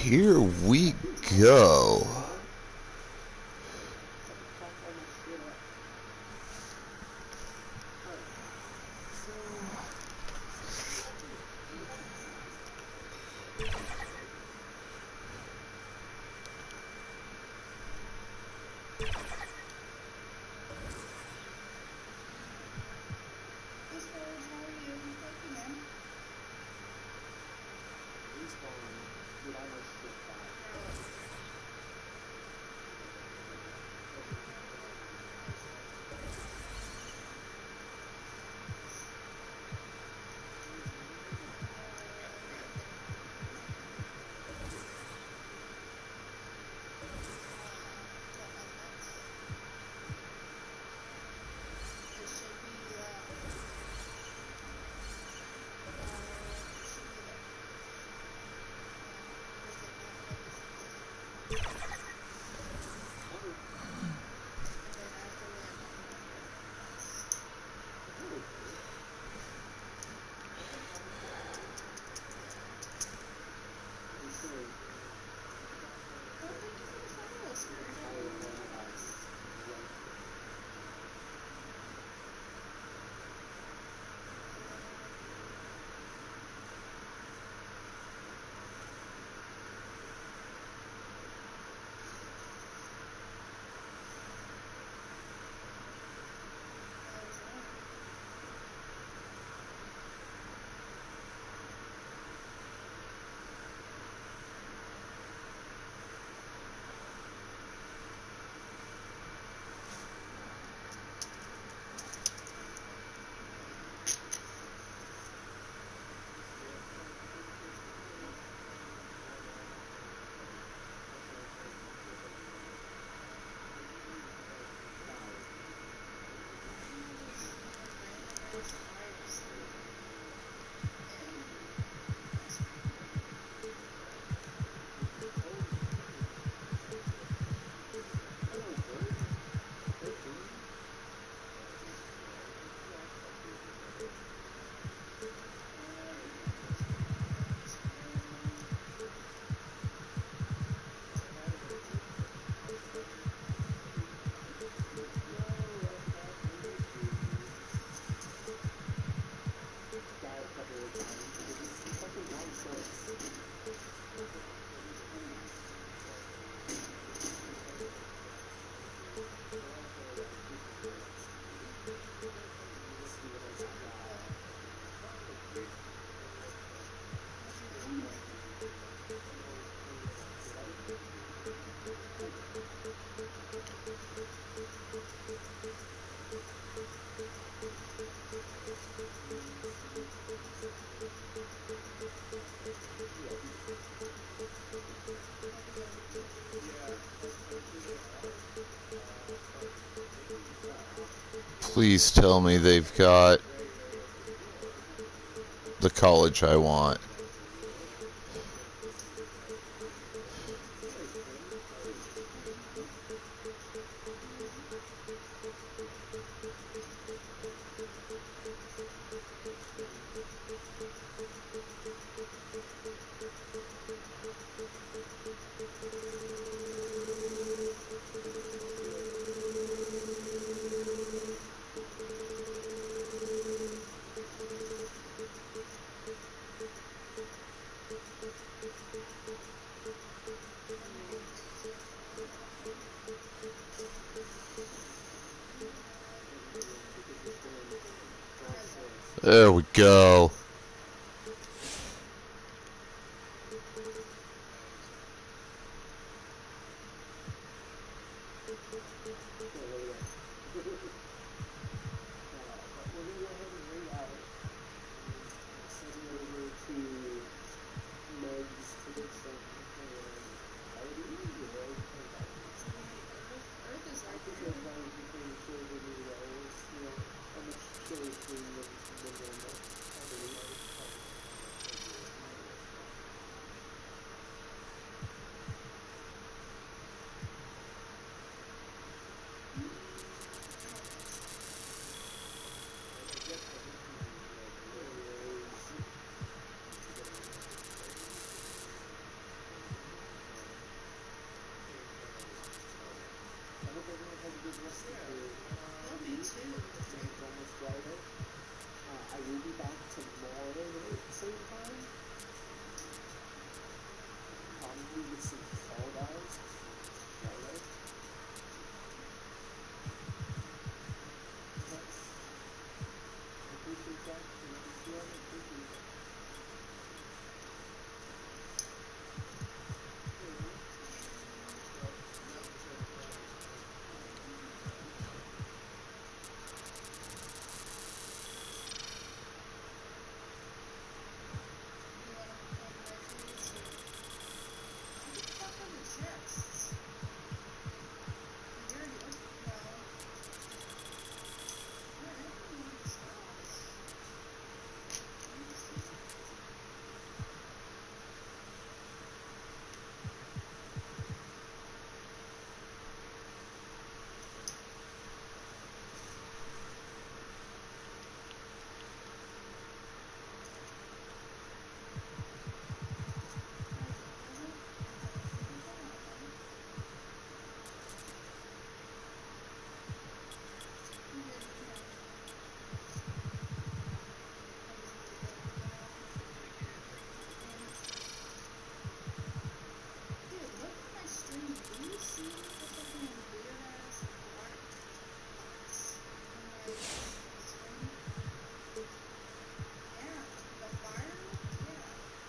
Here we go. Please tell me they've got the college I want. There we go. Love you too. I will be back tomorrow night, same time. Probably with some Fall Guys. Friday. Nice. I appreciate that. You know, if you haven't appreciated that. You want to one of my foods or I just fuck on the chests. You already opened no. Alright, I can move this house. Let me see. Dude, look at my stream. Do you see the fucking weird ass black box on my screen? Yeah, the fire? Yeah. Whoa!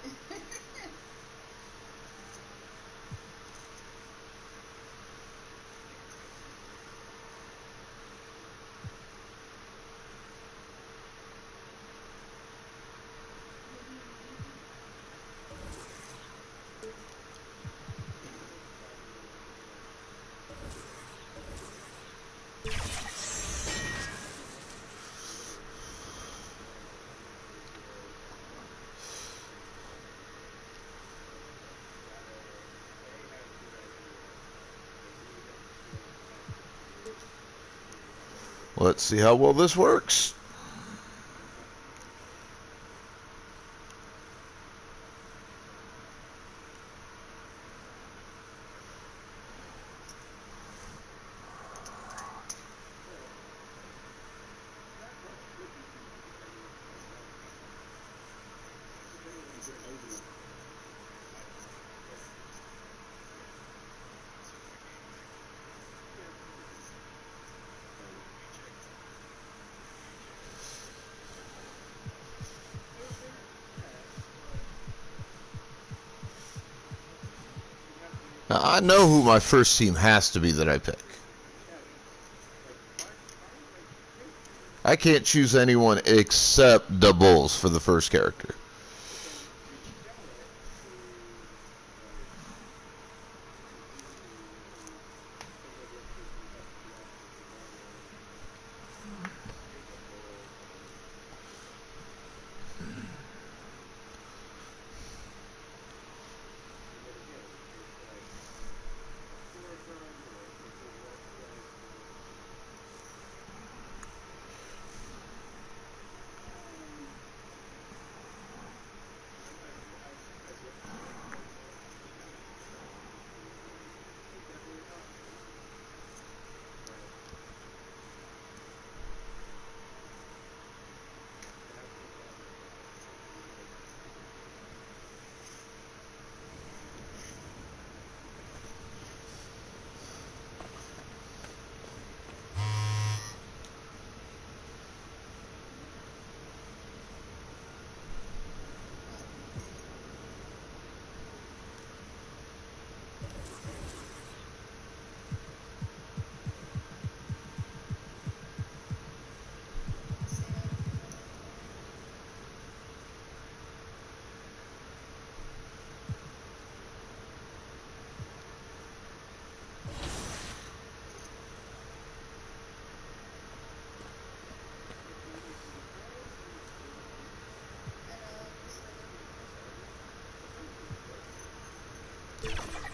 Nick here. Let's see how well this works. Now, I know who my first team has to be that I pick. I can't choose anyone except the Bulls for the first character.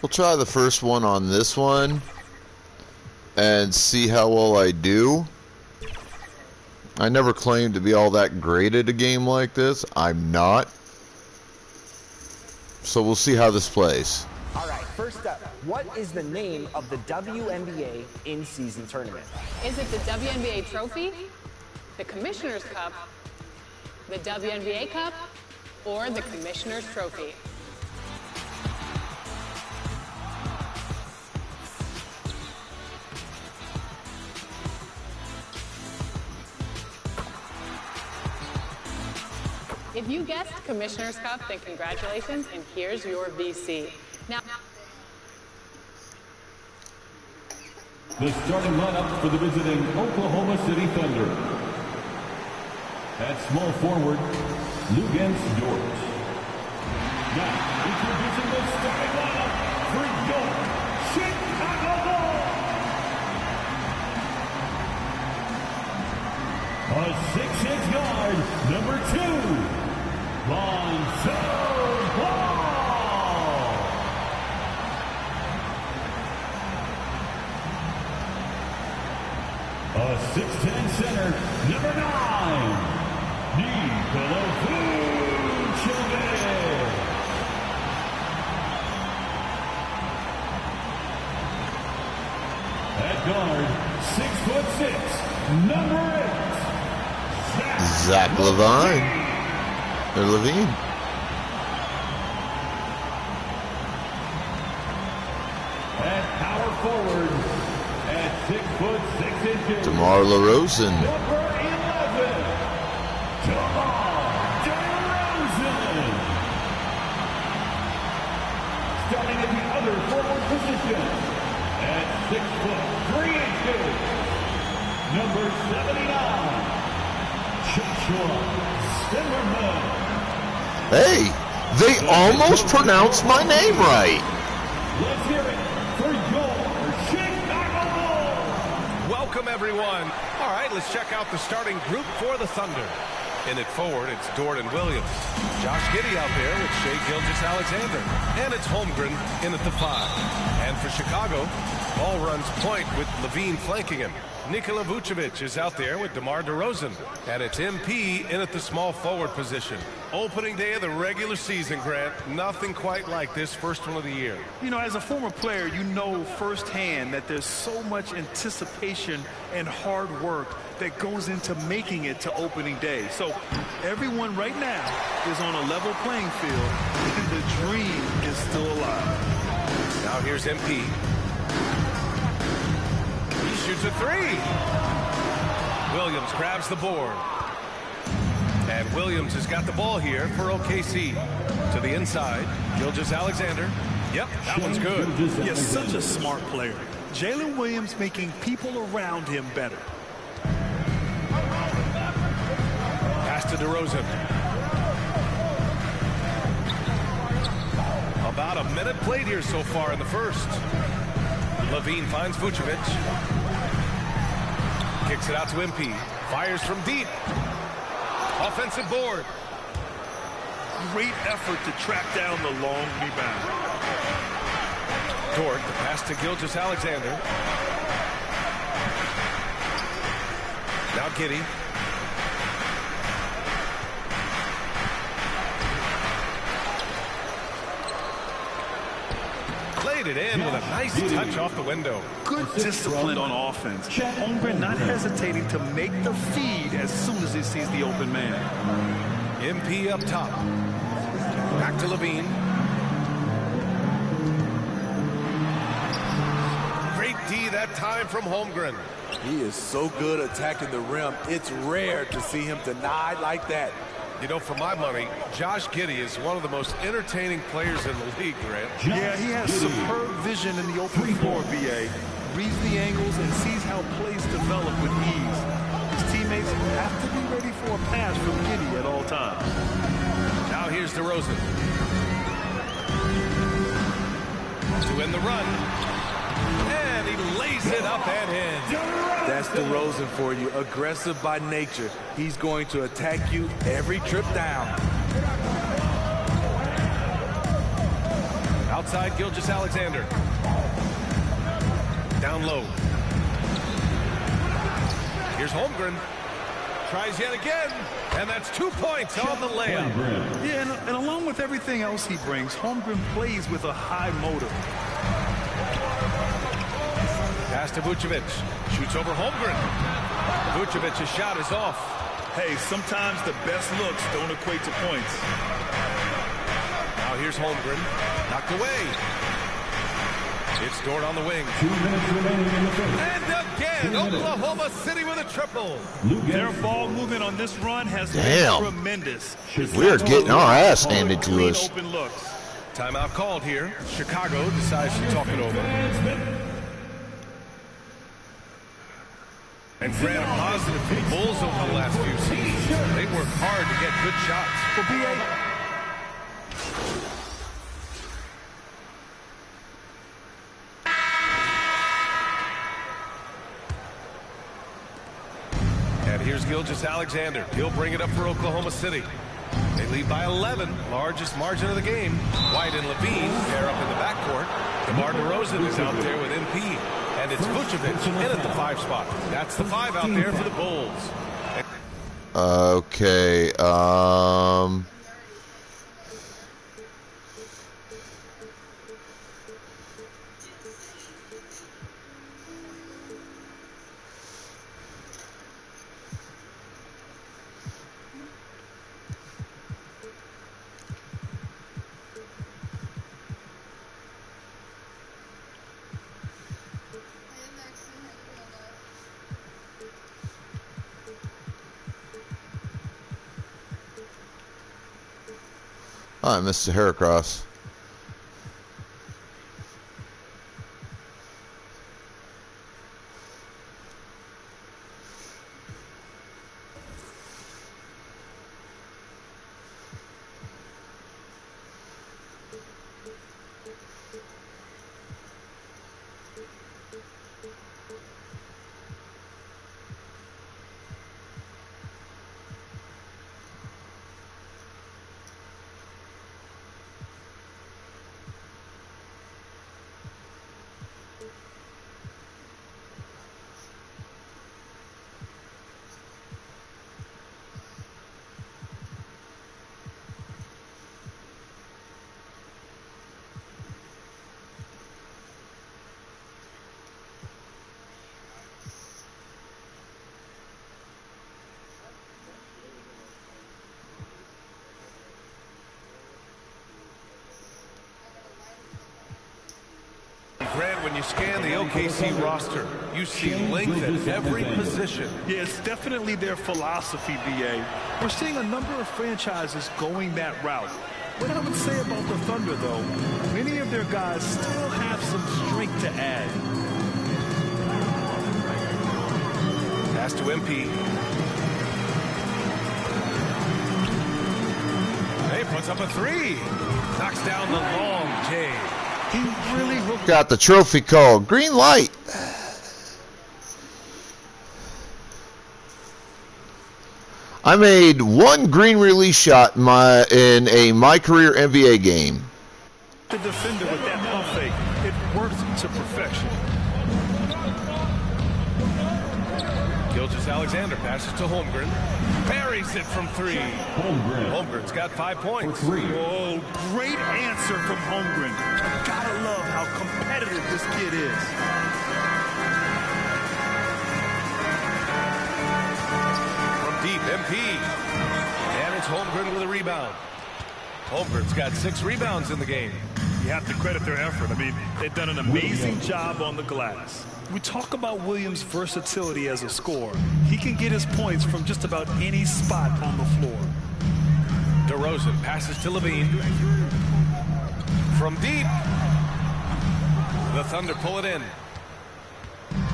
We'll try the first one on this one and see how well I do. I never claimed to be all that great at a game like this. I'm not. So we'll see how this plays. All right, first up, what is the name of the WNBA in-season tournament? Is it the WNBA Trophy, the Commissioner's Cup, the WNBA Cup, or the Commissioner's Trophy? If you guessed Commissioner's Cup, then congratulations, and here's your VC. Now, the starting lineup for the visiting Oklahoma City Thunder. At small forward, Luguentz Dort. Now, introducing the starting lineup for your Chicago Bulls. A 6'6" guard, number 2. Lonzo Ball. A 6'10" center, number 9, Nikola Vucevic. At guard, 6'6", number 8, Zach LaVine. Or Levine. At power forward, at 6'6" DeMar DeRozan. Number 11, DeMar DeRozan. Starting at the other forward position, at 6'3", number 79, Joshua Zimmerman. Hey, they almost pronounced my name right. Let's hear it for your Chicago Bulls. Welcome, everyone. All right, let's check out the starting group for the Thunder. In it forward, it's Dort and Williams. Josh Giddey out there with Shai Gilgeous-Alexander. And it's Holmgren in at the 5. And for Chicago, ball runs point with Levine flanking him. Nikola Vucevic is out there with DeMar DeRozan. And it's MP in at the small forward position. Opening day of the regular season, Grant. Nothing quite like this first one of the year. You know, as a former player, you know firsthand that there's so much anticipation and hard work that goes into making it to opening day. So everyone right now is on a level playing field, and the dream is still alive. Now here's MP. He shoots a 3. Williams grabs the board. And Williams has got the ball here for OKC. To the inside, Gilgeous-Alexander. Yep, that one's good. Yes, such a smart player. Jalen Williams making people around him better. Pass to DeRozan. About a minute played here so far in the first. Levine finds Vucevic. Kicks it out to MP. Fires from deep. Offensive board. Great effort to track down the long rebound. Dort, the pass to Gilgeous-Alexander. Now Giddey. Laid it in with a nice touch off the window. Good discipline on offense. Holmgren not hesitating to make the feed as soon as he sees the open man. MP up top. Back to Levine. Great D that time from Holmgren. He is so good attacking the rim. It's rare to see him denied like that. You know, for my money, Josh Giddey is one of the most entertaining players in the league, Grant. Yeah, he has superb vision in the open floor, BA. Reads the angles and sees how plays develop with ease. His teammates have to be ready for a pass from Giddey at all times. Now here's DeRozan. To win the run. And he lays it up and in. That's DeRozan for you. Aggressive by nature. He's going to attack you every trip down. Outside, Gilgeous-Alexander. Down low. Here's Holmgren. Tries yet again, and that's 2 points on the layup. Yeah, and along with everything else he brings, Holmgren plays with a high motor. Pass to Vucevic. Shoots over Holmgren. Vucevic's shot is off. Hey, sometimes the best looks don't equate to points. Now here's Holmgren. Knocked away. It's Dort on the wing. 2 minutes remaining in the first. And again, Oklahoma City with a triple. Their ball movement on this run has Damn. been tremendous. We're getting our ass handed to Clean us. open looks. Timeout called here. Chicago decides to talk it over. And Grant, a positive for the Bulls over the last few seasons. They work hard to get good shots. For BA. And here's Gilgeous-Alexander. He'll bring it up for Oklahoma City. They lead by 11, largest margin of the game. White and Levine pair up in the backcourt. DeMar DeRozan is out there with MP. And it's Vucevic in at the 5 spot. That's the 5 out there for the Bulls. Okay, I missed the Heracross. Grant, when you scan the OKC roster, you see length at every position. Yeah, it's definitely their philosophy, BA. We're seeing a number of franchises going that route. What I would say about the Thunder, though, many of their guys still have some strength to add. Pass to MP. He puts up a 3. Knocks down the long J. He really hooked. Got the trophy called green light. I made 1 green release shot in my career NBA game. The defender with that pump fake, it worked to perfection. Gilgeous-Alexander passes to Holmgren. Buries it from 3. Holmgren's got 5 points. Oh, great answer from Holmgren. Gotta love how competitive this kid is. From deep, MP. And it's Holmgren with a rebound. Holmgren's got 6 rebounds in the game. You have to credit their effort. I mean, they've done an amazing job on the glass. We talk about Williams' versatility as a scorer. He can get his points from just about any spot on the floor. DeRozan passes to Levine. From deep. The Thunder pull it in.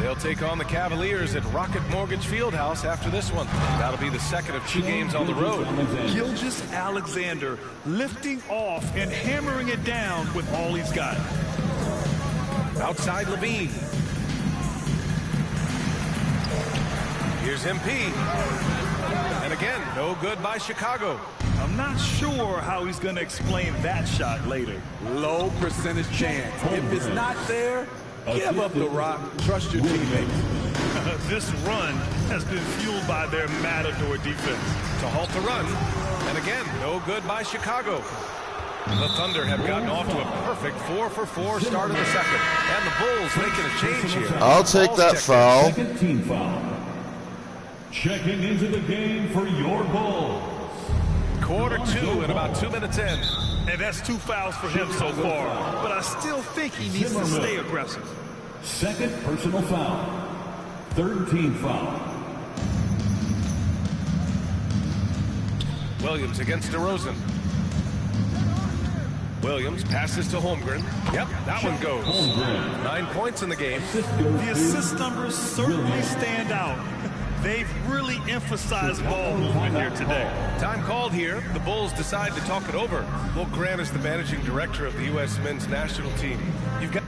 They'll take on the Cavaliers at Rocket Mortgage Fieldhouse after this one. That'll be the second of 2 games on the road. Gilgeous-Alexander lifting off and hammering it down with all he's got. Outside Levine. Here's MP. And again, no good by Chicago. I'm not sure how he's going to explain that shot later. Low percentage chance. If it's not there, give up the rock. Trust your teammates. This run has been fueled by their matador defense. To halt the run. And again, no good by Chicago. The Thunder have gotten off to a perfect 4-for-4 start in the second. And the Bulls making a change here. I'll take that foul. Second team foul. Checking into the game for your Bulls. Quarter 2 and about 2 minutes in. And that's 2 fouls for him so far. But I still think he needs to stay aggressive. Second personal foul. Third team foul. Williams against DeRozan. Williams passes to Holmgren. Yep, that one goes. 9 points in the game. The assist numbers certainly stand out. They've really emphasized ball movement here today. Time called here. The Bulls decide to talk it over. Will Grant is the managing director of the U.S. men's national team. You've got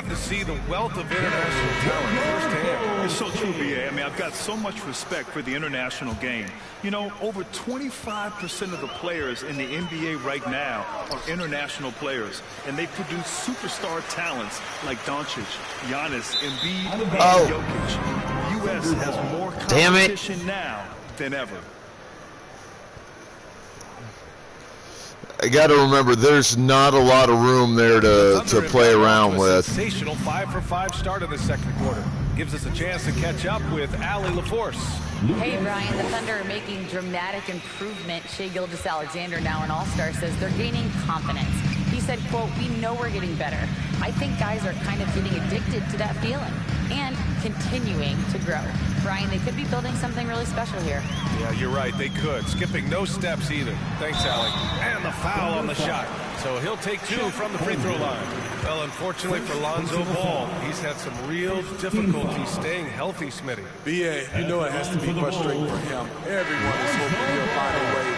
to see the wealth of international talent firsthand. It's so true, B.A. I mean, I've got so much respect for the international game. You know, over 25% of the players in the NBA right now are international players, and they produce superstar talents like Doncic, Giannis, Embiid, and Jokic. The U.S. has more competition now than ever. I got to remember, there's not a lot of room there to play around with. Sensational 5-for-5 start in the second quarter. Gives us a chance to catch up with Allie LaForce. Hey, Brian, the Thunder are making dramatic improvement. Shai Gilgeous-Alexander, now an all-star, says they're gaining confidence. He said, quote, "We know we're getting better. I think guys are kind of getting addicted to that feeling and continuing to grow." Brian, they could be building something really special here. Yeah, you're right. They could. Skipping no steps either. Thanks, Allie. And the foul on the shot. So he'll take 2 from the free throw line. Well, unfortunately for Lonzo Ball, he's had some real difficulty staying healthy, Smitty. B.A., you know it has to be frustrating for him. Everyone is hoping he'll find a way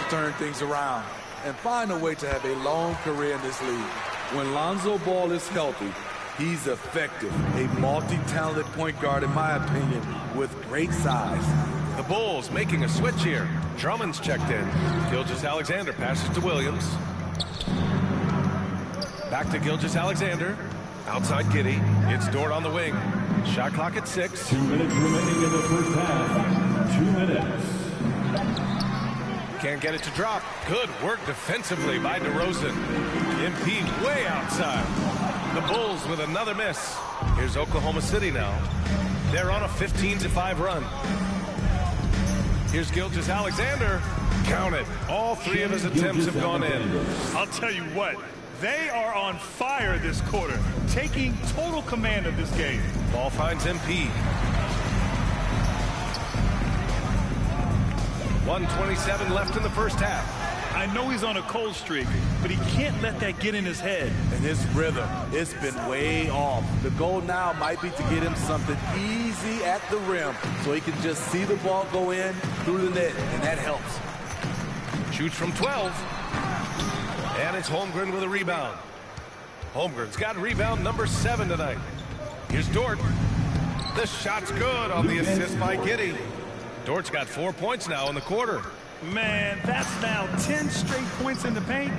to turn things around and find a way to have a long career in this league. When Lonzo Ball is healthy, he's effective. A multi-talented point guard, in my opinion, with great size. The Bulls making a switch here. Drummond's checked in. Gilgeous-Alexander passes to Williams. Back to Gilgeous-Alexander. Outside Giddey. It's Dort on the wing. Shot clock at 6. 2 minutes remaining in the first half. 2 minutes. Can't get it to drop. Good work defensively by DeRozan. MP way outside. The Bulls with another miss. Here's Oklahoma City now. They're on a 15-5 run. Here's Gilgeous-Alexander. Count it. All 3 of his attempts have gone in. I'll tell you what. They are on fire this quarter, taking total command of this game. Ball finds MP. 1:27 left in the first half. I know he's on a cold streak, but he can't let that get in his head. And his rhythm, it's been way off. The goal now might be to get him something easy at the rim so he can just see the ball go in through the net, and that helps. Shoots from 12. And it's Holmgren with a rebound. Holmgren's got rebound number 7 tonight. Here's Dort. The shot's good on the assist by Giddey. Dort's got 4 points now in the quarter. Man, that's now 10 straight points in the paint.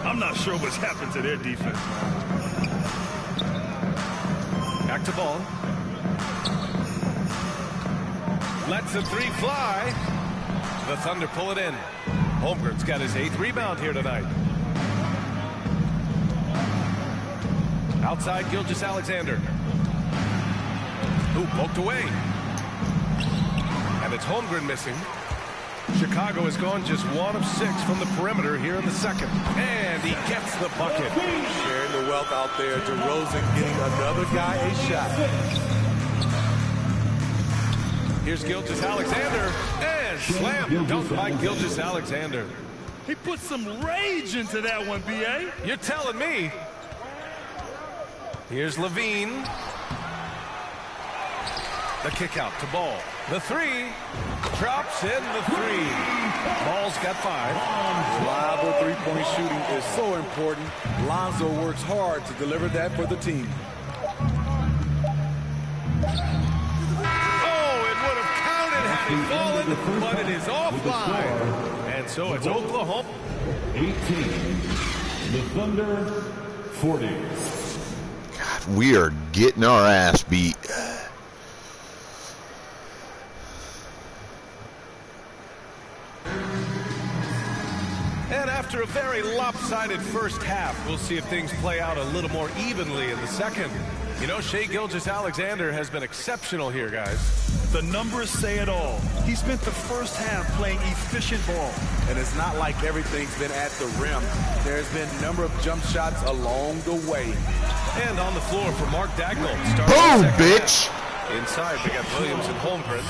I'm not sure what's happened to their defense. Back to Ball. Lets the 3 fly. The Thunder pull it in. Holmgren's got his 8th rebound here tonight. Outside Gilgeous-Alexander. Who poked away. And it's Holmgren missing. Chicago has gone just 1 of 6 from the perimeter here in the second. And he gets the bucket. Sharing the wealth out there. DeRozan getting another guy a shot. Here's Gilgeous-Alexander. And slam dunk by Gilgeous-Alexander. He put some rage into that one, B.A. You're telling me. Here's Levine. The kick out to Ball. The 3. Drops in the 3. Ball's got 5. Reliable three-point shooting is so important. Lonzo works hard to deliver that for the team. Oh, it would have counted had he fallen. but it is offline. And so it's Oklahoma 18. The Thunder 40. God, we are getting our ass beat. And after a very lopsided first half, we'll see if things play out a little more evenly in the second. You know, Shai Gilgeous-Alexander has been exceptional here, guys. The numbers say it all. He spent the first half playing efficient ball. And it's not like everything's been at the rim. There's been a number of jump shots along the way. And on the floor for Mark Dagnall. Boom, bitch! Inside, we got Williams and Holmgren.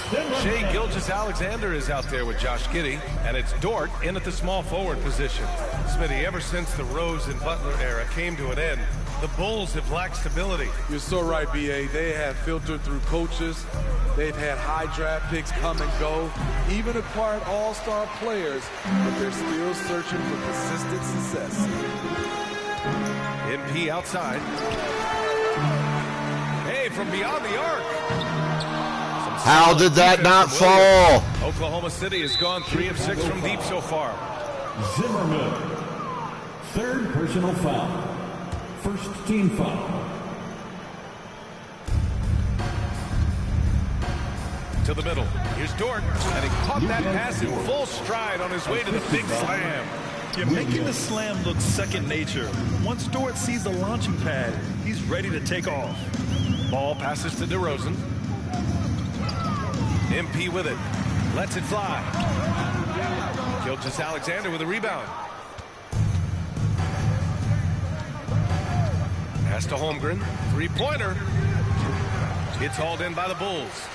Shai Gilgeous-Alexander is out there with Josh Giddey, and it's Dort in at the small forward position. Smitty, ever since the Rose and Butler era came to an end, the Bulls have lacked stability. You're so right, B.A. They have filtered through coaches. They've had high draft picks come and go, even acquired all-star players, but they're still searching for consistent success. MP outside. Hey, from beyond the arc. How did that not fall? Oklahoma City has gone 3 of 6 from deep so far. Zimmerman. Third personal foul. First team foul. To the middle. Here's Dort, and he caught that pass in full stride on his way to the big slam. You're making the slam look second nature. Once Dort sees the launching pad, he's ready to take off. Ball passes to DeRozan. MP with it. Lets it fly. Gilgeous-Alexander with a rebound. Pass to Holmgren. Three-pointer. It's hauled in by the Bulls.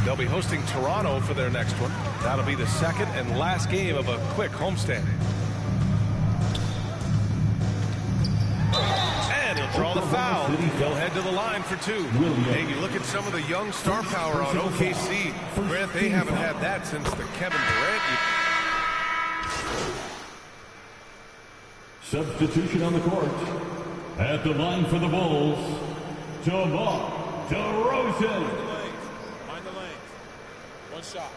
They'll be hosting Toronto for their next one. That'll be the second and last game of a quick homestand. And he'll draw the foul. They'll head to the line for 2. Hey, you look at some of the young star power on OKC. Grant, they haven't had that since the Kevin Durant. Substitution on the court. At the line for the Bulls, DeMar DeRozan. Mind the lanes. One shot.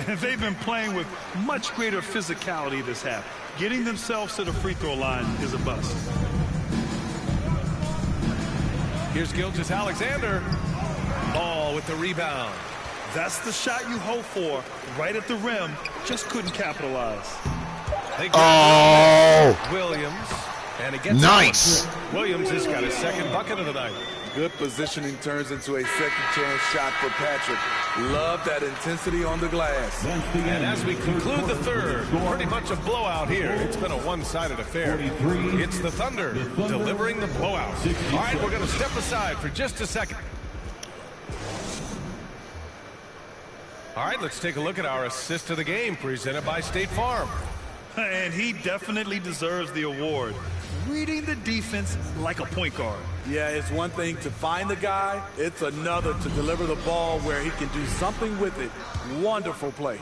And they've been playing with much greater physicality this half. Getting themselves to the free throw line is a bust. Here's Gilgeous-Alexander. Ball with the rebound. That's the shot you hope for. Right at the rim. Just couldn't capitalize. Oh! Williams. And it gets nice. Out. Williams has got his second bucket of the night. Good positioning turns into a second chance shot for Patrick. Love that intensity on the glass. And as we conclude the third, pretty much a blowout here. It's been a one-sided affair. It's the Thunder delivering the blowout. All right, we're going to step aside for just a second. All right, let's take a look at our assist of the game presented by State Farm. And he definitely deserves the award. Reading the defense like a point guard. Yeah, it's one thing to find the guy. It's another to deliver the ball where he can do something with it. Wonderful play.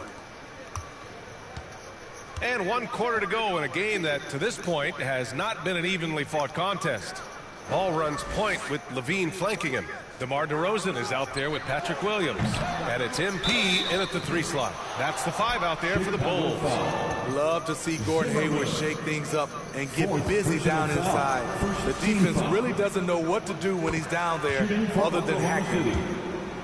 And 1 quarter to go in a game that, to this point, has not been an evenly fought contest. Ball runs point with Levine flanking him. DeMar DeRozan is out there with Patrick Williams. And it's MP in at the 3 slot. That's the 5 out there for the Bulls. Love to see Gordon Hayward shake things up and get busy down inside. The defense really doesn't know what to do when he's down there other than hacking.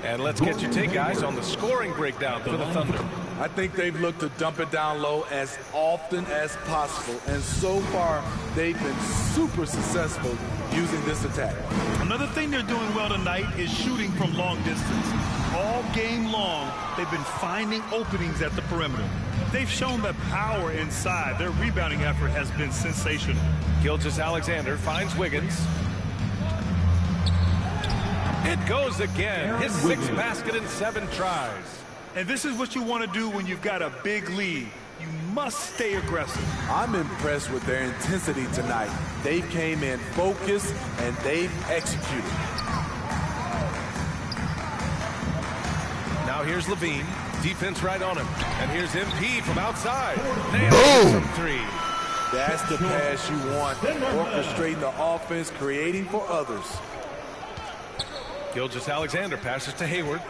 And let's get your take, guys, on the scoring breakdown for the Thunder. I think they've looked to dump it down low as often as possible. And so far, they've been super successful using this attack. Another thing they're doing well tonight is shooting from long distance. All game long, they've been finding openings at the perimeter. They've shown the power inside. Their rebounding effort has been sensational. Gilgeous-Alexander finds Wiggins. It goes again. His 6th basket in 7 tries. And this is what you want to do when you've got a big lead. You must stay aggressive. I'm impressed with their intensity tonight. They came in focused and they've executed. Now here's Levine. Defense right on him. And here's MP from outside. Boom! From 3. That's the pass you want. Orchestrating the offense, creating for others. Gilgeous-Alexander passes to Hayward.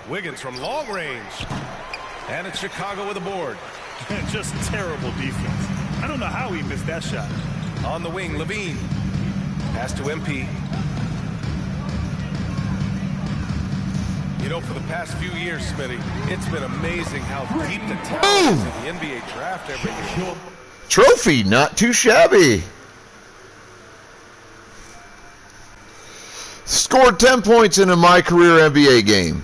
Wiggins from long range. And it's Chicago with a board. Just terrible defense. I don't know how he missed that shot. On the wing, Levine. Pass to MP. You know, for the past few years, Smitty, it's been amazing how deep the talent is in the NBA draft every year. Trophy, not too shabby. Scored 10 points in a my career NBA game.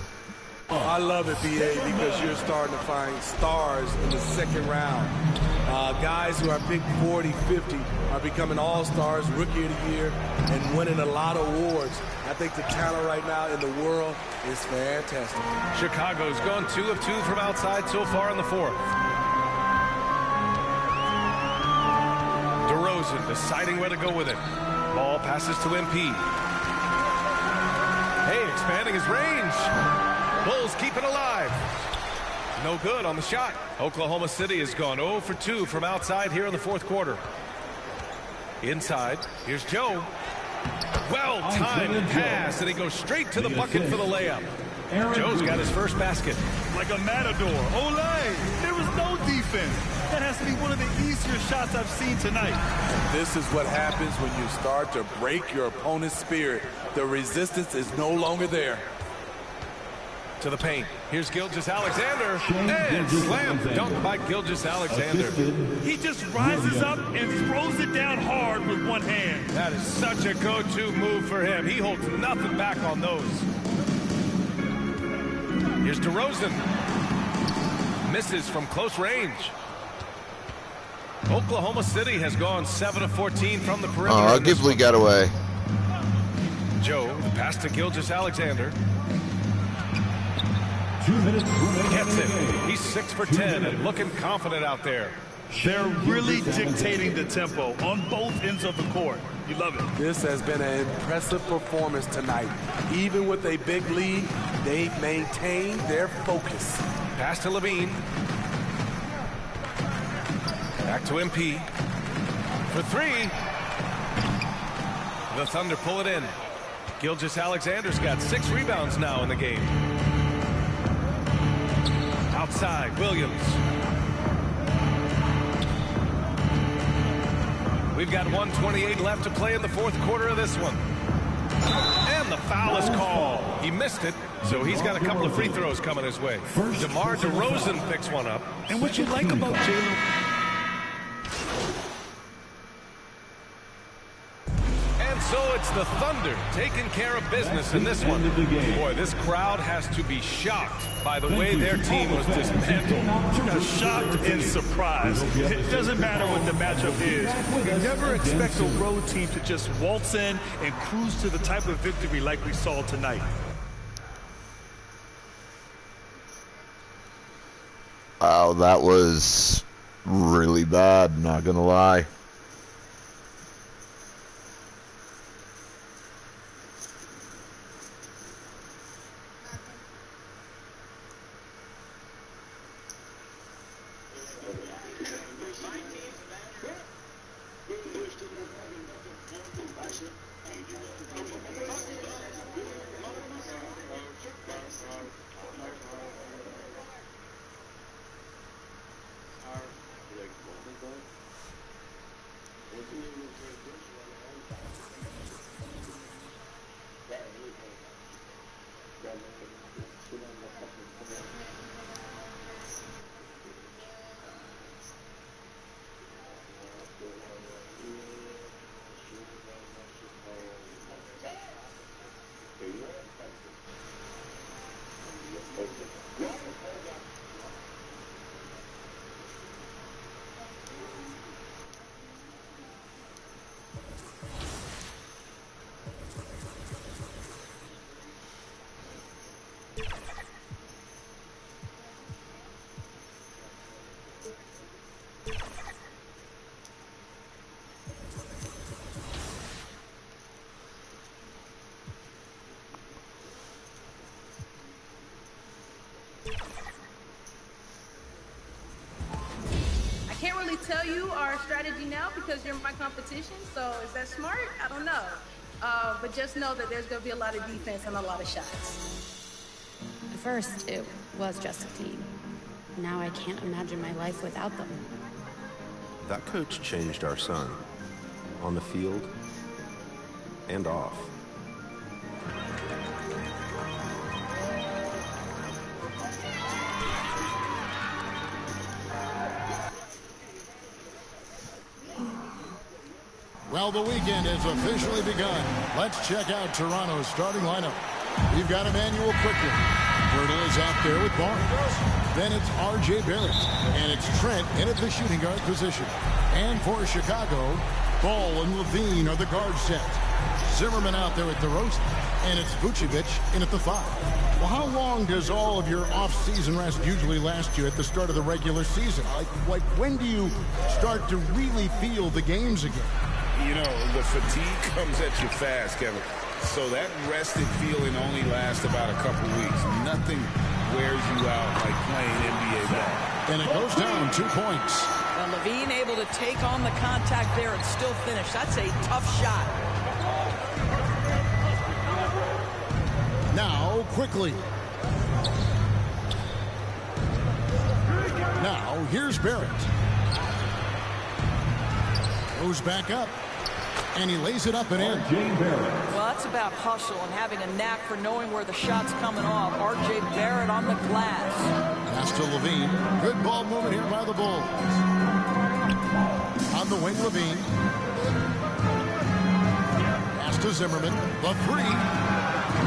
I love it, BA, because you're starting to find stars in the second round. Guys who are picked 40, 50 are becoming all-stars, rookie of the year, and winning a lot of awards. I think the talent right now in the world is fantastic. Chicago's gone 2 of 2 from outside so far in the 4th. DeRozan deciding where to go with it. Ball passes to MP. Hey, expanding his range. Bulls keep it alive. No good on the shot. Oklahoma City has gone 0 for 2 from outside here in the 4th quarter. Inside, here's Joe. Well-timed pass, and he goes straight to the bucket for the layup. Joe's got his first basket. Like a matador. Olay! There was no defense. That has to be one of the easier shots I've seen tonight. This is what happens when you start to break your opponent's spirit. The resistance is no longer there. To the paint. Here's Gilgeous-Alexander. And slam dunk by Gilgeous-Alexander. He just rises up and throws it down hard with one hand. That is such a go-to move for him. He holds nothing back on those. Here's DeRozan. Misses from close range. Oklahoma City has gone 7 of 14 from the perimeter. Gibbley got away. Joe, pass to Gilgeous-Alexander. 2 minutes remaining. Gets it. He's 6 for 10 and looking confident out there. They're really dictating the tempo on both ends of the court. You love it. This has been an impressive performance tonight. Even with a big lead, they've maintained their focus. Pass to Levine. Back to MP. For 3. The Thunder pull it in. Gilgeous-Alexander's got 6 rebounds now in the game. Outside, Williams. We've got 1:28 left to play in the 4th quarter of this one. And the foul is called. He missed it, so he's got a couple of free throws coming his way. DeMar DeRozan picks one up. And what you like about Jalen... So it's the Thunder taking care of business in this one. Boy, this crowd has to be shocked by the way their team was dismantled. Shocked and surprised. It doesn't matter what the matchup is. You never expect a road team to just waltz in and cruise to the type of victory like we saw tonight. Wow, that was really bad, not gonna lie. our strategy now because you're my competition. So is that smart? I don't know. But just know that there's going to be a lot of defense and a lot of shots. At first, it was just a team. Now I can't imagine my life without them. That coach changed our son. On the field and off. Well, the weekend has officially begun. Let's check out Toronto's starting lineup. We've got Emmanuel quickly. Hurdle is out there with Barnes. Then it's R.J. Barrett. And it's Trent in at the shooting guard position. And for Chicago, Ball and Levine are the guard set. Zimmerman out there at DeRozan. And it's Vucevic in at the 5. Well, how long does all of your off-season rest usually last you at the start of the regular season? Like when do you start to really feel the games again? You know, the fatigue comes at you fast, Kevin. So that rested feeling only lasts about a couple weeks. Nothing wears you out like playing NBA ball. And it goes down 2 points. Well, Levine able to take on the contact there and still finish. That's a tough shot. Now, quickly. Now, here's Barrett. Goes back up. And he lays it up and in. Well, that's about hustle and having a knack for knowing where the shot's coming off. R.J. Barrett on the glass. Pass to Levine. Good ball movement here by the Bulls. On the wing, Levine. Pass to Zimmerman. The 3.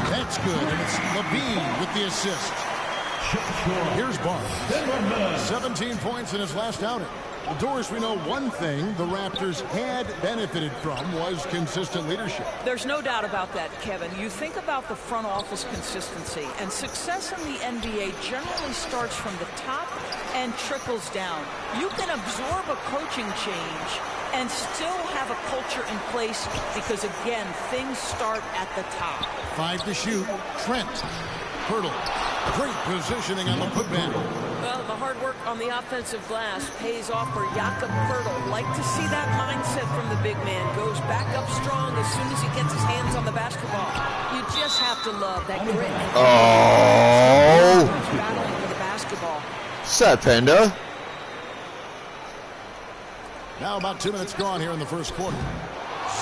That's good. And it's Levine with the assist. Here's Barnes. 17 points in his last outing. Well, Doris, we know one thing the Raptors had benefited from was consistent leadership. There's no doubt about that, Kevin. You think about the front office consistency, and success in the NBA generally starts from the top and trickles down. You can absorb a coaching change and still have a culture in place because, again, things start at the top. 5 to shoot. Trent. Hurdle. Great positioning on the putback. Well, the hard work on the offensive glass pays off for Jakob Poeltl. Like to see that mindset from the big man. Goes back up strong as soon as he gets his hands on the basketball. You just have to love that grit. Oh! Battling for the basketball. Set, Panda. Now about 2 minutes gone here in the first quarter.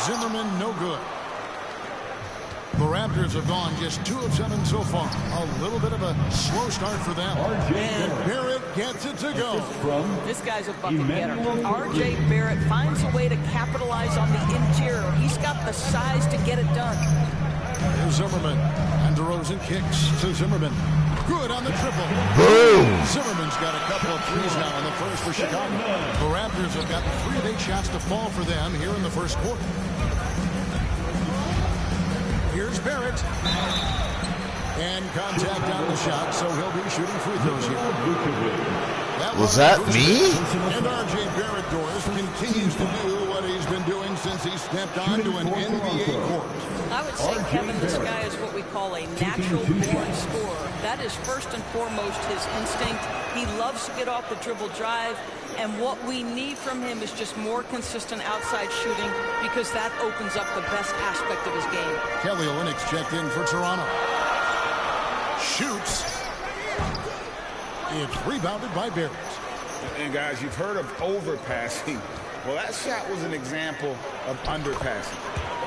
Zimmerman, no good. The Raptors have gone just 2 of 7 so far. A little bit of a slow start for them. And Barrett gets it to go. This guy's a bucket getter. R.J. Barrett finds a way to capitalize on the interior. He's got the size to get it done. Here's Zimmerman. And DeRozan kicks to Zimmerman. Good on the triple. Boom! Zimmerman's got a couple of threes now in the first for Chicago. The Raptors have gotten 3 big shots to fall for them here in the first quarter. Here's Barrett. And contact on the shot, so he'll be shooting free throws here. Was that me? And R.J. Barrett, Doris, continues to do what he's been doing since he stepped onto an NBA court. I would say, Kevin, this guy is what we call a natural-born scorer. That is first and foremost his instinct. He loves to get off the dribble drive, and what we need from him is just more consistent outside shooting because that opens up the best aspect of his game. Kelly Olynyk checked in for Toronto. Shoots. It's rebounded by Barrett. And guys, you've heard of overpassing. Well, that shot was an example of underpassing.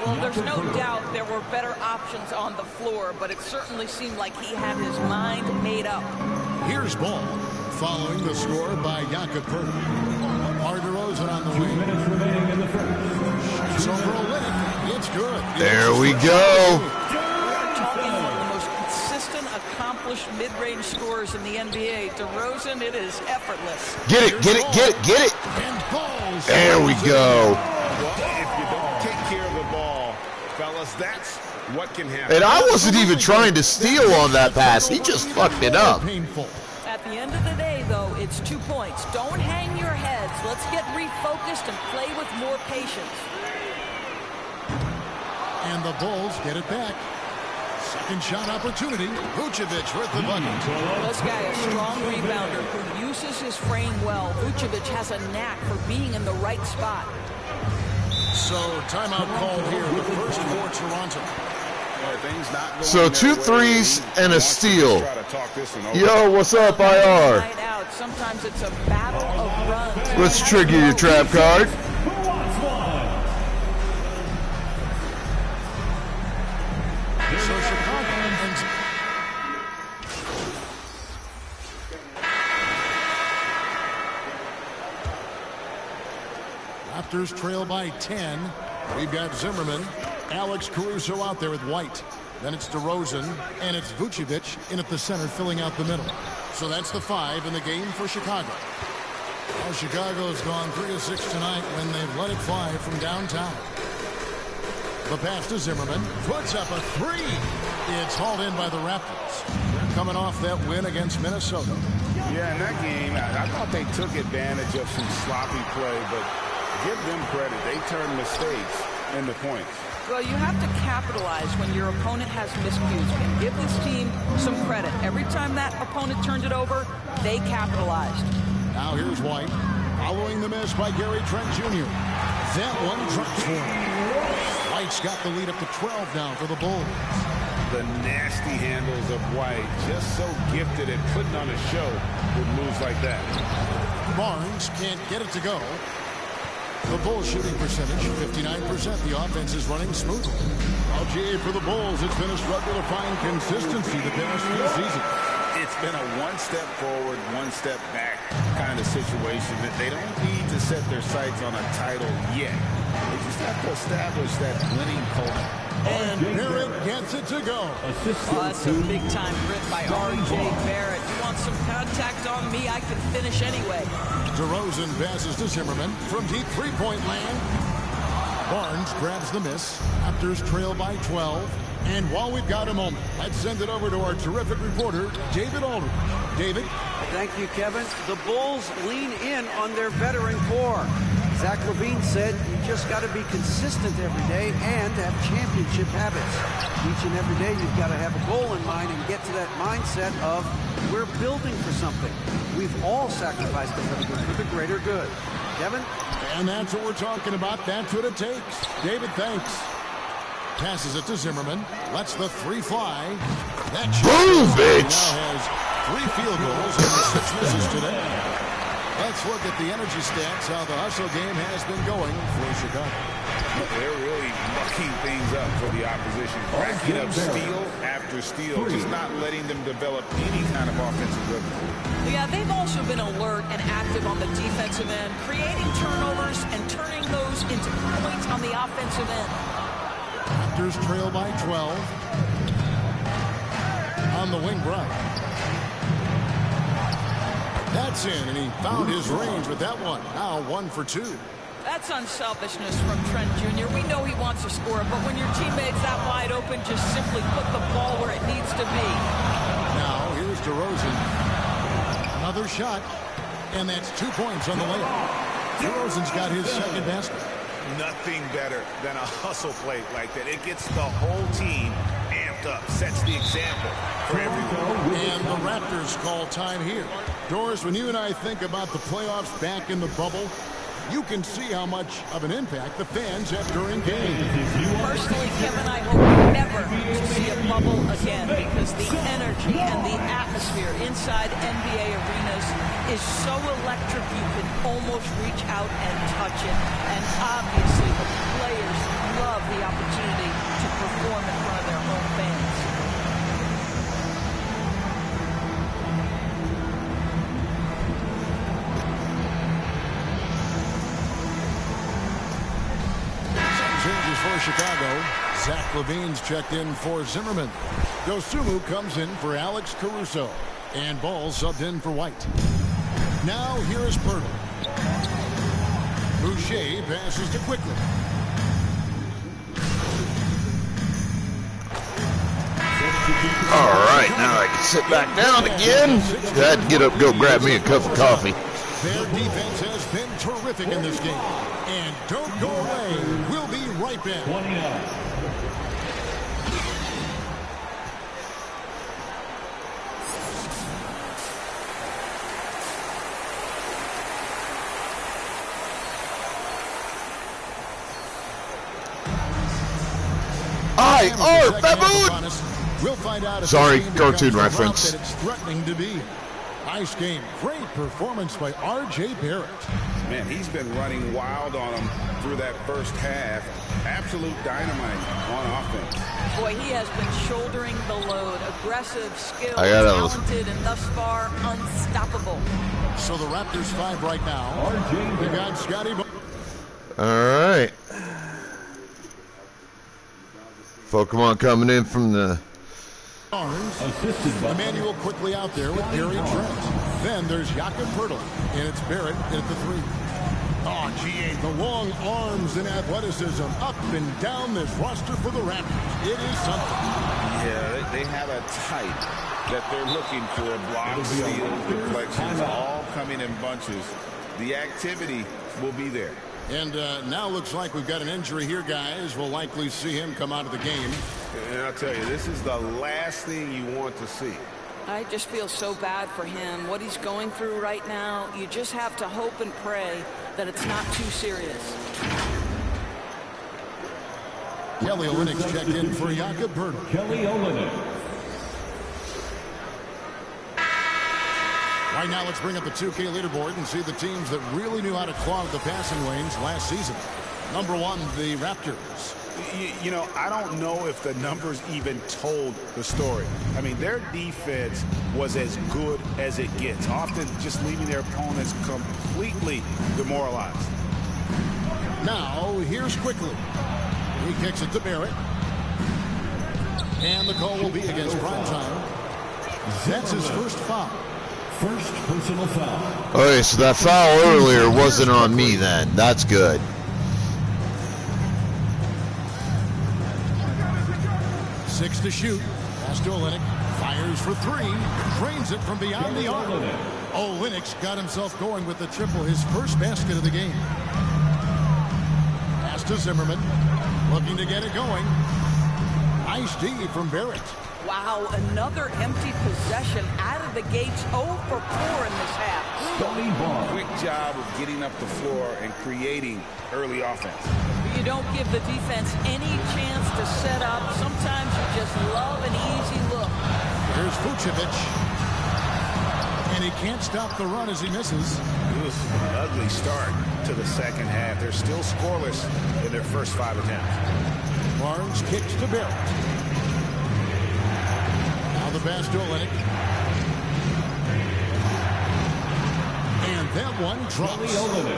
Well, there's no doubt there were better options on the floor, but it certainly seemed like he had his mind made up. Here's Ball, following the score by Jakob Poeltl. DeRozan on the wing. 2 minutes remaining in the first. Shoots over Olynyk. It's good. There we go. We're talking one of the most consistent, accomplished mid-range scorers in the NBA. DeRozan, it is effortless. Get it, get it, get it, get it. There we go. Well, if you don't take care of the ball, fellas, that's what can happen. And I wasn't even trying to steal on that pass. He just fucked it up. At the end of the day, though, it's 2 points. Don't hang your heads. Let's get refocused and play with more patience. And the Bulls get it back. Second shot opportunity. Vucevic with the bucket. This guy, a strong rebounder who uses his frame well. Vucevic has a knack for being in the right spot. So timeout called here, the first for Toronto. So 2 threes and a steal. Yo, what's up, IR? Sometimes it's a battle of runs. Let's trigger your trap card. So Chicago ends. Raptors trail by 10. We've got Zimmerman, Alex Caruso out there with White. Then it's DeRozan, and it's Vucevic in at the center, filling out the middle. So that's the 5 in the game for Chicago. Well, Chicago's gone 3 of 6 tonight when they've let it fly from downtown. The pass to Zimmerman, puts up a 3. It's hauled in by the Raptors. They're coming off that win against Minnesota. Yeah, in that game, I thought they took advantage of some sloppy play, but give them credit. They turned mistakes into points. Well, you have to capitalize when your opponent has miscues. And give this team some credit. Every time that opponent turned it over, they capitalized. Now here's White, following the miss by Gary Trent Jr. That one drops for him. White's got the lead up to 12 now for the Bulls. The nasty handles of White, just so gifted at putting on a show with moves like that. Barnes can't get it to go. The Bulls shooting percentage, 59%. The offense is running smoothly. Well, GA, for the Bulls, it's been a struggle to find consistency the past few seasons. It's been a one step forward, one step back kind of situation that they don't need to set their sights on a title yet. They just have to establish that winning culture. And Barrett gets it to go. Oh, that's a big-time rip by R.J. Barrett. You want some contact on me? I can finish anyway. DeRozan passes to Zimmerman from deep three-point land. Barnes grabs the miss. Raptors trail by 12. And while we've got a moment, let's send it over to our terrific reporter, David Aldridge. David? Thank you, Kevin. The Bulls lean in on their veteran core. Zach LaVine said you just got to be consistent every day and have championship habits. Each and every day you've got to have a goal in mind and get to that mindset of we're building for something. We've all sacrificed a little bit for the greater good. Kevin? And that's what we're talking about. That's what it takes. David, thanks. Passes it to Zimmerman. Lets the 3 fly. That Vucevic now has 3 field goals and 6 misses today. Let's look at the energy stats, how the hustle game has been going for Chicago. They're really mucking things up for the opposition. Racking up steal after steal, just not letting them develop any kind of offensive rhythm. Yeah, they've also been alert and active on the defensive end, creating turnovers and turning those into points on the offensive end. Raptors trail by 12. On the wing, Brown. That's in, and he found his range with that one. Now 1 for 2. That's unselfishness from Trent Jr. We know he wants to score, but when your teammate's that wide open, just simply put the ball where it needs to be. Now here's DeRozan. Another shot, and that's 2 points on the layup. DeRozan's got his second basket. Nothing better than a hustle play like that. It gets the whole team amped up, sets the example for everyone. And the Raptors call time here. Doris, when you and I think about the playoffs back in the bubble, you can see how much of an impact the fans have during games. Personally, Kevin, I hope never to see a bubble again because the energy and the atmosphere inside NBA arenas is so electric you can almost reach out and touch it. And obviously, the players love the opportunity to perform in front of their home fans. Changes for Chicago. Zach LaVine's checked in for Zimmerman. Dosunmu comes in for Alex Caruso. And Ball subbed in for White. Now here is Pirtle. Boucher passes to Quickly. All right, now I can sit back down again. I had to get up, go grab me a cup of coffee. Their defense has been terrific in this game. And don't go away. We'll be right back. Oh, the second half baboon! upon us. We'll find out if Sorry, this game cartoon becomes the route reference. that it's threatening to be. Nice game. Great performance by R.J. Barrett. Man, he's been running wild on him through that first half. Absolute dynamite on offense. Boy, he has been shouldering the load. Aggressive, skilled, I gotta- talented, and thus far unstoppable. So the Raptors 5 right now. They got Scotty. All right. Pokemon coming in from the... Emmanuel quickly out there with Gary Trent. Then there's Jakob Poeltl, and it's Barrett at the 3. Oh, gee, the long arms and athleticism up and down this roster for the Raptors. It is something. Yeah, they have a type that they're looking for. Blocks, steals, deflections, all coming in bunches. The activity will be there. And now looks like we've got an injury here, guys. We'll likely see him come out of the game. And I'll tell you, this is the last thing you want to see. I just feel so bad for him. What he's going through right now, you just have to hope and pray that it's not too serious. Kelly Olynyk checked in for Jakob Poeltl. Kelly Olynyk. Right now, let's bring up the 2K leaderboard and see the teams that really knew how to clog the passing lanes last season. Number 1, the Raptors. You know, I don't know if the numbers even told the story. I mean, their defense was as good as it gets, often just leaving their opponents completely demoralized. Now, here's Quickly. He kicks it to Barrett. And the call will be against Primetime. That's his first foul. First personal foul. Okay, so that foul earlier wasn't on me then. That's good. Six to shoot. Pass to Olynyk. Fires for 3. Drains it from beyond the arc. Olynyk's got himself going with the triple, his first basket of the game. Pass to Zimmerman. Looking to get it going. Nice D from Barrett. Wow, another empty possession out of the gates. 0 for 4 in this half. Quick job of getting up the floor and creating early offense. You don't give the defense any chance to set up. Sometimes you just love an easy look. Here's Vucevic. And he can't stop the run as he misses. It was an ugly start to the second half. They're still scoreless in their first 5 attempts. Barnes kicks to Barrett. Now the pass to Olynyk. And that one drops.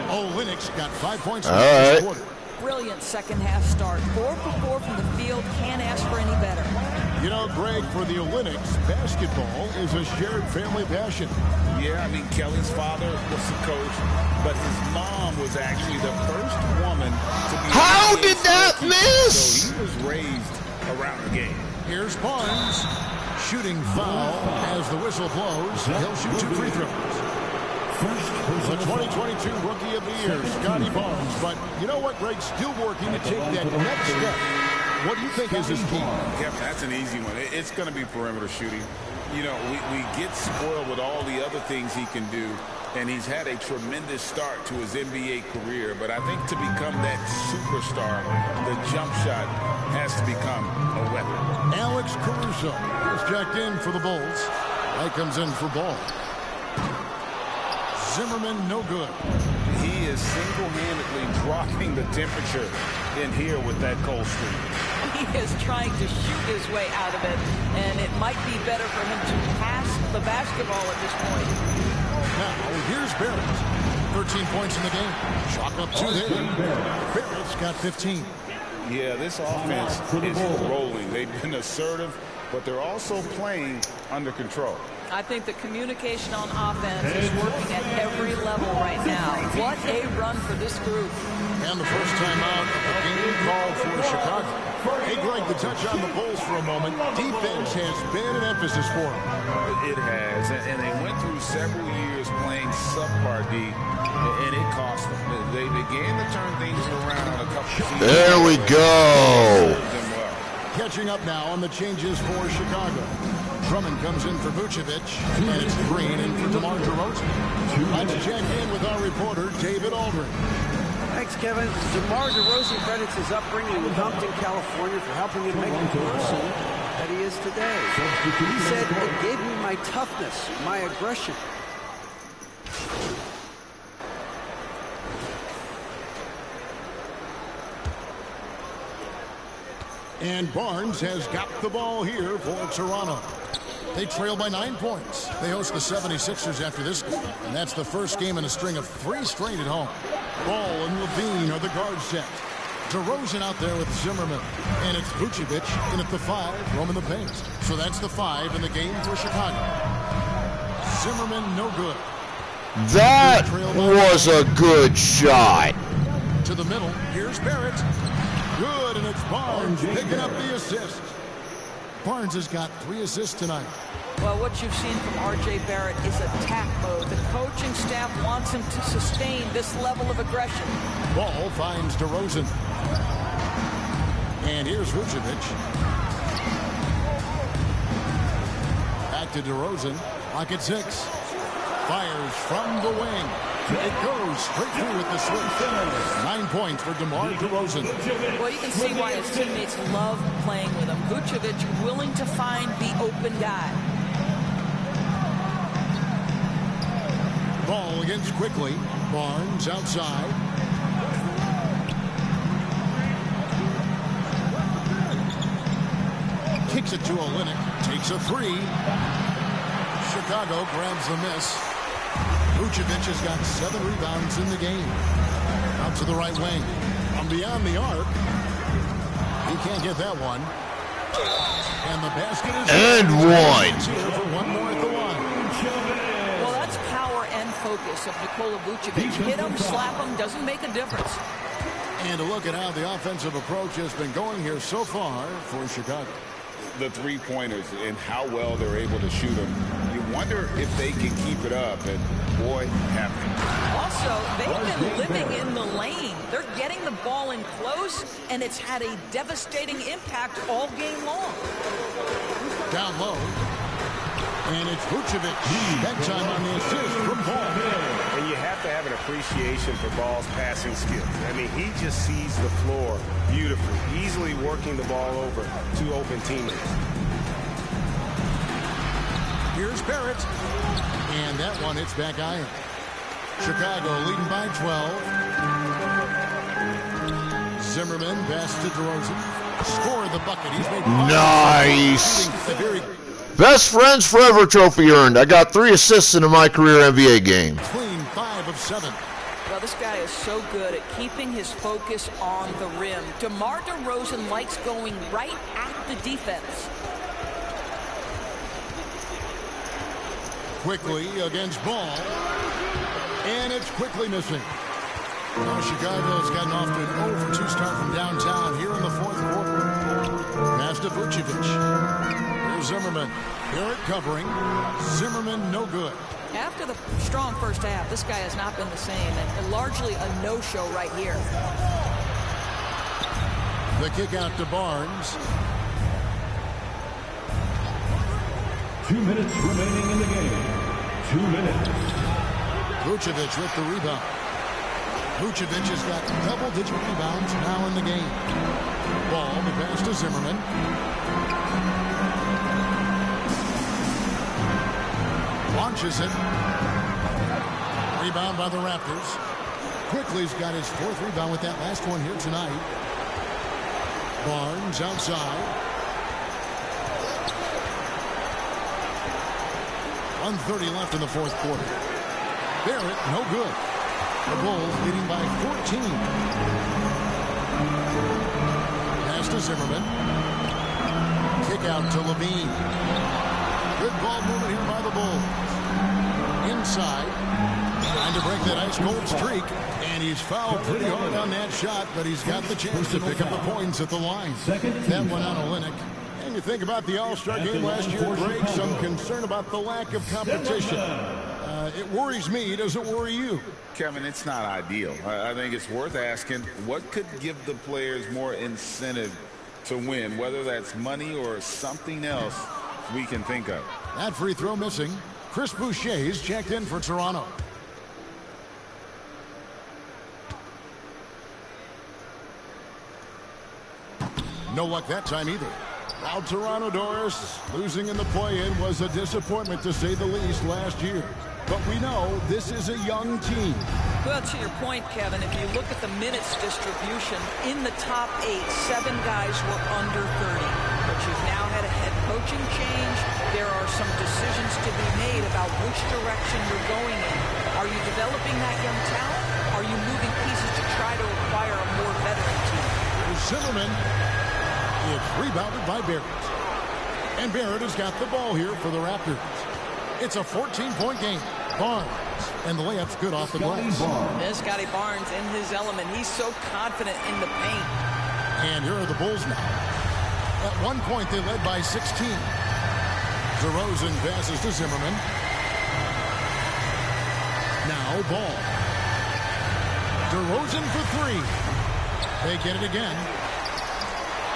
Olynyk's got 5 points in this quarter. Brilliant second half start. 4 for 4 from the field. Can't ask for any better. You know, Greg, for the Olynyk's, basketball is a shared family passion. Yeah, I mean, Kelly's father was the coach, but his mom was actually the first woman to be... How did that miss? So he was raised around the game. Here's Barnes. Shooting foul as the whistle blows. He'll shoot 2 free throws. The 2022 Rookie of the Year, Scotty Barnes. But you know what, Greg? Still working to take that next step. What do you think is his key? Yeah, that's an easy one. It's going to be perimeter shooting. You know, we get spoiled with all the other things he can do, and he's had a tremendous start to his NBA career. But I think to become that superstar, the jump shot has to become a weapon. Alex Caruso is checked in for the Bulls. That comes in for Ball. Zimmerman, no good. He is single-handedly dropping the temperature in here with that cold streak. He is trying to shoot his way out of it, and it might be better for him to pass the basketball at this point. Now, here's Barrett. 13 points in the game. Chalk up 2 there. Barrett's got 15. Yeah, this offense is rolling. They've been assertive, but they're also playing under control. I think the communication on offense is working at every level right now. What a run for this group. And the first time out of the game called for Chicago. Hey, Greg, to touch on the Bulls for a moment, defense has been an emphasis for them. It has, and they went through several years playing subpar D, and it cost them. They began to turn things around a couple seasons. There we go. Catching up now on the changes for Chicago. Drummond comes in for Vucevic, and it's Green in for DeMar DeRozan. Let's check in with our reporter, David Aldridge. Thanks, Kevin. DeMar DeRozan credits his upbringing in Compton, California for helping him make the person that he is today. He said, it gave me my toughness, my aggression. And Barnes has got the ball here for Toronto. They trail by 9 points. They host the 76ers after this game, and that's the first game in a string of 3 straight at home. Ball and Levine are the guard set. DeRozan out there with Zimmerman, and it's Vucevic in at the 5, roaming the paint. So that's the 5 in the game for Chicago. Zimmerman no good. That was a good shot. To the middle, here's Barrett. Good, and it's Barnes picking up the assist. Barnes has got 3 assists tonight. Well, what you've seen from R.J. Barrett is attack mode. The coaching staff wants him to sustain this level of aggression. Ball finds DeRozan. And here's Vucevic. Back to DeRozan. Pocket 6. Fires from the wing. It goes straight through with the switch. 9 points for DeMar DeRozan. Well, you can see why his teammates love playing with him. Vucevic willing to find the open guy. Ball against quickly. Barnes outside. Kicks it to Olynyk. Takes a 3. Chicago grabs the miss. Vucevic has got 7 rebounds in the game. Out to the right wing. From beyond the arc. He can't get that one. And the basket is and one. Here for one more at the line. Well, that's power and focus of Nikola Vucevic. Hit him, slap him, doesn't make a difference. And to look at how the offensive approach has been going here so far for Chicago. The three-pointers and how well they're able to shoot them. You wonder if they can keep it up, and boy, have they. Also, they've been living in the lane. They're getting the ball in close, and it's had a devastating impact all game long. Down low. And it's Vucevic. That time on the assist from Ball. And you have to have an appreciation for Ball's passing skills. I mean, he just sees the floor beautifully, easily working the ball over to open teammates. Here's Barrett. And that one hits back iron. Chicago leading by 12. Zimmerman pass to DeRozan. Score the bucket. He's made nice. Best Friends Forever trophy earned. I got 3 assists in my career NBA game. Clean 5 of 7. Well, this guy is so good at keeping his focus on the rim. DeMar DeRozan likes going right at the defense. Quickly against Ball. And it's quickly missing. Now Chicago's gotten off to an 0-for-2 start from downtown here in the fourth quarter. Pass to Vucevic. Here's Zimmerman. Barrett covering. Zimmerman no good. After the strong first half, this guy has not been the same, and largely a no-show right here. The kick out to Barnes. 2 minutes remaining in the game. 2 minutes. Vucevic with the rebound. Vucevic has got double-digit rebounds now in the game. Ball, the pass to Zimmerman. Launches it. Rebound by the Raptors. Quickly's got his 4th rebound with that last one here tonight. Barnes outside. 1:30 left in the fourth quarter. Barrett, no good. The Bulls leading by 14. Pass to Zimmerman. Kick out to Levine. Good ball movement here by the Bulls. Inside. Trying to break that ice-cold streak. And he's fouled pretty hard on that shot, but he's got the chance to pick up the points at the line. That one on Olynyk. And you think about the All-Star game last year, Greg, some concern about the lack of competition. It worries me. Does it worry you? Kevin, it's not ideal. I think it's worth asking what could give the players more incentive to win, whether that's money or something else we can think of. That free throw missing. Chris Boucher's checked in for Toronto. No luck that time either. Now Toronto, Doris, losing in the play-in was a disappointment to say the least last year. But we know this is a young team. Well, to your point, Kevin, if you look at the minutes distribution, in the top 8, 7 guys were under 30. But you've now had a head coaching change. There are some decisions to be made about which direction you're going in. Are you developing that young talent? Are you moving pieces to try to acquire a more veteran team? Here's Zimmerman. It's rebounded by Barrett. And Barrett has got the ball here for the Raptors. It's a 14-point game. Barnes. And the layup's good off the glass. Yeah, Scotty Barnes in his element. He's so confident in the paint. And here are the Bulls now. At one point, they led by 16. DeRozan passes to Zimmerman. Now Ball. DeRozan for 3. They get it again.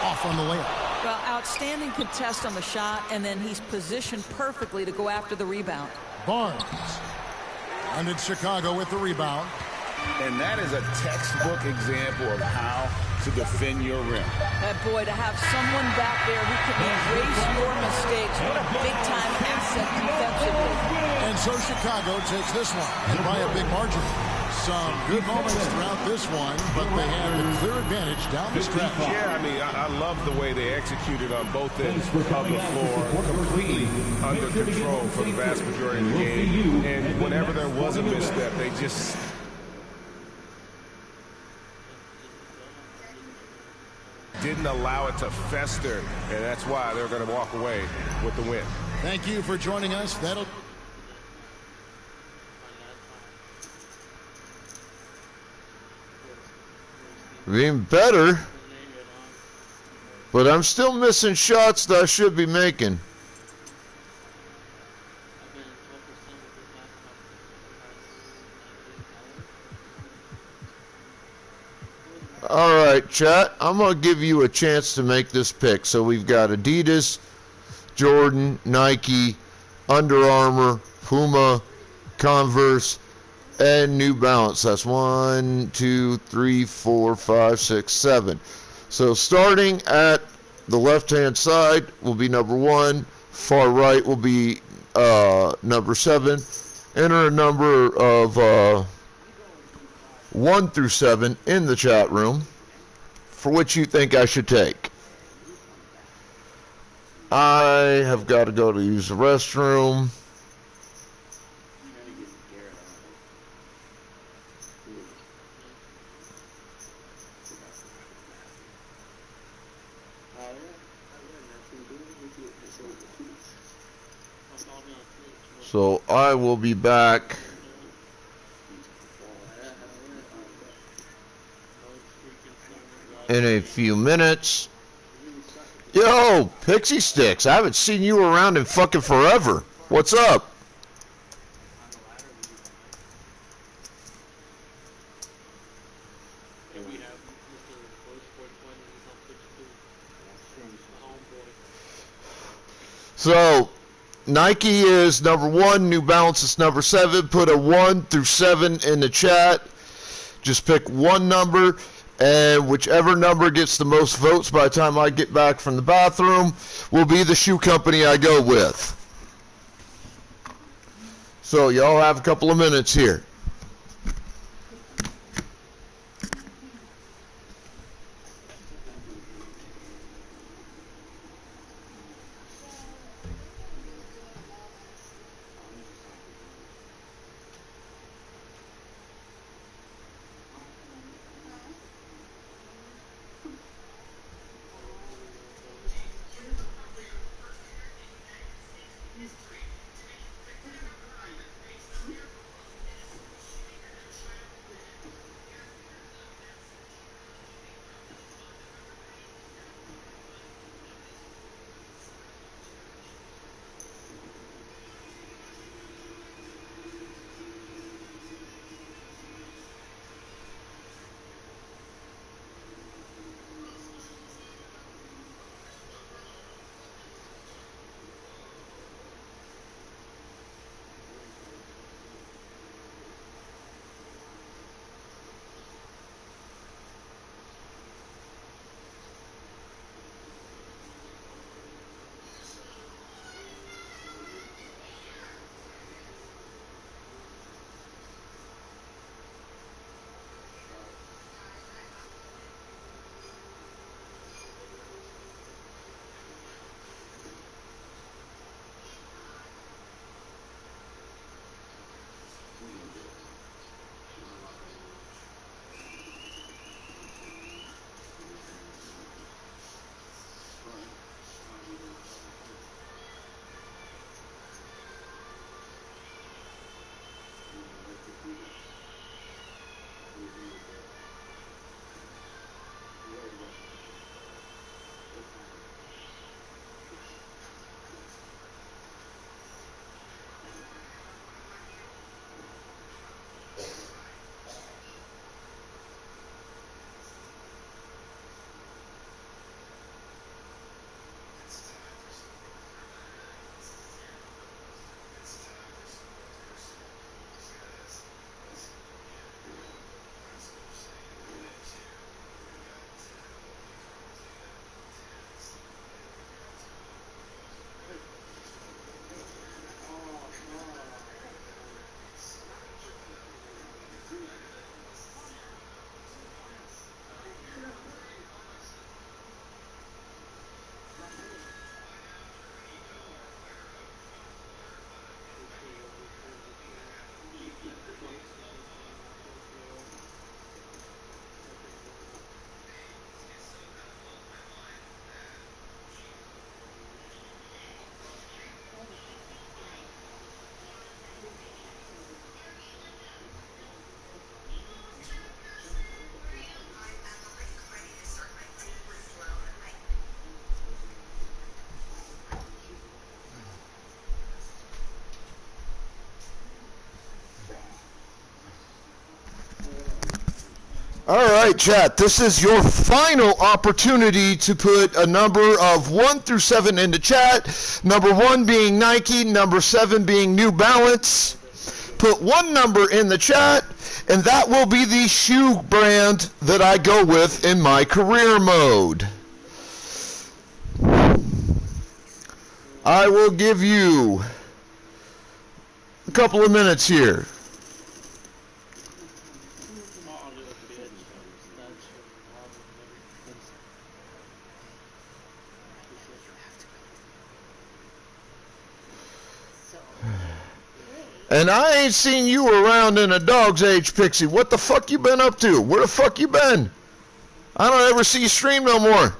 Off on the layup. Well, outstanding contest on the shot, and then he's positioned perfectly to go after the rebound. Barnes. And it's Chicago with the rebound. And that is a textbook example of how to defend your rim. And boy, to have someone back there who can erase your mistakes, what a big-time asset defensively. And so Chicago takes this one, and by a big margin. Some good moments throughout this one, but they have a clear advantage down the stretch. Yeah, I mean, I love the way they executed on both ends of the floor, completely under control for the vast majority of the game. And whenever there was a misstep, they just didn't allow it to fester, and that's why they're going to walk away with the win. Thank you for joining us. That'll Being better, but I'm still missing shots that I should be making. All right, chat, I'm going to give you a chance to make this pick. So we've got Adidas, Jordan, Nike, Under Armour, Puma, Converse, and New Balance. That's 1, 2, 3, 4, 5, 6, 7. So starting at the left-hand side will be number 1. Far right will be number 7. Enter a number of 1 through 7 in the chat room for which you think I should take. I have got to go to use the restroom. So I will be back in a few minutes. Yo, Pixie Sticks, I haven't seen you around in fucking forever. What's up? So Nike is number 1, New Balance is number 7. Put a 1 through 7 in the chat. Just pick one number, and whichever number gets the most votes by the time I get back from the bathroom will be the shoe company I go with. So y'all have a couple of minutes here. All right, chat. This is your final opportunity to put a number of 1 through 7 in the chat. Number 1 being Nike, number 7 being New Balance. Put one number in the chat, and that will be the shoe brand that I go with in my career mode. I will give you a couple of minutes here. And I ain't seen you around in a dog's age, Pixie. What the fuck you been up to? Where the fuck you been? I don't ever see you stream no more.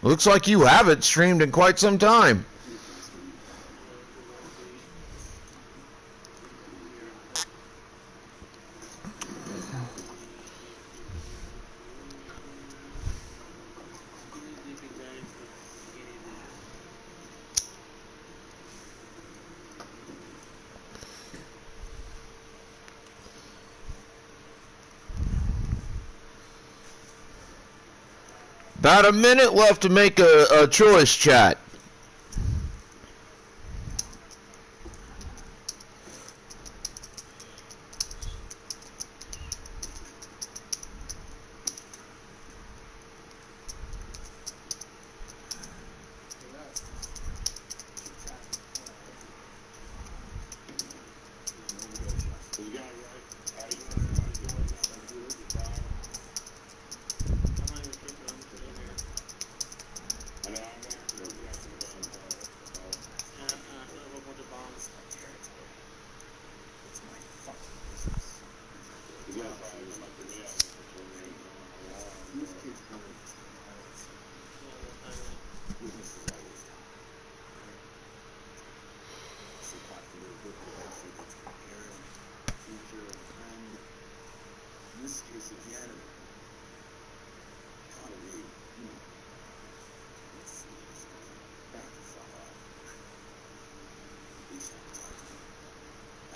Looks like you haven't streamed in quite some time. About a minute left to make a choice, chat.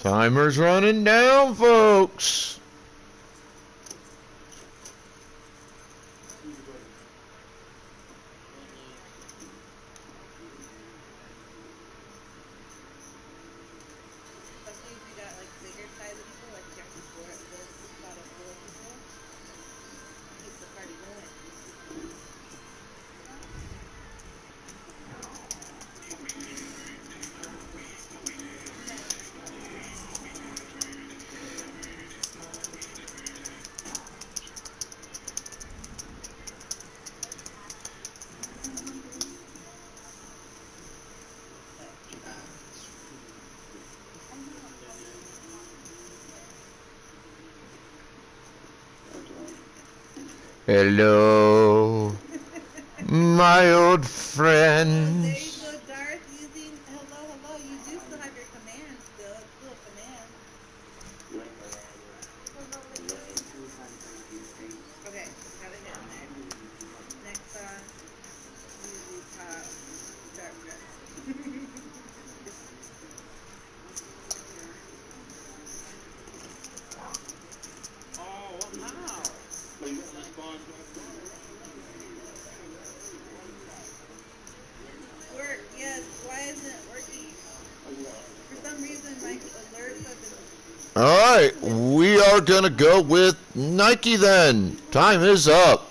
Timer's running down, folks. Hello, my old friend. There you go, Darth, using hello. You do still have your command still. It's still a command. Okay, got it down there. Next on, usually top, dark dress. Work, yes. Why isn't it working? For some reason, my alerts have been... All right, we are going to go with Nike then. Time is up.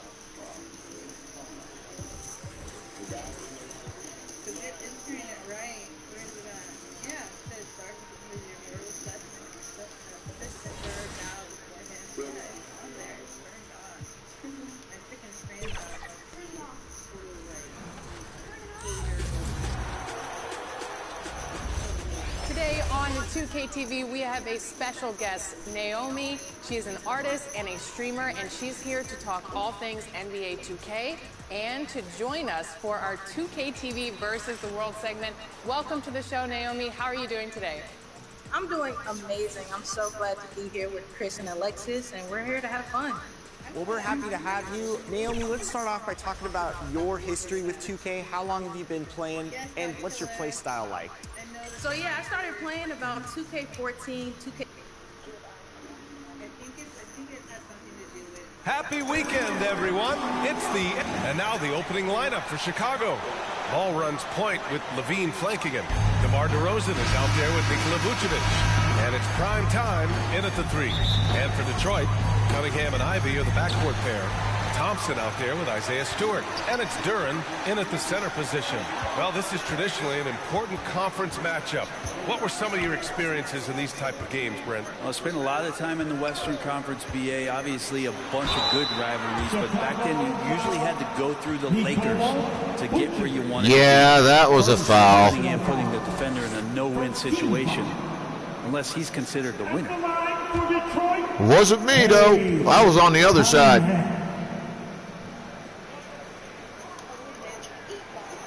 Today on 2KTV, we have a special guest, Naomi. She is an artist and a streamer, and she's here to talk all things NBA 2K and to join us for our 2KTV versus the World segment. Welcome to the show, Naomi. How are you doing today? I'm doing amazing. I'm so glad to be here with Chris and Alexis, and we're here to have fun. Well, we're happy to have you. Naomi, let's start off by talking about your history with 2K. How long have you been playing, and what's your play style like? And no, So yeah, I started playing about 2K14, 2K. Happy weekend, everyone. And now the opening lineup for Chicago. Ball runs point with Levine flanking him. DeMar DeRozan is out there with Nikola Vucevic. And it's prime time in at the 3. And for Detroit, Cunningham and Ivy are the backcourt pair. Thompson out there with Isaiah Stewart. And it's Duren in at the center position. Well, this is traditionally an important conference matchup. What were some of your experiences in these type of games, Brent? Well, I spent a lot of time in the Western Conference, BA. Obviously, a bunch of good rivalries, but back then you usually had to go through the Lakers to get where you wanted. Yeah, that was a foul. And putting the defender in a no-win situation, unless he's considered the winner. It wasn't me, though. I was on the other side.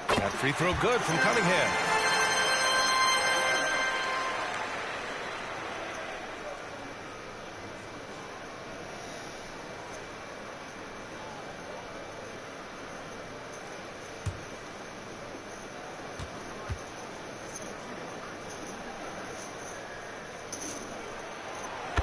That free throw good from Cunningham.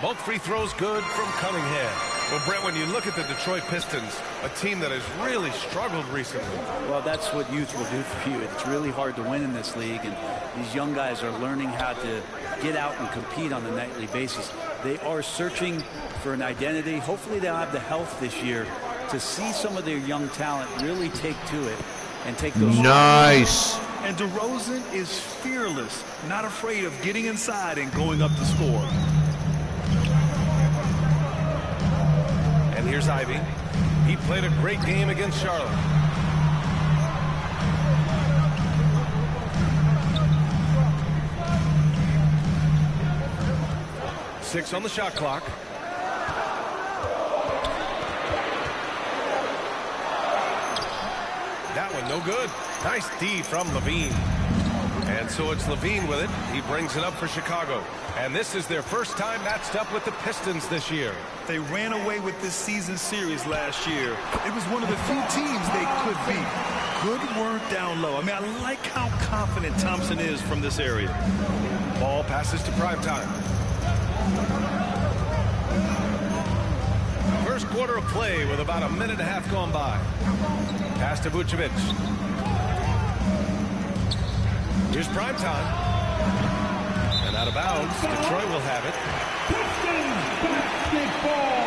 Both free throws good from Cunningham. Well, Brent, when you look at the Detroit Pistons, a team that has really struggled recently. Well, that's what youth will do for you. It's really hard to win in this league, and these young guys are learning how to get out and compete on a nightly basis. They are searching for an identity. Hopefully they'll have the health this year to see some of their young talent really take to it and take those. Nice. And DeRozan is fearless, not afraid of getting inside and going up to score. And here's Ivy. He played a great game against Charlotte. Six on the shot clock. That one no good. Nice D from Levine. And so it's Levine with it. He brings it up for Chicago. And this is their first time matched up with the Pistons this year. They ran away with this season series last year. It was one of the few teams they could beat. Good work down low. I mean, I like how confident Thompson is from this area. Ball passes to Primetime. First quarter of play with about a minute and a half gone by. Pass to Vucevic. Here's Primetime. And out of bounds, Detroit will have it. Pistons basketball.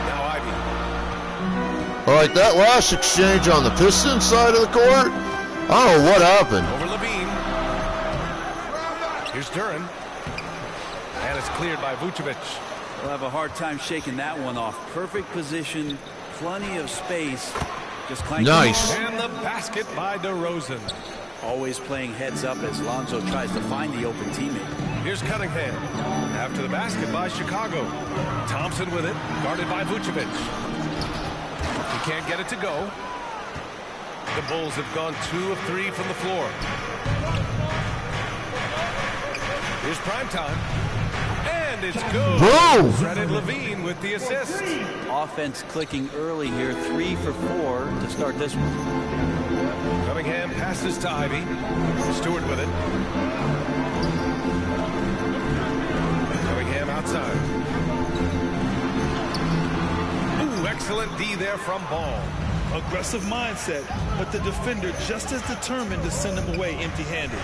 Now Ivy. All right, that last exchange on the Pistons side of the court, I don't know what happened. Over Levine. Here's Duren. And it's cleared by Vucevic. We'll have a hard time shaking that one off. Perfect position, plenty of space. Just clanking. Nice. And the basket by DeRozan. Always playing heads up as Lonzo tries to find the open teammate. Here's Cunningham. After the basket by Chicago. Thompson with it, guarded by Vucevic. He can't get it to go. The Bulls have gone 2 of 3 from the floor. Here's Primetime. And it's good. Boom! Fred Levine with the assist. Offense clicking early here, 3 for 4 to start this one. Cunningham passes to Ivy. Stewart with it. Cunningham outside. Ooh, excellent D there from Ball. Aggressive mindset, but the defender just as determined to send him away empty-handed.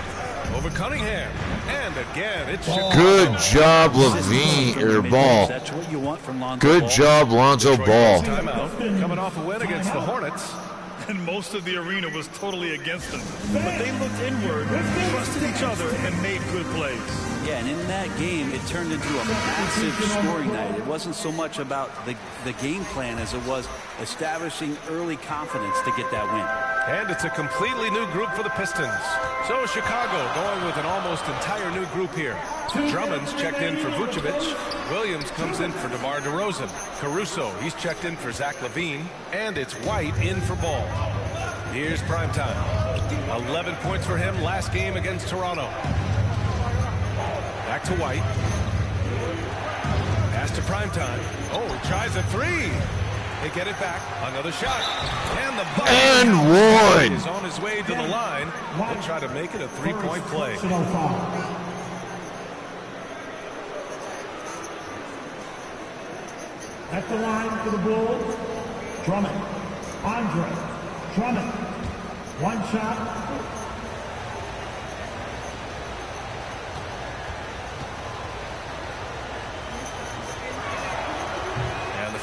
Over Cunningham. And again, it's Chicago. Good job, Levine, or Ball. That's what you want from Lonzo Good Ball. job, Lonzo Ball. Timeout. Coming off a win against the Hornets. And most of the arena was totally against them. But they looked inward, trusted each other, and made good plays. Yeah, and in that game, it turned into a massive scoring night. It wasn't so much about the game plan as it was establishing early confidence to get that win. And it's a completely new group for the Pistons. So Chicago going with an almost entire new group here. Drummond's checked in for Vucevic. Williams comes in for DeMar DeRozan. Caruso, he's checked in for Zach LaVine. And it's White in for Ball. Here's Primetime. 11 points for him last game against Toronto. Back to White. Pass to Primetime. Oh, he tries a 3. They get it back. Another shot. And the bucket And one. is on his way to the line. He'll try to make it a three-point play. At the line for the Bulls, Drummond. Andre Drummond. One shot.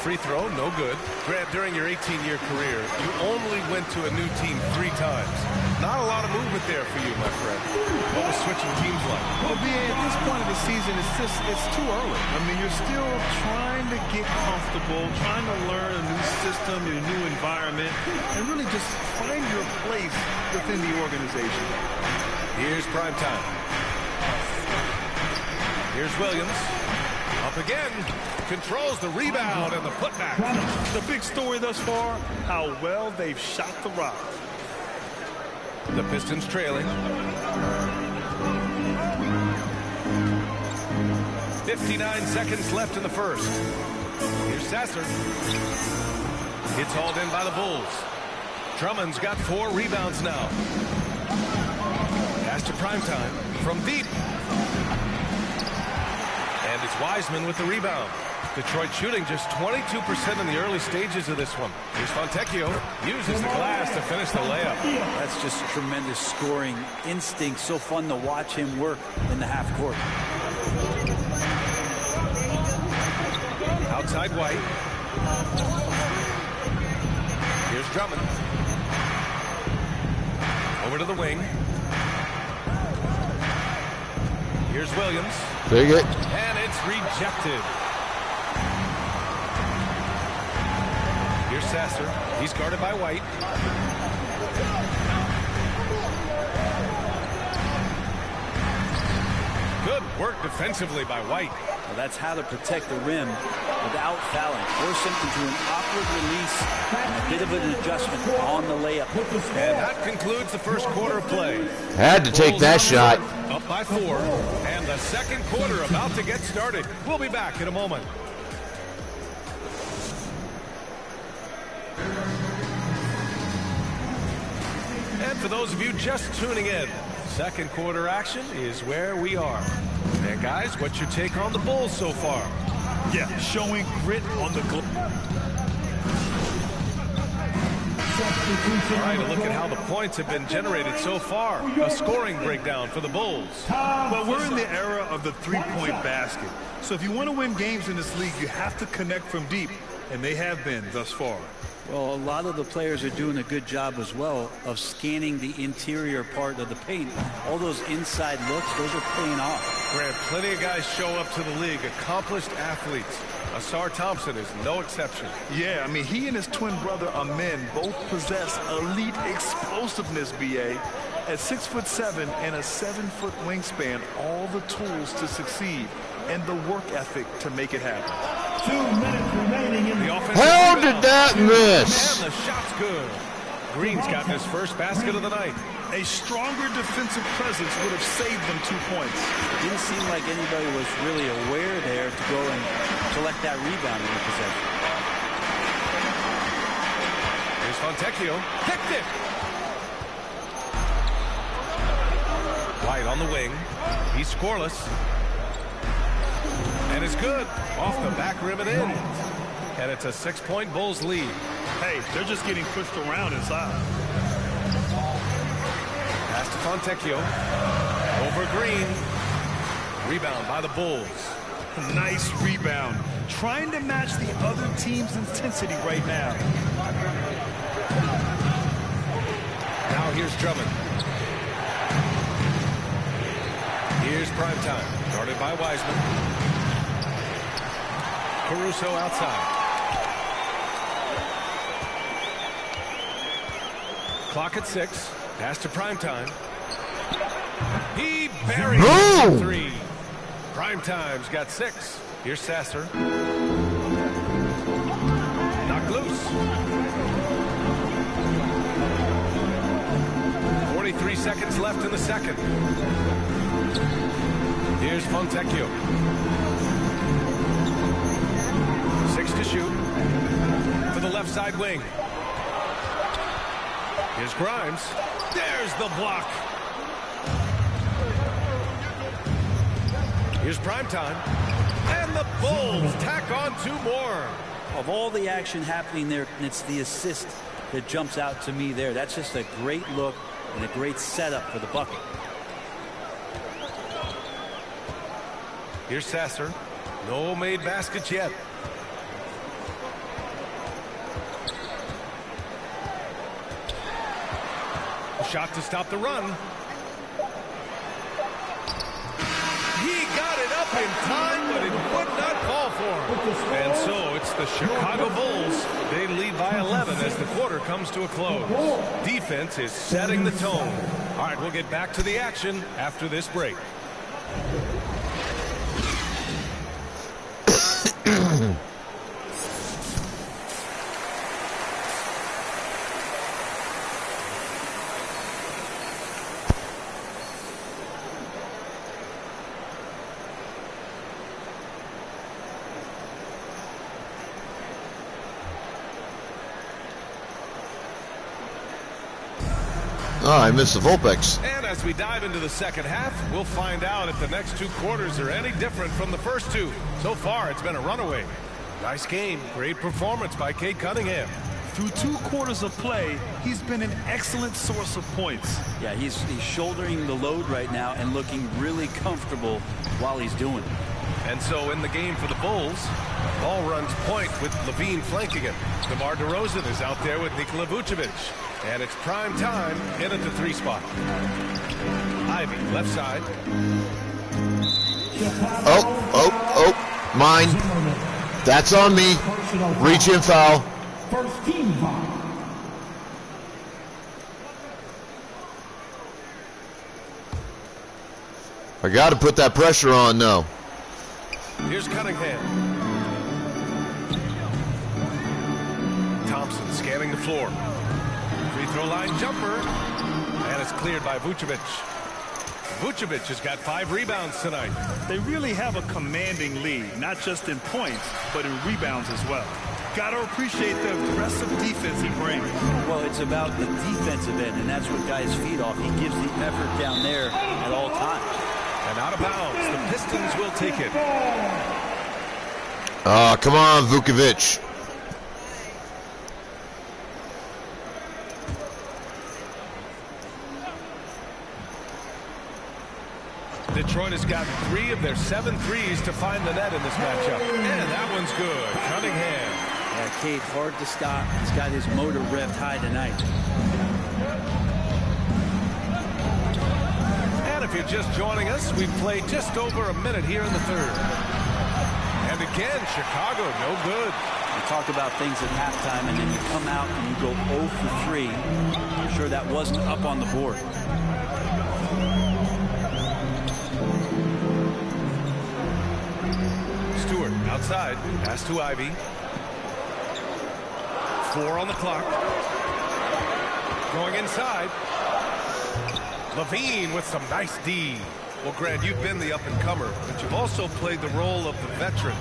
Free throw, no good. Grant, during your 18-year career, you only went to a new team 3 times. Not a lot of movement there for you, my friend. What was switching teams like? Well, at this point of the season, it's too early. I mean, you're still trying to get comfortable, trying to learn a new system, a new environment, and really just find your place within the organization. Here's prime time. Here's Williams. Up again. Controls the rebound and the putback. The big story thus far, how well they've shot the rock. The Pistons trailing. 59 seconds left in the first. Here's Sasser. It's hauled in by the Bulls. Drummond's got 4 rebounds now. Pass to primetime from deep. And it's Wiseman with the rebound. Detroit shooting just 22% in the early stages of this one. Here's Fontecchio. Uses the glass to finish the layup. That's just tremendous scoring instinct. So fun to watch him work in the half court. Outside White. Here's Drummond. Over to the wing. Here's Williams. Dig it. And it's rejected. Here's Sasser. He's guarded by White. Good work defensively by White. Well, that's how to protect the rim without fouling. Force him into an awkward release and a bit of an adjustment on the layup. And that concludes the first quarter of play. Had to take that shot. Up by 4. And the second quarter about to get started. We'll be back in a moment. And for those of you just tuning in, second quarter action is where we are. And guys, what's your take on the Bulls so far? Yeah, showing grit on the glass. All right, a look at how the points have been generated so far. A scoring breakdown for the Bulls. Well, we're in the era of the three-point basket. So if you want to win games in this league, you have to connect from deep. And they have been thus far. Well, a lot of the players are doing a good job as well of scanning the interior part of the paint. All those inside looks, those are paying off. Grant, plenty of guys show up to the league, accomplished athletes. Asar Thompson is no exception. Yeah, I mean, he and his twin brother Amen both possess elite explosiveness, B.A. At 6'7" and a 7-foot wingspan, all the tools to succeed and the work ethic to make it happen. 2 minutes remaining in the offense. How did that miss? And the shot's good. Green's gotten his first basket of the night. A stronger defensive presence would have saved them 2 points. It didn't seem like anybody was really aware there to go and collect that rebound in the possession. Here's Fontecchio. Picked it. White on the wing. He's scoreless. And it's good. Off the back rim and in. And it's a 6-point Bulls lead. Hey, they're just getting pushed around inside. Pass to Fontecchio. Over Green. Rebound by the Bulls. Nice rebound. Trying to match the other team's intensity right now. Now here's Drummond. Here's primetime. Guarded by Wiseman. Caruso outside. Clock at 6. Pass to primetime. He buried the 3. Primetime's got 6. Here's Sasser. Knocked loose. 43 seconds left in the second. Here's Fontecchio. 6 to shoot. For the left side wing. Here's Grimes. There's the block. Here's Primetime. And the Bulls tack on 2 more. Of all the action happening there, it's the assist that jumps out to me there. That's just a great look and a great setup for the bucket. Here's Sasser. No made baskets yet. A shot to stop the run. He got it up in time, but it would not fall for him. And so it's the Chicago Bulls. They lead by 11 as the quarter comes to a close. Defense is setting the tone. All right, we'll get back to the action after this break. Oh, I missed the Vulpex. And as we dive into the second half, we'll find out if the next 2 quarters are any different from the first 2. So far, it's been a runaway. Nice game. Great performance by Cade Cunningham. Through 2 quarters of play, he's been an excellent source of points. Yeah, he's shouldering the load right now and looking really comfortable while he's doing it. And so in the game for the Bulls, ball runs point with Levine flanking it. DeMar DeRozan is out there with Nikola Vucevic. And it's prime time in at the 3 spot. Ivy, left side. Oh, mine. That's on me. Reach in foul. First team foul. I got to put that pressure on, though. Here's Cunningham. Thompson scanning the floor. Free throw line jumper. And it's cleared by Vucevic. Vucevic has got 5 rebounds tonight. They really have a commanding lead, not just in points, but in rebounds as well. Got to appreciate the aggressive defense he brings. Well, it's about the defensive end, and that's what guys feed off. He gives the effort down there at all times. And out of bounds, the Pistons will take it. Come on, Vucevic. Detroit has gotten 3 of their 7 threes to find the net in this matchup. And that one's good. Cunningham. Yeah, Cade, hard to stop. He's got his motor revved high tonight. And if you're just joining us, we've played just over a minute here in the 3rd. And again, Chicago, no good. We talked about things at halftime, and then you come out and you go 0 for 3. I'm sure that wasn't up on the board. Stewart outside, pass to Ivy. 4 on the clock. Going inside. Levine with some nice D. Well, Grant, you've been the up-and-comer, but you've also played the role of the veteran.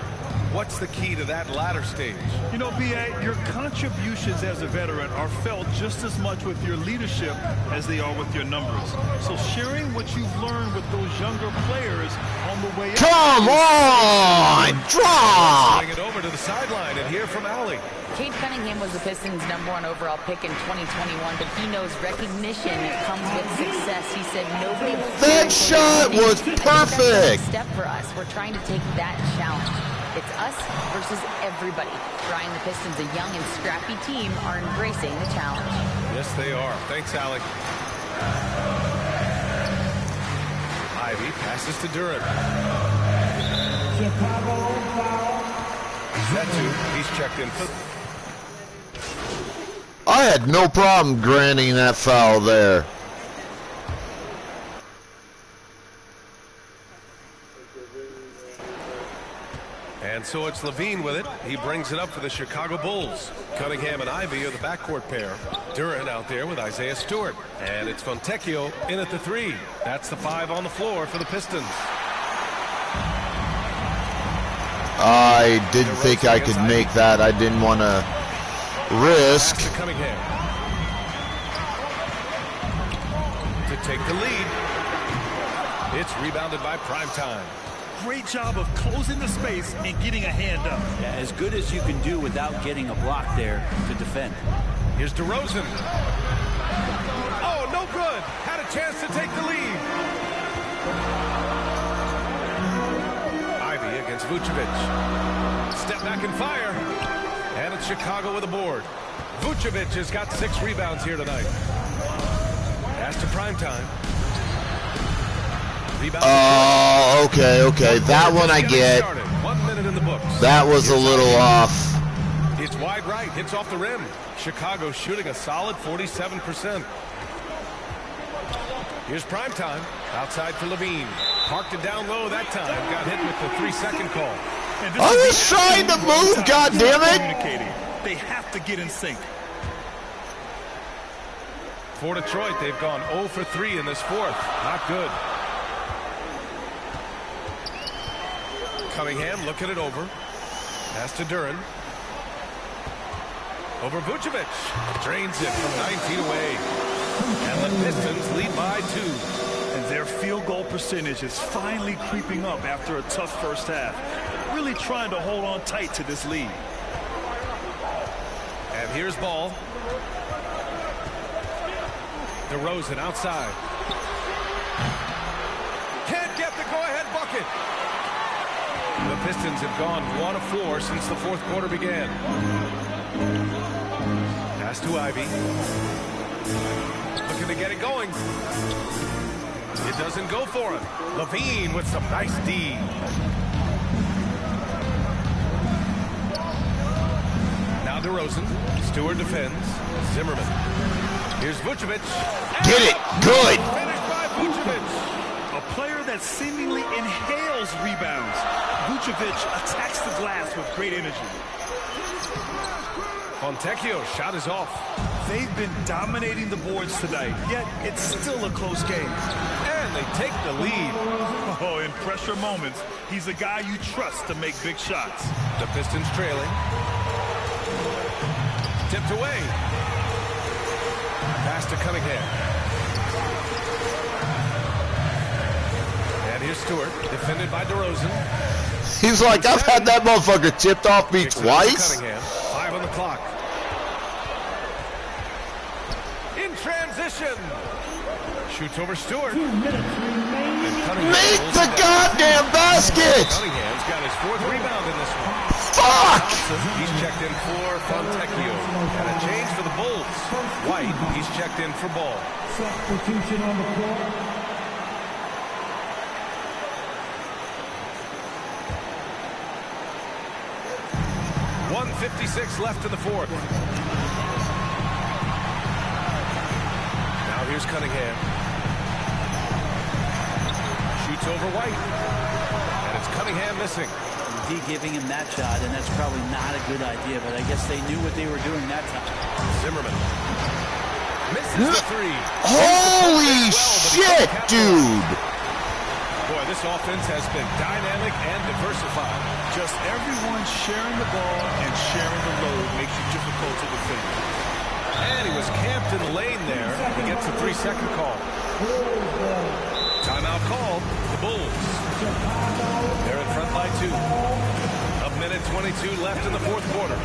What's the key to that latter stage? You know, B.A., your contributions as a veteran are felt just as much with your leadership as they are with your numbers. So sharing what you've learned with those younger players on the way up. Come on! Drop! Bring it over to the sideline and hear from Allie. Cade Cunningham was the Pistons' #1 overall pick in 2021, but he knows recognition comes with success. He said nobody will. That shot was perfect. Step for us. We're trying to take that challenge. It's us versus everybody. Trying the Pistons, a young and scrappy team, are embracing the challenge. Yes, they are. Thanks, Alec. Ivy passes to Durant. Chicago foul. Zetu, he's checked in. I had no problem granting that foul there. And so it's Levine with it. He brings it up for the Chicago Bulls. Cunningham and Ivy are the backcourt pair. Durant out there with Isaiah Stewart. And it's Fontecchio in at the 3. That's the 5 on the floor for the Pistons. I didn't think I could make that. I didn't want to risk. Pass to Cunningham to take the lead. It's rebounded by Primetime. Great job of closing the space and getting a hand up. Yeah, as good as you can do without getting a block there to defend. Here's DeRozan. Oh, no good. Had a chance to take the lead. Ivy against Vucevic. Step back and fire. And it's Chicago with a board. Vucevic has got 6 rebounds here tonight. Pass to Primetime. Oh, okay. That one I get. 1 minute in the books. That was a little off. It's wide right, hits off the rim. Chicago shooting a solid 47%. Here's Primetime. Outside for Levine. Parked it down low that time. Got hit with the 3-second call. I was trying to move, goddammit! They have to get in sync. For Detroit, they've gone 0 for 3 in this fourth. Not good. Cunningham looking it over. Pass to Duren. Over Vucevic. Drains it from 9 feet away. And the Pistons lead by 2. And their field goal percentage is finally creeping up after a tough first half. Really trying to hold on tight to this lead. And here's Ball. DeRozan outside. Can't get the go-ahead bucket. The Pistons have gone 1 of 4 since the fourth quarter began. Pass to Ivy. Looking to get it going. It doesn't go for him. Levine with some nice D. Now DeRozan. Stewart defends. Zimmerman. Here's Vucevic. Get it. Good. Finished by Vucevic. A player that seemingly inhales rebounds. Vucevic attacks the glass with great energy. Fontecchio shot is off. They've been dominating the boards tonight, yet it's still a close game. And they take the lead. Oh, in pressure moments, he's a guy you trust to make big shots. The Pistons trailing. Tipped away. Pass to Cunningham. And here's Stewart, defended by DeRozan. He's like, I've had that motherfucker tipped off me twice. Cunningham, 5 on the clock. In transition. Shoots over Stewart. Make the goddamn basket! Cunningham's got his 4th rebound in this one. Fuck! He's checked in for Fontecchio. And a change for the Bulls. White, he's checked in for Ball. Substitution on the floor. 1:56 left in the fourth. Now here's Cunningham. Shoots over White. And it's Cunningham missing. D giving him that shot, and that's probably not a good idea, but I guess they knew what they were doing that time. Zimmerman. Misses the 3. Holy shit, dude! Boy, this offense has been dynamic and diversified. Just everyone sharing the ball and sharing the load makes it difficult to defend. And he was camped in the lane there. He gets a 3-second call. Timeout called. The Bulls. They're in front by 2. 1:22 left in the fourth quarter.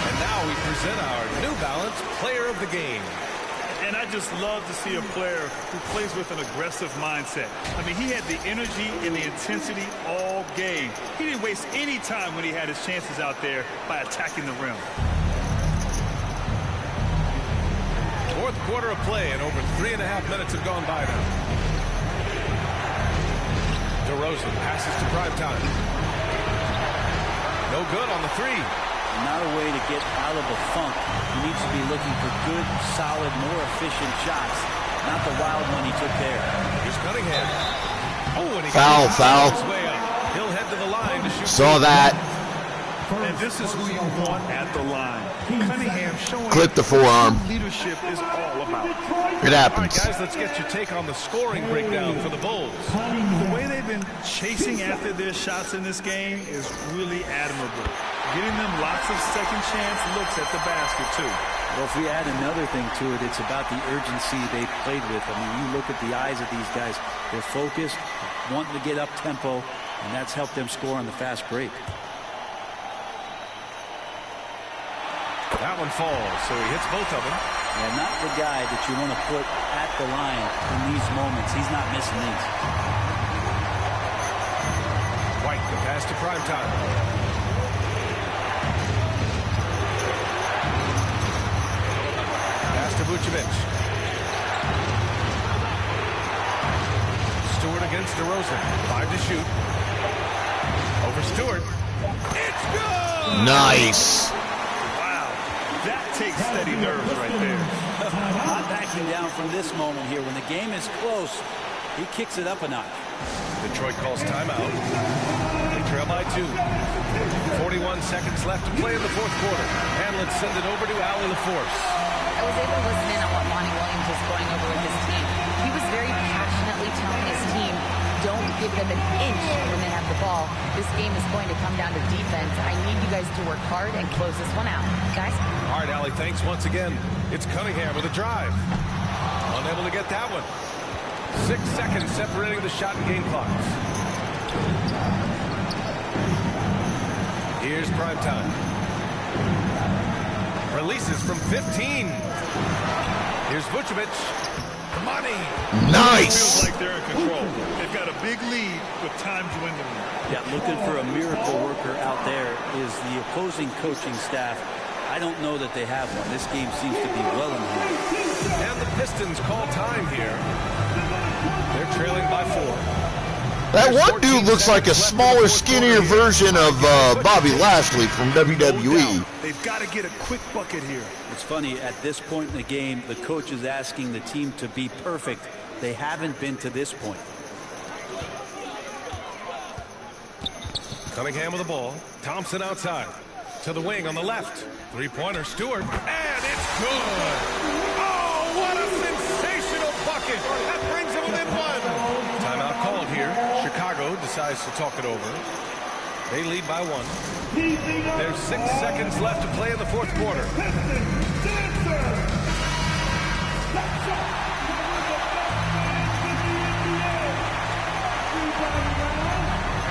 And now we present our New Balance Player of the Game. And I just love to see a player who plays with an aggressive mindset. I mean, he had the energy and the intensity all game. He didn't waste any time when he had his chances out there by attacking the rim. Fourth quarter of play, and over 3.5 minutes have gone by now. DeRozan passes to Primetime. No good on the 3. Not a way to get out of the funk. He needs to be looking for good, solid, more efficient shots. Not the wild one he took there. Here's Cunningham. Oh, and he Foul. his way up. He'll head to the line to shoot. Saw that. And this is who you want at the line. Cunningham showing Clip the forearm. leadership is all about. It happens. All right, guys, let's get your take on the scoring breakdown for the Bulls. The way they've been chasing after their shots in this game is really admirable. Getting them lots of second chance looks at the basket, too. Well, if we add another thing to it, it's about the urgency they played with. I mean, you look at the eyes of these guys. They're focused, wanting to get up tempo, and that's helped them score on the fast break. That one falls, so he hits both of them. Yeah, not the guy that you want to put at the line in these moments. He's not missing these. White, the pass to Primetime. Pass to Vucevic. Stewart against DeRozan. 5 to shoot. Over Stewart. It's good! Nice. That takes steady nerves right there. Not backing down from this moment here. When the game is close, he kicks it up a notch. Detroit calls timeout. They trail by 2. 41 seconds left to play in the fourth quarter. Hamlet sends it over to Allie LaForce. I was able to listen in on what Monty Williams was going over with his team. He was very passionately telling his team, don't give them an inch when they have the ball. This game is going to come down to defense. I need you guys to work hard and close this one out. Guys? All right, Allie, thanks once again. It's Cunningham with a drive. Unable to get that one. 6 seconds separating the shot and game clocks. Here's Primetime. Releases from 15. Here's Vucevic. Money. Nice. Feels like they're in control. They've got a big lead with time dwindling. Yeah, looking for a miracle worker out there is the opposing coaching staff. I don't know that they have one. This game seems to be well in hand. And the Pistons call time here. They're trailing by 4. That one dude looks like a smaller, skinnier version of Bobby Lashley from WWE. They've got to get a quick bucket here. It's funny, at this point in the game, the coach is asking the team to be perfect. They haven't been to this point. Cunningham with the ball. Thompson outside. To the wing on the left. Three-pointer, Stewart. And it's good. Oh, what a sensational bucket. That brings him within 1. Timeout called here. Chicago decides to talk it over. They lead by 1. There's 6 seconds left to play in the fourth quarter.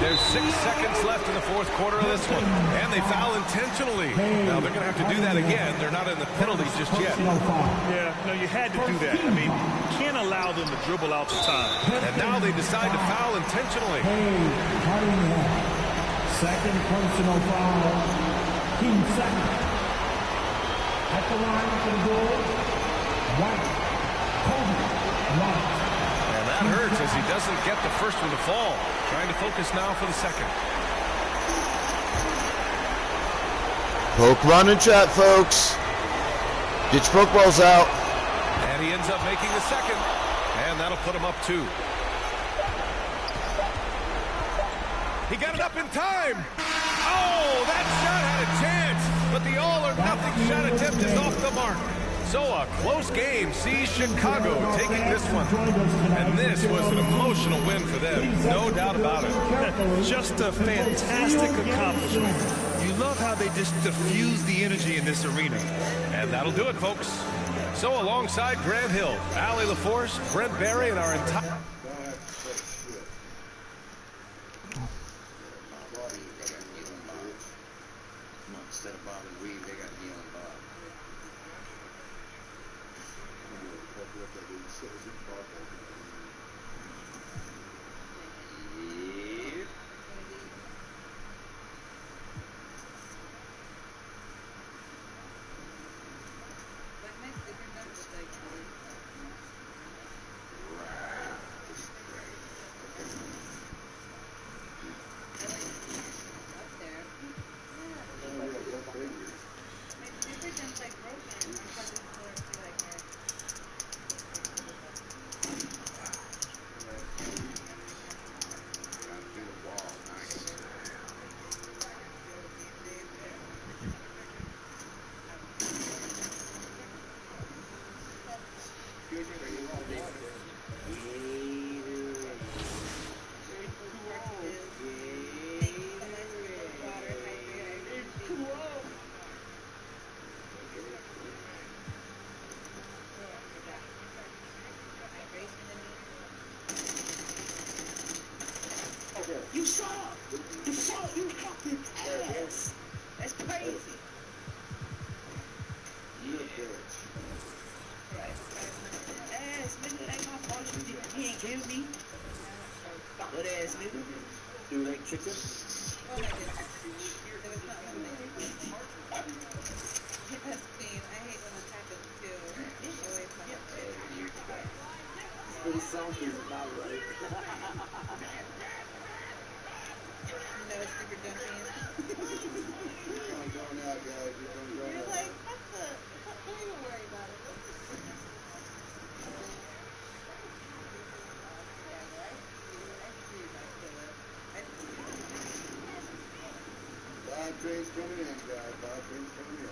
There's 6 seconds left in the fourth quarter of this one. And they foul intentionally. Now, they're going to have to do that again. They're not in the penalty just yet. Yeah, no, you had to do that. I mean, you can't allow them to dribble out the time. And now they decide to foul intentionally. Second personal foul. Team second. At the line for the Bulls, White. Kobe. White. And that hurts as he doesn't get the first one to fall. Trying to focus now for the second. Poke, run, and chat, folks. Get your pokeballs out. And he ends up making the second. And that'll put him up 2. He got it up in time. Oh, that shot had a chance. But the all-or-nothing shot attempt is off the mark. So a close game sees Chicago taking this one. And this was an emotional win for them. No doubt about it. Just a fantastic accomplishment. You love how they just diffuse the energy in this arena. And that'll do it, folks. So alongside Grant Hill, Allie LaForce, Brent Barry, and our entire... Instead of Bob and Weave, they got Neil and Bob. Jimmy. Good ass nigga. Do you like chicken? Oh my goodness. It was not what I That's clean. I hate when this happens too. Away from the food. Pretty something about right. No super dummies. You're going out, guys. You're like, don't even worry about it. Bob train's coming in, guys. Bob train's coming in.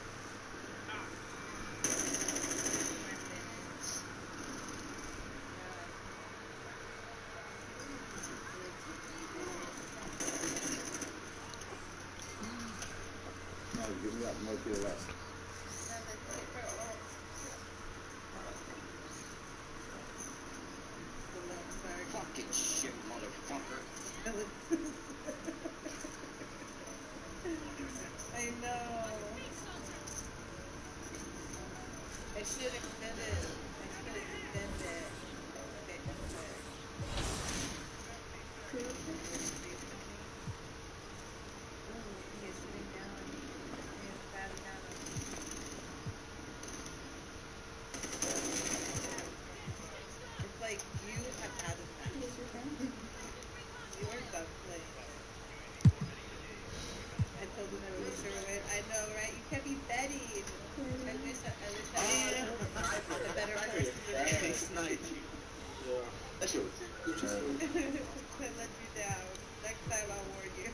No, give me up. No to the left. Fucking shit, motherfucker. I know. I should extend it. Okay, he is sitting down. He is sat down. It's like you have had a match. You are done playing. I told him I was sure when. I know, right? You can't be betting. I wish I was a better person to be. Yeah. That shit was I let you down. Next time I'll warn you.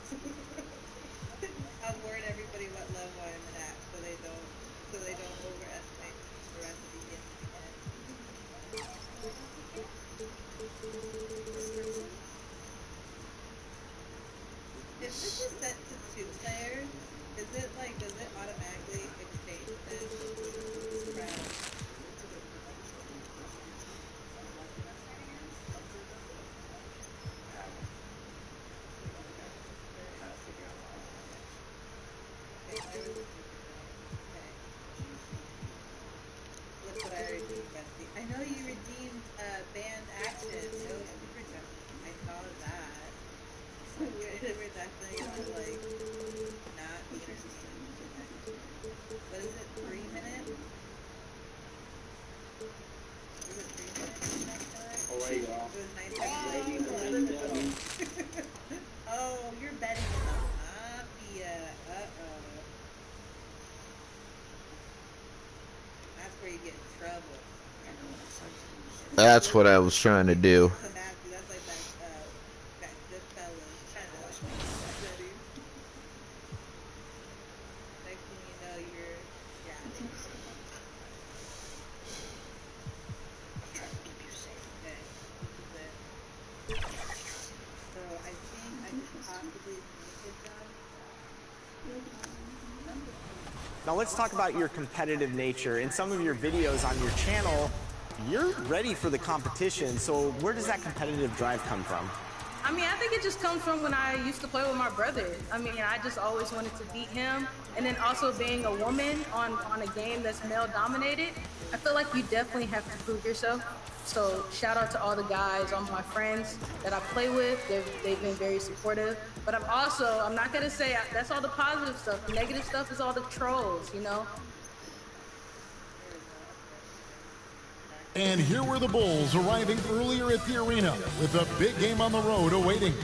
I'll warn everybody what level I'm at so they don't overestimate the rest of the game. If this is set to 2 players, does it automatically exchange this round? Look what I redeemed, Bestie. I know you redeemed banned action. No super jumping. I saw that. So we're definitely gonna not be interested. What is it? 3 minutes? Was it 3 minutes? Oh, right, y'all. It was 9 Oh, you're betting in the mafia. Uh-oh. That's where you get in trouble. That's what I was trying to do. That's like that good fella trying to betting. Next thing you know, you're Okay. This is it. So I think I could possibly make it done. Now let's talk about your competitive nature. In some of your videos on your channel, you're ready for the competition. So where does that competitive drive come from? I mean, I think it just comes from when I used to play with my brother. I mean, I just always wanted to beat him. And then also being a woman on a game that's male dominated, I feel like you definitely have to prove yourself. So shout out to all the guys, all my friends that I play with. They've been very supportive. But I'm not gonna say that's all the positive stuff. The negative stuff is all the trolls, you know? And here were the Bulls arriving earlier at the arena with a big game on the road awaiting.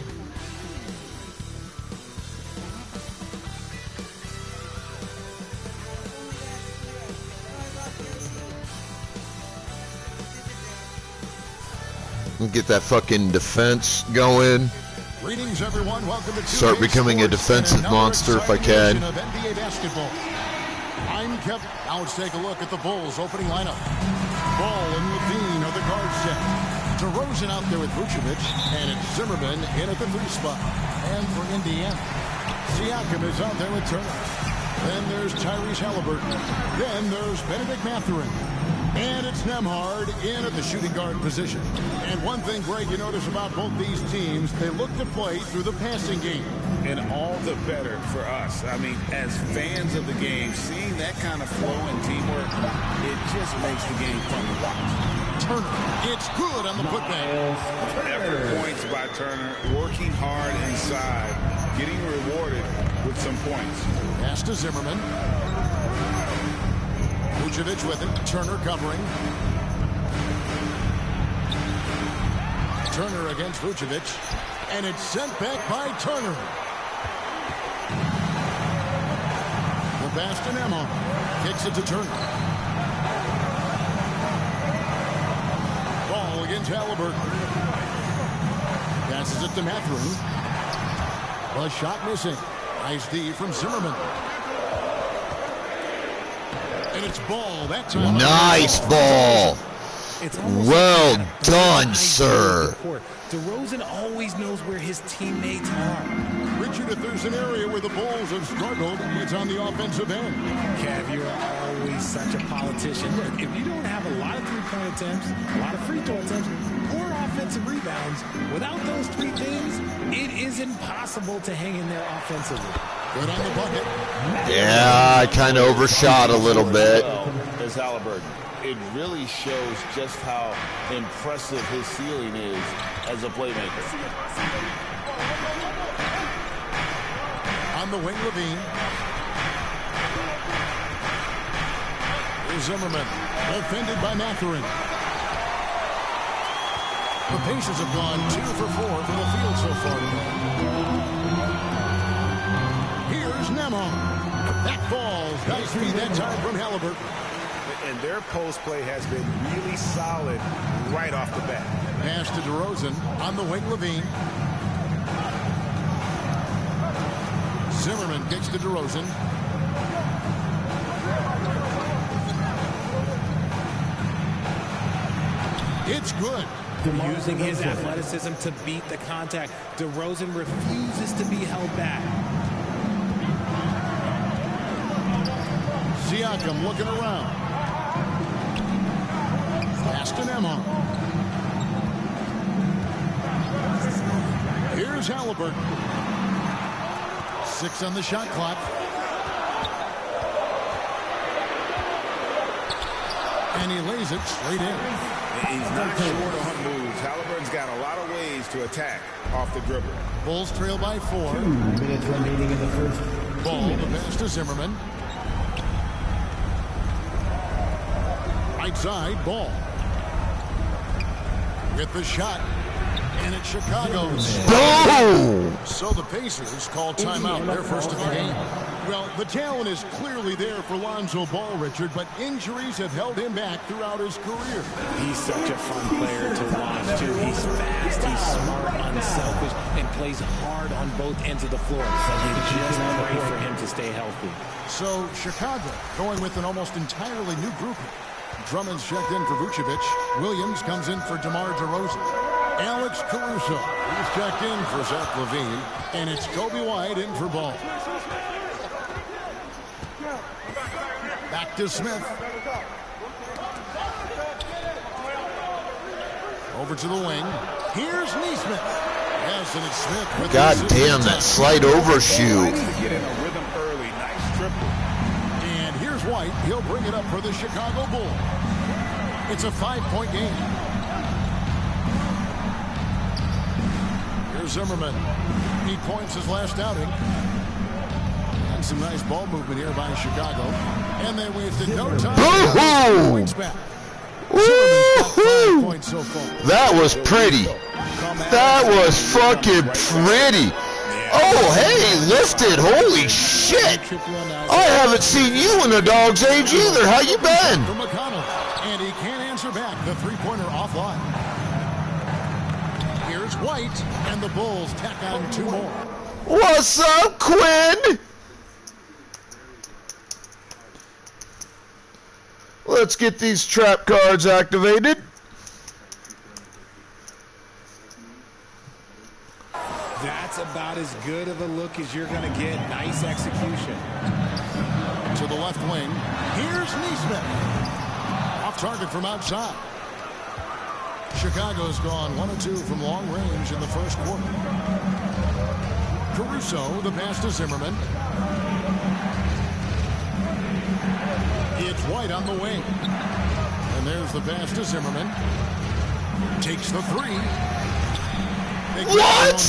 Get that fucking defense going. Greetings, everyone. Welcome to Start becoming a defensive monster if I can. Of NBA basketball. I'm Kevin. Now let's take a look at the Bulls' opening lineup. Ball and Levine are the guard set. DeRozan out there with Vucevic, and it's Zimmerman in at the 3 spot. And for Indiana, Siakam is out there with Turner. Then there's Tyrese Halliburton. Then there's Benedict Mathurin. And it's Nembhard in at the shooting guard position. And one thing, Greg, you notice about both these teams, they look to play through the passing game. And all the better for us. I mean, as fans of the game, seeing that kind of flow and teamwork, it just makes the game fun to watch. Turner. It's good on the putback. Effort points by Turner, working hard inside, getting rewarded with some points. Pass to Zimmerman. Vucevic with it. Turner covering. Turner against Vucevic. And it's sent back by Turner. The pass to Nemo. Kicks it to Turner. Ball against Halliburton. Passes it to Mathurin. A shot missing. Nice D from Zimmerman. And it's Ball that time. Nice ball. Well done, sir. DeRozan always knows where his teammates are. Richard, if there's an area where the Bulls have struggled, it's on the offensive end. Cav, you're always such a politician. Look, if you don't have a lot of three-point attempts, a lot of free throw attempts, or offensive rebounds, without those three things, it is impossible to hang in there offensively. Good on the bucket. Yeah, I kind of overshot a little bit. As Halliburton. It really shows just how impressive his ceiling is as a playmaker. On the wing, Levine. Here's Zimmerman. Defended by Mathurin. The Pacers have gone 2 for 4 from the field so far today. Here's Nemo. That falls. Nice feed that time from Halliburton. And their post play has been really solid right off the bat. Pass to DeRozan on the wing, Levine. Zimmerman kicks to DeRozan. It's good. Using his athleticism to beat the contact. DeRozan refuses to be held back. Siakam looking around. Pass to Nemo. Here's Halliburton. 6 on the shot clock. And he lays it straight in. He's not short on moves. Halliburton's got a lot of ways to attack off the dribble. Bulls trail by 4. 2 minutes remaining in the first. Ball the pass to Zimmerman. Right side, Ball. With the shot. And it's Chicago's. Boom! So the Pacers call timeout, their first of the game. Well, the talent is clearly there for Lonzo Ball, Richard, but injuries have held him back throughout his career. He's such a fun player to watch, too. He's fast, he's smart, unselfish, and plays hard on both ends of the floor. So you just pray for him to stay healthy. So Chicago going with an almost entirely new grouping. Drummond's checked in for Vucevic. Williams comes in for DeMar DeRozan. Alex Caruso, he's checked in for Zach LaVine. And it's Kobe White in for Ball. Back to Smith. Over to the wing. Here's Nesmith. Yes, and it's Smith. With God damn, that slight overshoot. Get in a rhythm early. Nice triple. And here's White. He'll bring it up for the Chicago Bulls. It's a 5-point game. Here's Zimmerman. 8 points his last outing. And some nice ball movement here by Chicago. And they wasted no time. Points back. Zimmerman's got 5 points so far. That was pretty. That was fucking pretty. Oh, hey, lifted. Holy shit. I haven't seen you in a dog's age either. How you been? From McConnell. And he can't answer back. The three-pointer offline. Here's White. And the Bulls tack on 2 more. What's up, Quinn? Let's get these trap cards activated. That's about as good of a look as you're going to get. Nice execution. To the left wing. Here's Nesmith. Off target from outside. Chicago's gone 1 of 2 from long range in the first quarter. Caruso, the pass to Zimmerman. It's White on the wing. And And there's the pass to Zimmerman. Takes the three. What?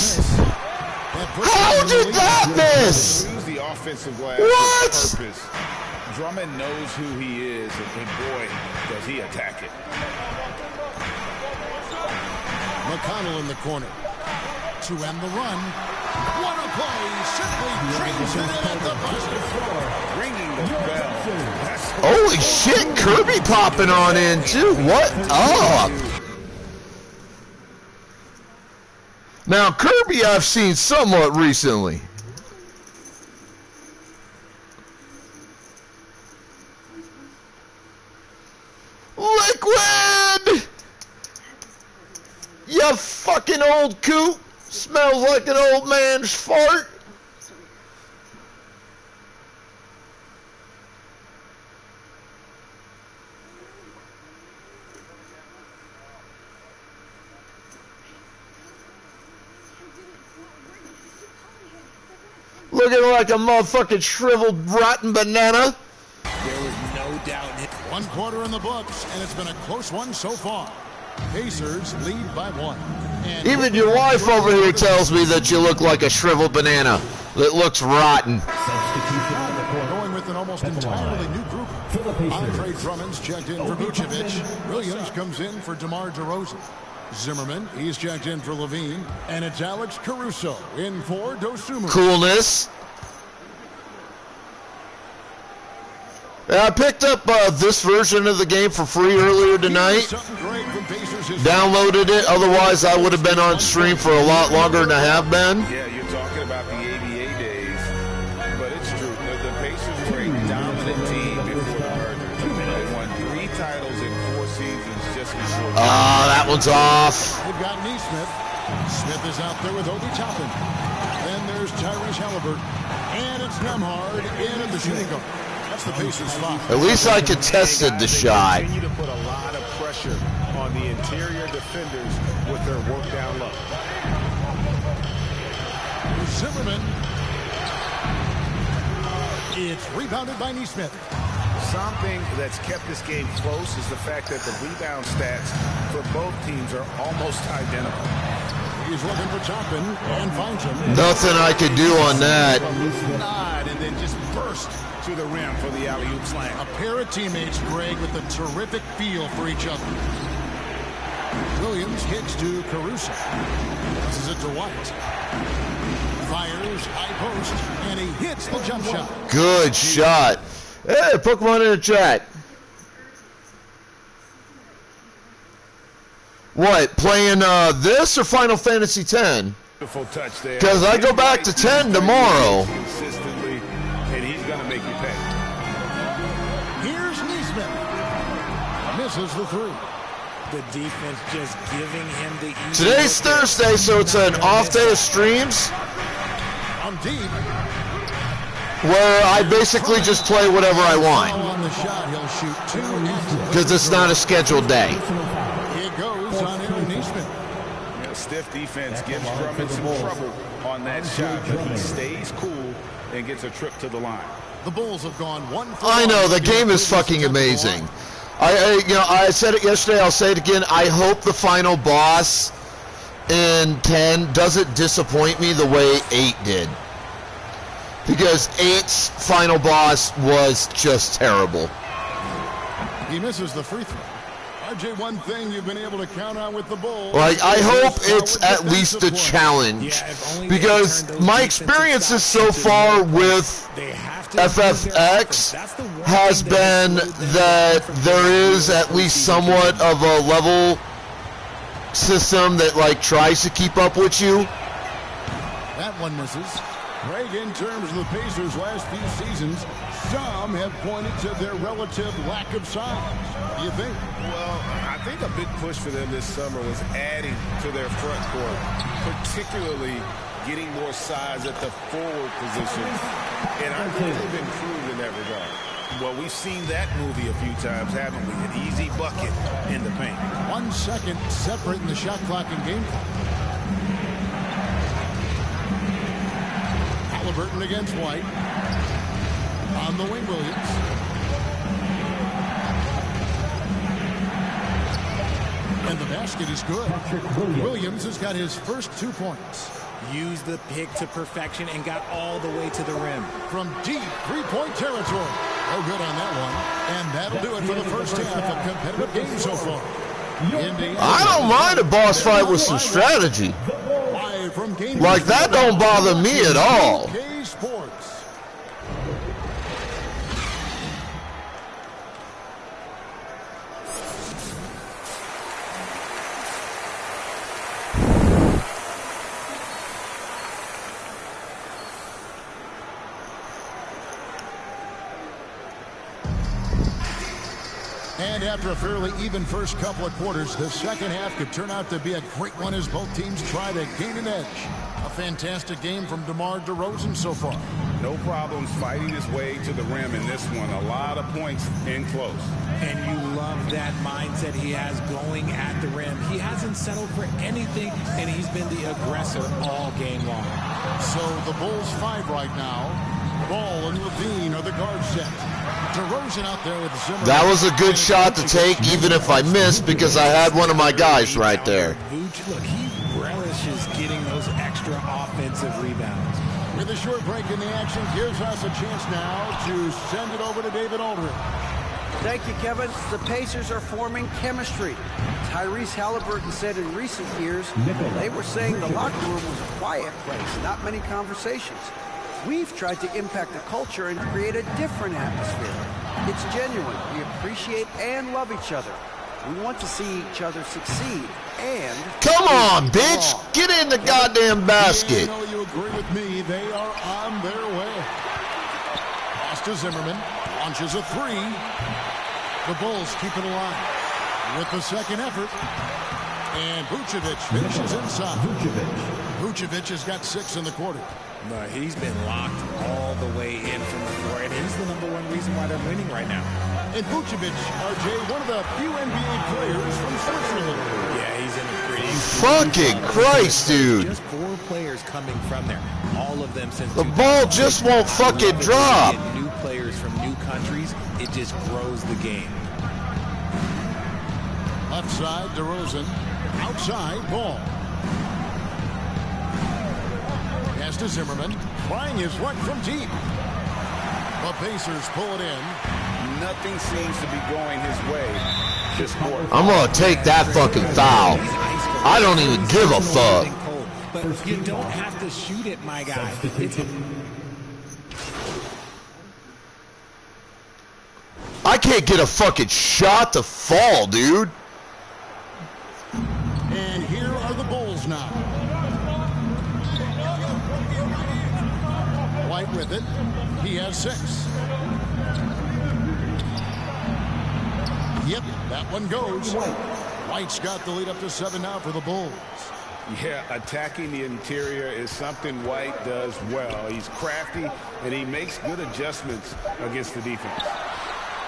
How did that miss? Use the offensive glass What? with purpose. Drummond knows who he is, and boy, does he attack it. McConnell in the corner. To end the run. What a play. Simply trains it in at the buzzer. Ringing the bell. Holy shit, Kirby popping on in too. What up? Now, Kirby I've seen somewhat recently. Liquid! You fucking old coot. Smells like an old man's fart. Looking like a motherfucking shriveled, rotten banana. There was no doubt. One quarter in the books, and it's been a close one so far. Pacers lead by 1. And even your wife over here tells me that you look like a shriveled banana that looks rotten. Going with an almost entirely new group. Andre Drummond's checked in for Vucevic. Williams comes in for DeMar DeRozan. Zimmerman, he's checked in for Levine. And it's Alex Caruso in for Dosunmu. Coolness. I picked up this version of the game for free earlier tonight. Downloaded it. Otherwise, I would have been on stream for a lot longer than I have been. Yeah, you're talking about the ABA days, but it's true. The Pacers were a dominant team before the merger. They won 3 titles in 4 seasons just before. That one's off. They've got Neesmith. Smith is out there with Obi Toppin. Then there's Tyrese Halliburton. And it's Nembhard in at the shooting guard. That's the Pacers' foul. At least I contested the shot. Continue to put a lot of pressure on the interior defenders with their work down low. Zimmerman. It's rebounded by Neesmith. Something that's kept this game close is the fact that the rebound stats for both teams are almost identical. He's looking for Toppin and finds him. Nothing I could do on that. Nod and then just burst to the rim for the alley-oop slam. A pair of teammates, Greg, with a terrific feel for each other. Williams kicks to Caruso. Passes it to White. Fires, high post, and he hits the jump shot. Good shot. Hey, Pokemon in the chat. What, playing this or Final Fantasy X? Beautiful touch there. Because I go back to 10 tomorrow. Consistently, and he's going to make you pay. Here's Neesmith. Misses the 3. The defense just giving him the easy. Today's Thursday, so it's an off day of streams. On deep. Where I basically just play whatever I want. On the shot, he'll shoot 2. Because it's not a scheduled day. It goes on Aaron Neesmith. Yeah, stiff defense gives Drummond some trouble on that shot, but he stays cool and gets a trip to the line. The Bulls have gone 1 for 1. I know, the game is fucking amazing. I said it yesterday, I'll say it again. I hope the final boss in 10 doesn't disappoint me the way 8 did. Because 8's final boss was just terrible. He misses the free throw. RJ, one thing you've been able to count on with the Bulls. Like, I hope it's at least a challenge. Because my experiences so far with FFX has been that there is at least somewhat of a level system that, like, tries to keep up with you. That one misses. Greg, in terms of the Pacers' last few seasons, some have pointed to their relative lack of size. What do you think? Well, I think a big push for them this summer was adding to their front court, particularly getting more size at the forward position. And I think they've improved in that regard. Well, we've seen that movie a few times, haven't we? An easy bucket in the paint. 1 second separating the shot clock and game clock. Halliburton against White. On the wing, Williams. basket is good. Williams has got his first 2 points. Used the pick to perfection and got all the way to the rim. From deep three-point territory. No good on that one. And that'll do it for the first half of competitive games so far. I don't mind a boss fight with some strategy. Like, that don't bother me at all. Sports. And after a fairly even first couple of quarters, the second half could turn out to be a great one as both teams try to gain an edge. A fantastic game from DeMar DeRozan so far. No problems fighting his way to the rim in this one. A lot of points in close. And you love that mindset he has going at the rim. He hasn't settled for anything, and he's been the aggressor all game long. So the Bulls 5 right now. Ball and Levine are the guard set. DeRozan out there with Zimmerman. That was a good shot to take, even if I missed, because I had one of my guys right there. Look, he relishes getting those extra offensive rebounds. With a short break in the action, gives us a chance now to send it over to David Aldridge. Thank you, Kevin. The Pacers are forming chemistry. Tyrese Halliburton said in recent years, they were saying the locker room was a quiet place, not many conversations. We've tried to impact the culture and create a different atmosphere. It's genuine. We appreciate and love each other. We want to see each other succeed and... Come on, bitch! Get in the goddamn basket! I know you agree with me. They are on their way. Pass to Zimmerman. Launches a three. The Bulls keep it alive with the second effort. And Vucevic finishes inside. Vucevic has got 6 in the quarter. But he's been locked all the way in from the floor, and he's the #1 reason why they're winning right now. And Vucevic, RJ, one of the few NBA players from Switzerland. Yeah, he's in a pretty... Fucking Christ, dude. Just 4 players coming from there. All of them since... The ball just won't fucking drop. New players from new countries, it just grows the game. Left side, DeRozan. Outside, Ball. Pass to Zimmerman. Flying his one from deep. The Pacers pull it in. Nothing seems to be going his way this quarter. I'm gonna take that fucking foul. I don't even give a fuck. But you don't have to shoot it, my guy. I can't get a fucking shot to fall, dude. And here are the Bulls now. White with it. He has 6. Yep, that one goes. White's got the lead up to 7 now for the Bulls. Yeah, attacking the interior is something White does well. He's crafty, and he makes good adjustments against the defense.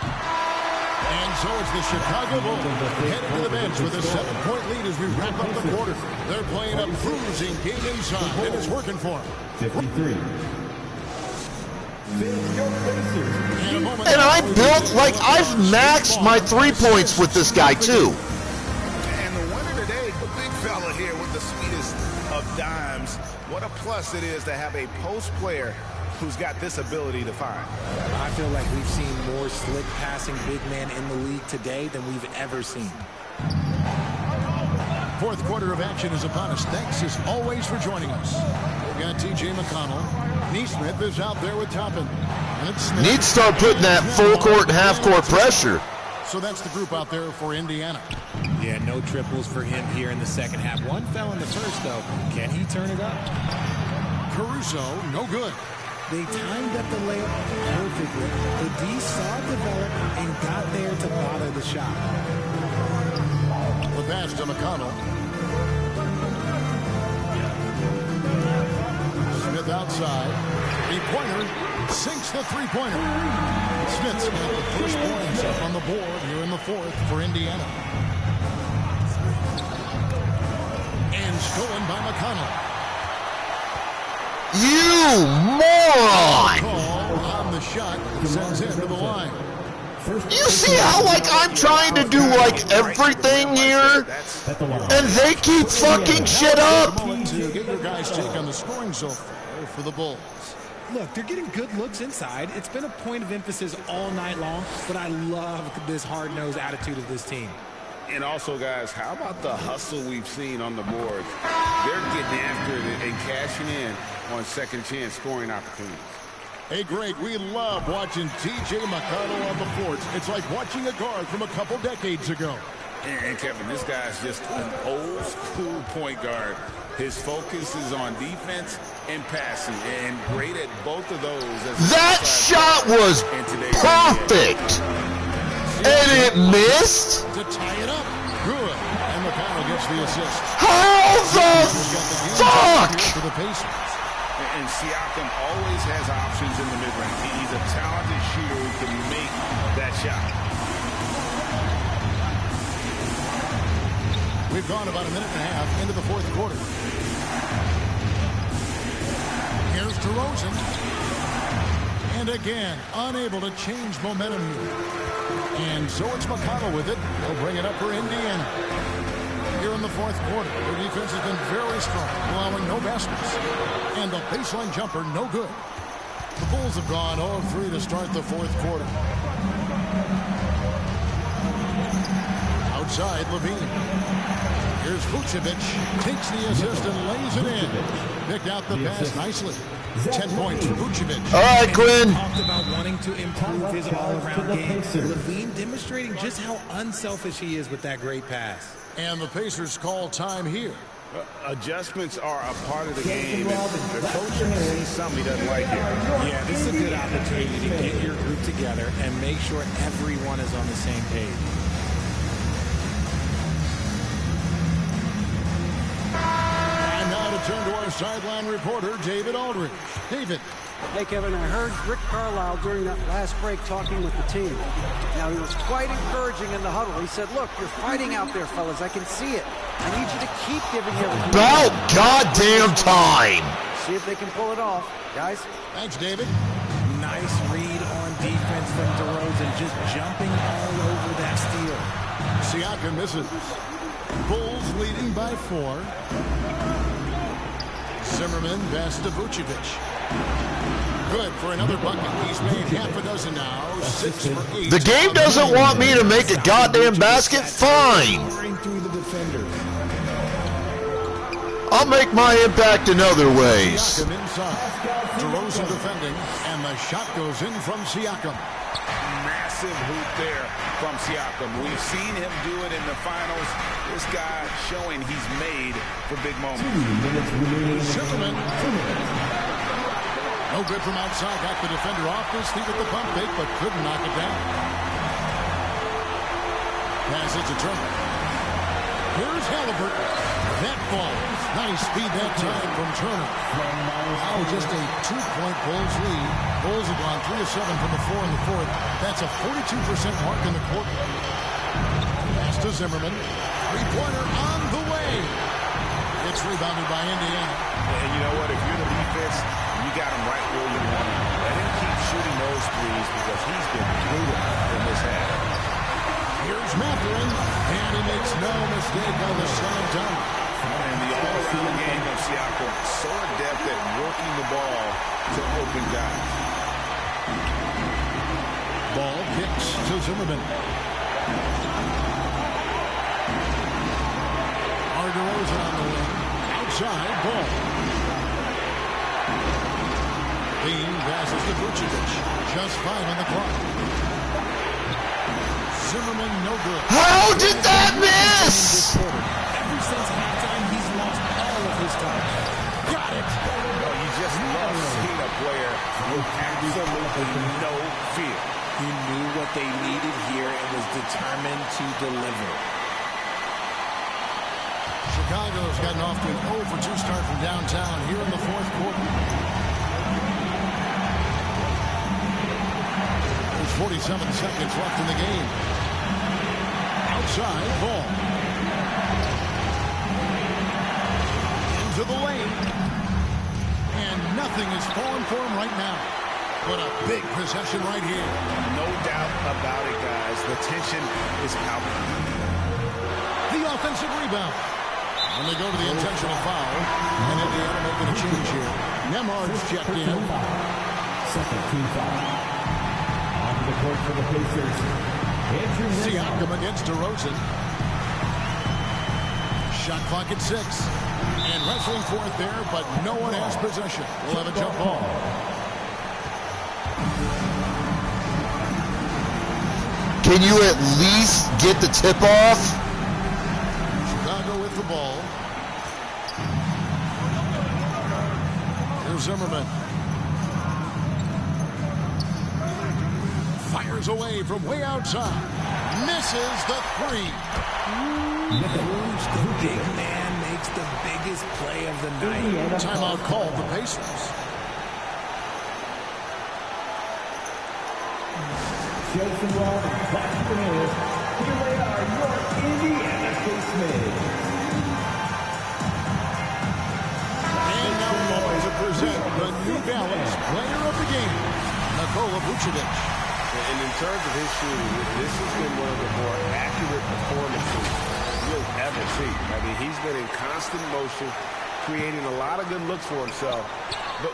And so it's the Chicago Bulls headed to the bench with a 7-point lead as we wrap up the quarter. They're playing a cruising game inside, and it's working for them. 53. And I built, like, I've maxed my 3 points with this guy, too. And the winner today, the big fella here with the sweetest of dimes. What a plus it is to have a post player who's got this ability to find. I feel like we've seen more slick passing big man in the league today than we've ever seen. Fourth quarter of action is upon us. Thanks as always for joining us. We've got T.J. McConnell. Neesmith is out there with Toppin. Need to start putting that full court and half court pressure. So that's the group out there for Indiana. Yeah, no triples for him here in the second half. One fell in the first, though. Can he turn it up? Caruso, no good. They timed up the layup perfectly. The D saw it develop and got there to bother the shot. The pass to McConnell. Smith outside. Three-pointer. Sinks the three-pointer. Smith's got the first points up on the board here in the fourth for Indiana. And stolen by McConnell. You moron! Call on the shot. Sends him to the line. You see how, like, I'm trying to do, like, everything here? And they keep fucking shit up? To get your guys' take on the scoring so far for the Bulls. Look, they're getting good looks inside. It's been a point of emphasis all night long, but I love this hard-nosed attitude of this team. And also, guys, how about the hustle we've seen on the boards? They're getting after it and cashing in on second-chance scoring opportunities. Hey, Greg, we love watching T.J. McConnell on the floor. It's like watching a guard from a couple decades ago. And Kevin, this guy's just an old-school point guard. His focus is on defense and passing, and great at both of those. That shot was perfect! And it missed? To tie it up. Good. And McConnell gets the assist. How the fuck? For the Pacers. And Siakam always has options in the mid-range. He's a talented shooter who can make that shot. We've gone about a minute and a half into the fourth quarter. Here's DeRozan. And again, unable to change momentum here. And so it's McConnell with it. He'll bring it up for Indiana. Here in the fourth quarter, their defense has been very strong, allowing no baskets. And the baseline jumper, no good. The Bulls have gone 0-3 to start the fourth quarter. Outside, Levine. Here's Vucevic. Takes the assist and lays it in. Picked out the pass nicely. 10 points for Vucevic. All right, Quinn. Talked about wanting to improve his all-around game. Levine demonstrating just how unselfish he is with that great pass. And the Pacers call time here. Adjustments are a part of the game. The coach sees something he doesn't like here. Yeah, this is a good opportunity to get your group together and make sure everyone is on the same page. And now to turn to our sideline reporter, David Aldridge. David. Hey, Kevin, I heard Rick Carlisle during that last break talking with the team. Now, he was quite encouraging in the huddle. He said, look, you're fighting out there, fellas. I can see it. I need you to keep giving everything. About goddamn time. See if they can pull it off, guys. Thanks, David. Nice read on defense from DeRozan, just jumping all over that steal. Siakam misses. Bulls leading by 4. Zimmerman pass to Vucevic. Good for another bucket. He's made half a dozen now. 6 for 8. The game doesn't want me to make a goddamn basket? Fine. I'll make my impact in other ways. Siakam inside. DeRozan defending, and the shot goes in from Siakam. Massive hoop there from Siakam. We've seen him do it in the finals. This guy showing he's made for big moments. Zimmerman. No good from outside. Got the defender off his feet with the pump fake, but couldn't knock it down. Pass it to Turner. Here's Halliburton. That falls. Nice speed that time from Turner. Now just a 2-point Bulls lead. Bulls have gone 3 of 7 from the floor in the fourth. That's a 42% mark in the quarter. Pass to Zimmerman. Three-pointer on the way. It's rebounded by Indiana. And you know what? If you're the defense, you got him right where you want him. Let him keep shooting those threes because he's been brutal in this half. Here's Mathurin, and he makes no mistake on the slam dunk. And the all-around game of Siakam, so adept at working the ball to open guys. Ball kicks to Zimmerman. DeRozan on the wing. Outside, Ball. Bean passes to Vucevic. Just 5 on the clock. Zimmerman, no good. How did that miss? Ever since halftime, he's lost all of his time. Got it. Well, you just love seeing a player with absolutely no fear. He knew what they needed here and was determined to deliver. Chicago's gotten off to an 0-for-2 start from downtown here in the fourth quarter. There's 47 seconds left in the game. Outside, Ball. Into the lane. And nothing is falling for him right now. But a big possession right here. No doubt about it, guys. The tension is palpable. The offensive rebound. And they go to the intentional foul. And Indiana making a change here. Nembhard's checked in. Second team foul. On the court for the Pacers. Siakam against DeRozan. Shot clock at 6. And wrestling for it there, but no one has possession. We'll have a jump ball. Can you at least get the tip off? Chicago with the ball. Here's Zimmerman. Fires away from way outside. Misses the 3. The big man makes the biggest play of the night. Timeout called the Pacers. Jason Wall and Claxton Lewis. Here they are, your Indiana Spacemen. And now going to present the New Balance Player of the Game, Nikola Vucevic. And in terms of his shooting, this has been one of the more accurate performances you'll ever see. I mean, he's been in constant motion, creating a lot of good looks for himself.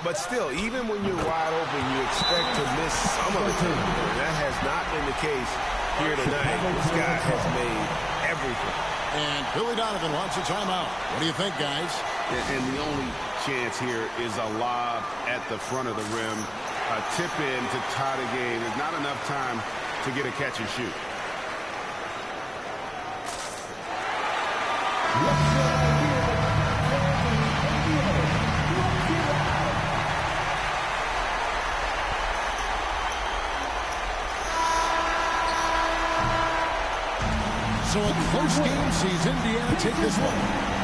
But still, even when you're wide open, you expect to miss some of the time. And that has not been the case here tonight. This guy has made everything. And Billy Donovan wants a timeout. What do you think, guys? And the only chance here is a lob at the front of the rim. A tip in to tie the game. There's not enough time to get a catch and shoot. So a close game sees Indiana take this one.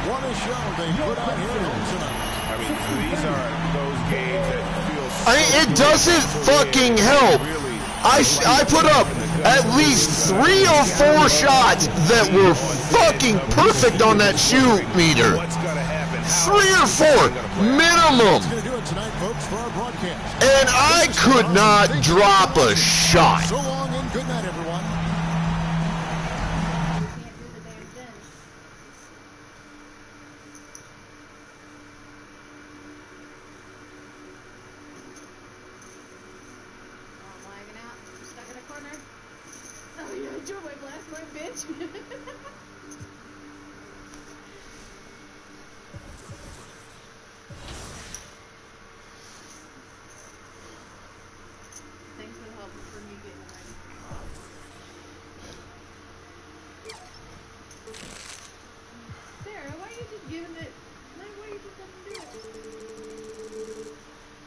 What a show they put out here tonight. I mean, these are those games that feel so It doesn't fucking help. I put up at least 3 or 4 shots that were fucking perfect on that shoot meter. 3 or 4 minimum. And I could not drop a shot. So long and good night, everyone.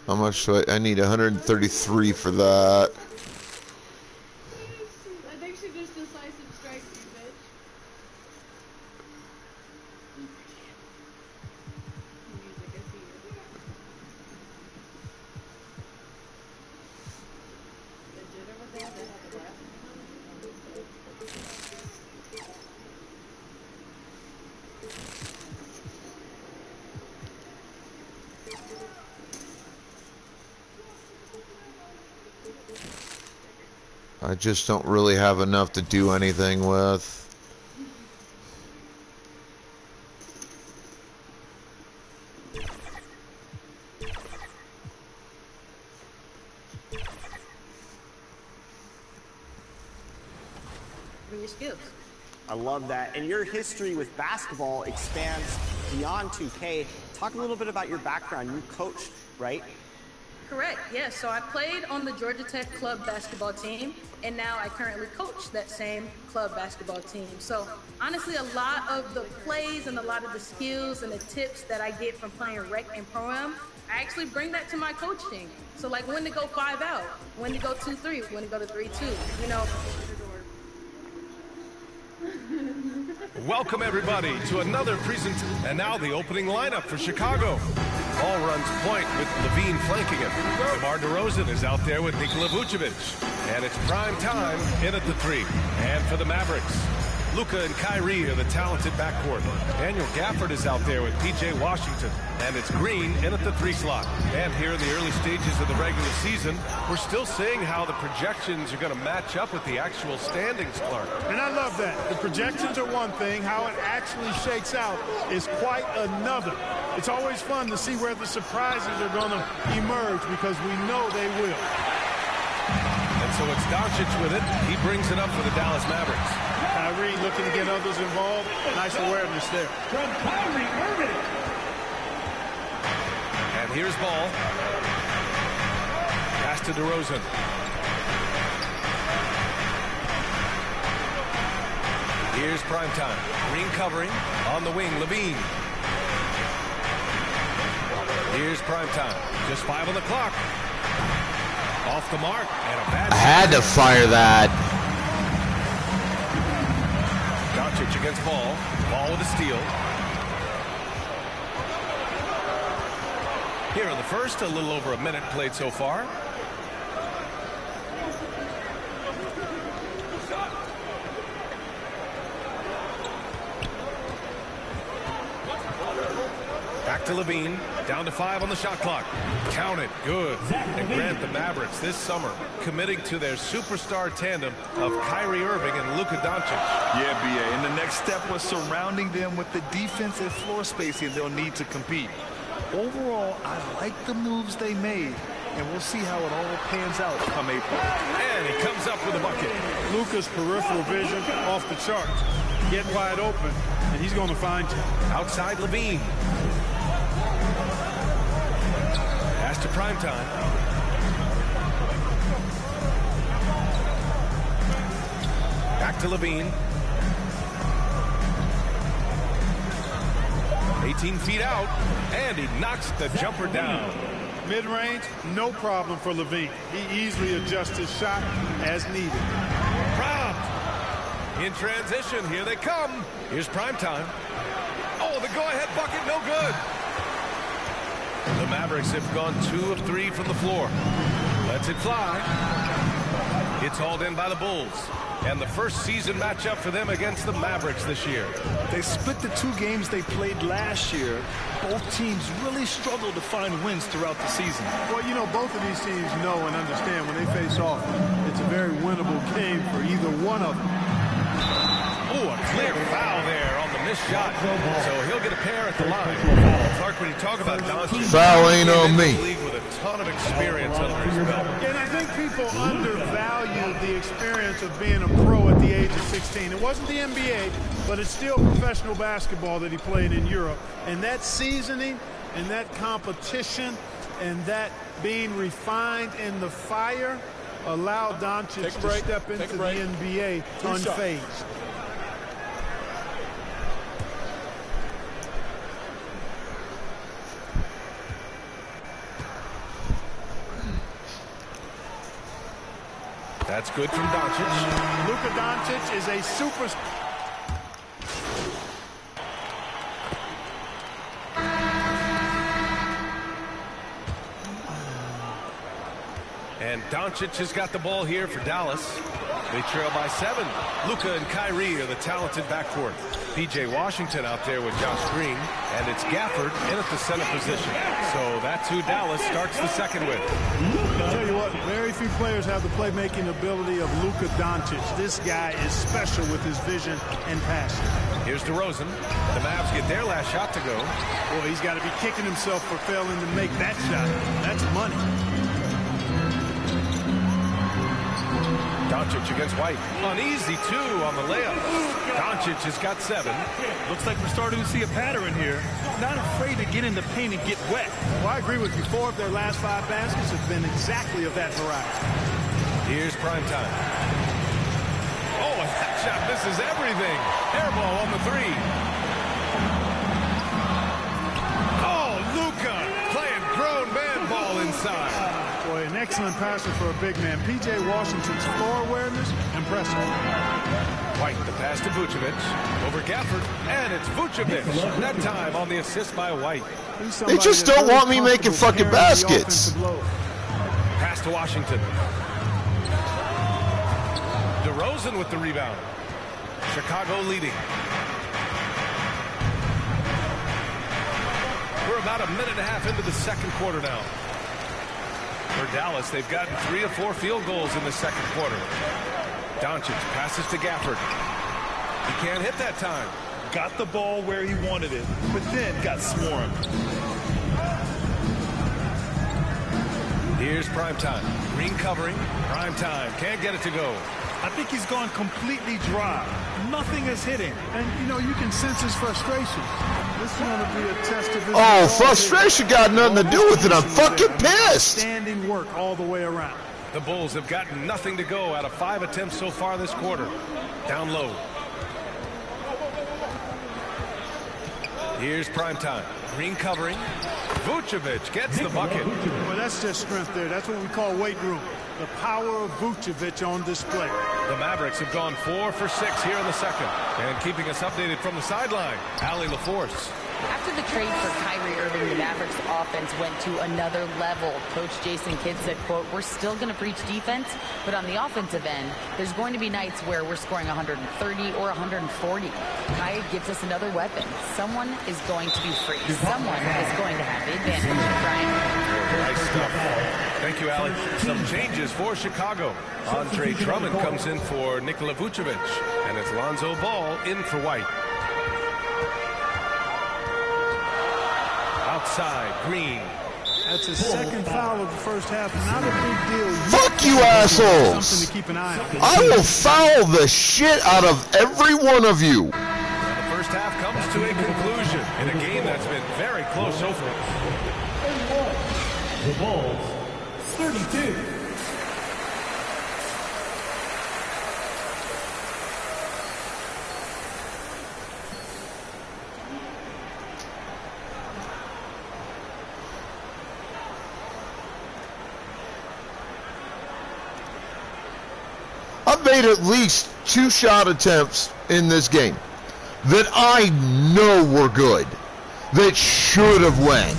How much do I need 133 for that. I think she just decisive strikes you, bitch. I just don't really have enough to do anything with. Your skills. I love that. And your history with basketball expands beyond 2K. Talk a little bit about your background. You coached, right? Correct, yes. So I played on the Georgia Tech club basketball team, and now I currently coach that same club basketball team. So honestly, a lot of the plays and a lot of the skills and the tips that I get from playing rec and pro-am, I actually bring that to my coaching. So like when to go 5 out, when to go 2-3, when to go to 3-2, you know. Welcome, everybody, to another presentation. And now the opening lineup for Chicago. Ball runs point with Levine flanking him. DeMar DeRozan is out there with Nikola Vucevic. And it's prime time in at the 3. And for the Mavericks, Luka and Kyrie are the talented backcourt. Daniel Gafford is out there with P.J. Washington. And it's Green in at the 3 slot. And here in the early stages of the regular season, we're still seeing how the projections are going to match up with the actual standings, Clark. And I love that. The projections are one thing. How it actually shakes out is quite another. It's always fun to see where the surprises are going to emerge because we know they will. And so it's Doncic with it. He brings it up for the Dallas Mavericks. Kyrie looking to get others involved. Nice awareness there. From Kyrie Irving. And here's Ball. Pass to DeRozan. Here's primetime. Green covering. On the wing, Levine. Here's primetime. Just 5 on the clock. Off the mark. And a bad... I had to fire that. Doncic against Ball. Ball with a steal. Here in the first, a little over a minute played so far. Back to Levine. Down to 5 on the shot clock. Count it. Good. And Grant, the Mavericks this summer committing to their superstar tandem of Kyrie Irving and Luka Doncic. Yeah, B.A. And the next step was surrounding them with the defensive floor spacing they'll need to compete. Overall, I like the moves they made, and we'll see how it all pans out come April. And he comes up with a bucket. Luka's peripheral vision off the charts. Get wide open, and he's going to find you. Outside Levine. Pass to primetime. Back to Levine. 18 feet out, and he knocks the jumper down. Mid-range, no problem for Levine. He easily adjusts his shot as needed. Prompt. In transition, here they come. Here's primetime. Oh, the go-ahead bucket, no good. The Mavericks have gone 2 of 3 from the floor. Lets it fly. It's hauled in by the Bulls. And the first season matchup for them against the Mavericks this year. They split the 2 games they played last year. Both teams really struggled to find wins throughout the season. Well, you know, both of these teams know and understand when they face off, it's a very winnable game for either one of them. Oh, a clear foul there on the missed shot. So he'll get a pair at the line. Clark, when you talk about Doncic, foul ain't on me. League with a ton of experience under his belt. And I think people undervalue the experience of being a pro at the age of 16. It wasn't the NBA, but it's still professional basketball that he played in Europe. And that seasoning and that competition and that being refined in the fire allowed Doncic to step into the NBA unfazed. That's good from Doncic. Luka Doncic is a superstar. And Doncic has got the ball here for Dallas. They trail by 7. Luka and Kyrie are the talented backcourt. P.J. Washington out there with Josh Green. And it's Gafford in at the center position. So that's who Dallas starts the second with. I'll tell you what, very few players have the playmaking ability of Luka Doncic. This guy is special with his vision and passion. Here's DeRozan. The Mavs get their last shot to go. Boy, he's got to be kicking himself for failing to make that shot. That's money. Doncic against White. An easy 2 on the layup. Doncic has got 7. Looks like we're starting to see a pattern here. Not afraid to get in the paint and get wet. Well, I agree with you. 4 of their last 5 baskets have been exactly of that variety. Here's primetime. Oh, and that shot misses everything. Air ball on the 3. Oh, Luka playing grown man ball inside. Boy, an excellent passer for a big man. P.J. Washington's floor awareness, impressive. White, the pass to Vucevic. Over Gafford, and it's Vucevic. That time on the assist by White. They just don't want me making fucking baskets. Pass to Washington. DeRozan with the rebound. Chicago leading. We're about a minute and a half into the second quarter now. For Dallas, they've gotten 3 of 4 field goals in the second quarter. Doncic passes to Gafford. He can't hit that time. Got the ball where he wanted it, but then got swarmed. Here's Primetime. Green covering. Primetime can't get it to go. I think he's gone completely dry. Nothing is hitting. And, you know, you can sense his frustration. This is going to be a test of his... Oh, frustration got nothing to do with it. I'm fucking pissed. Standing work all the way around. The Bulls have gotten nothing to go out of 5 attempts so far this quarter. Down low. Here's Primetime. Green covering. Vucevic gets the bucket. Well, that's just strength there. That's what we call weight room. The power of Vucevic on display. The Mavericks have gone 4 for 6 here in the second. And keeping us updated from the sideline, Allie LaForce. After the trade for Kyrie Irving, the Mavericks offense went to another level. Coach Jason Kidd said, quote, "We're still going to preach defense, but on the offensive end, there's going to be nights where we're scoring 130 or 140. Kai gives us another weapon. Someone is going to be free. Someone is going to have the advantage." Brian. Nice stuff. Thank you, Allie. Some changes for Chicago. Andre Drummond comes in for Nikola Vucevic, and it's Lonzo Ball in for White. Outside, Green. That's his second foul of the first half. Not a big deal. Fuck you, assholes. Something to keep an eye on. I will foul the shit out of every one of you. The first half comes to a conclusion in a game that's been very close so far. The Bulls, 32. I've made at least 2 shot attempts in this game that I know were good, that should have went.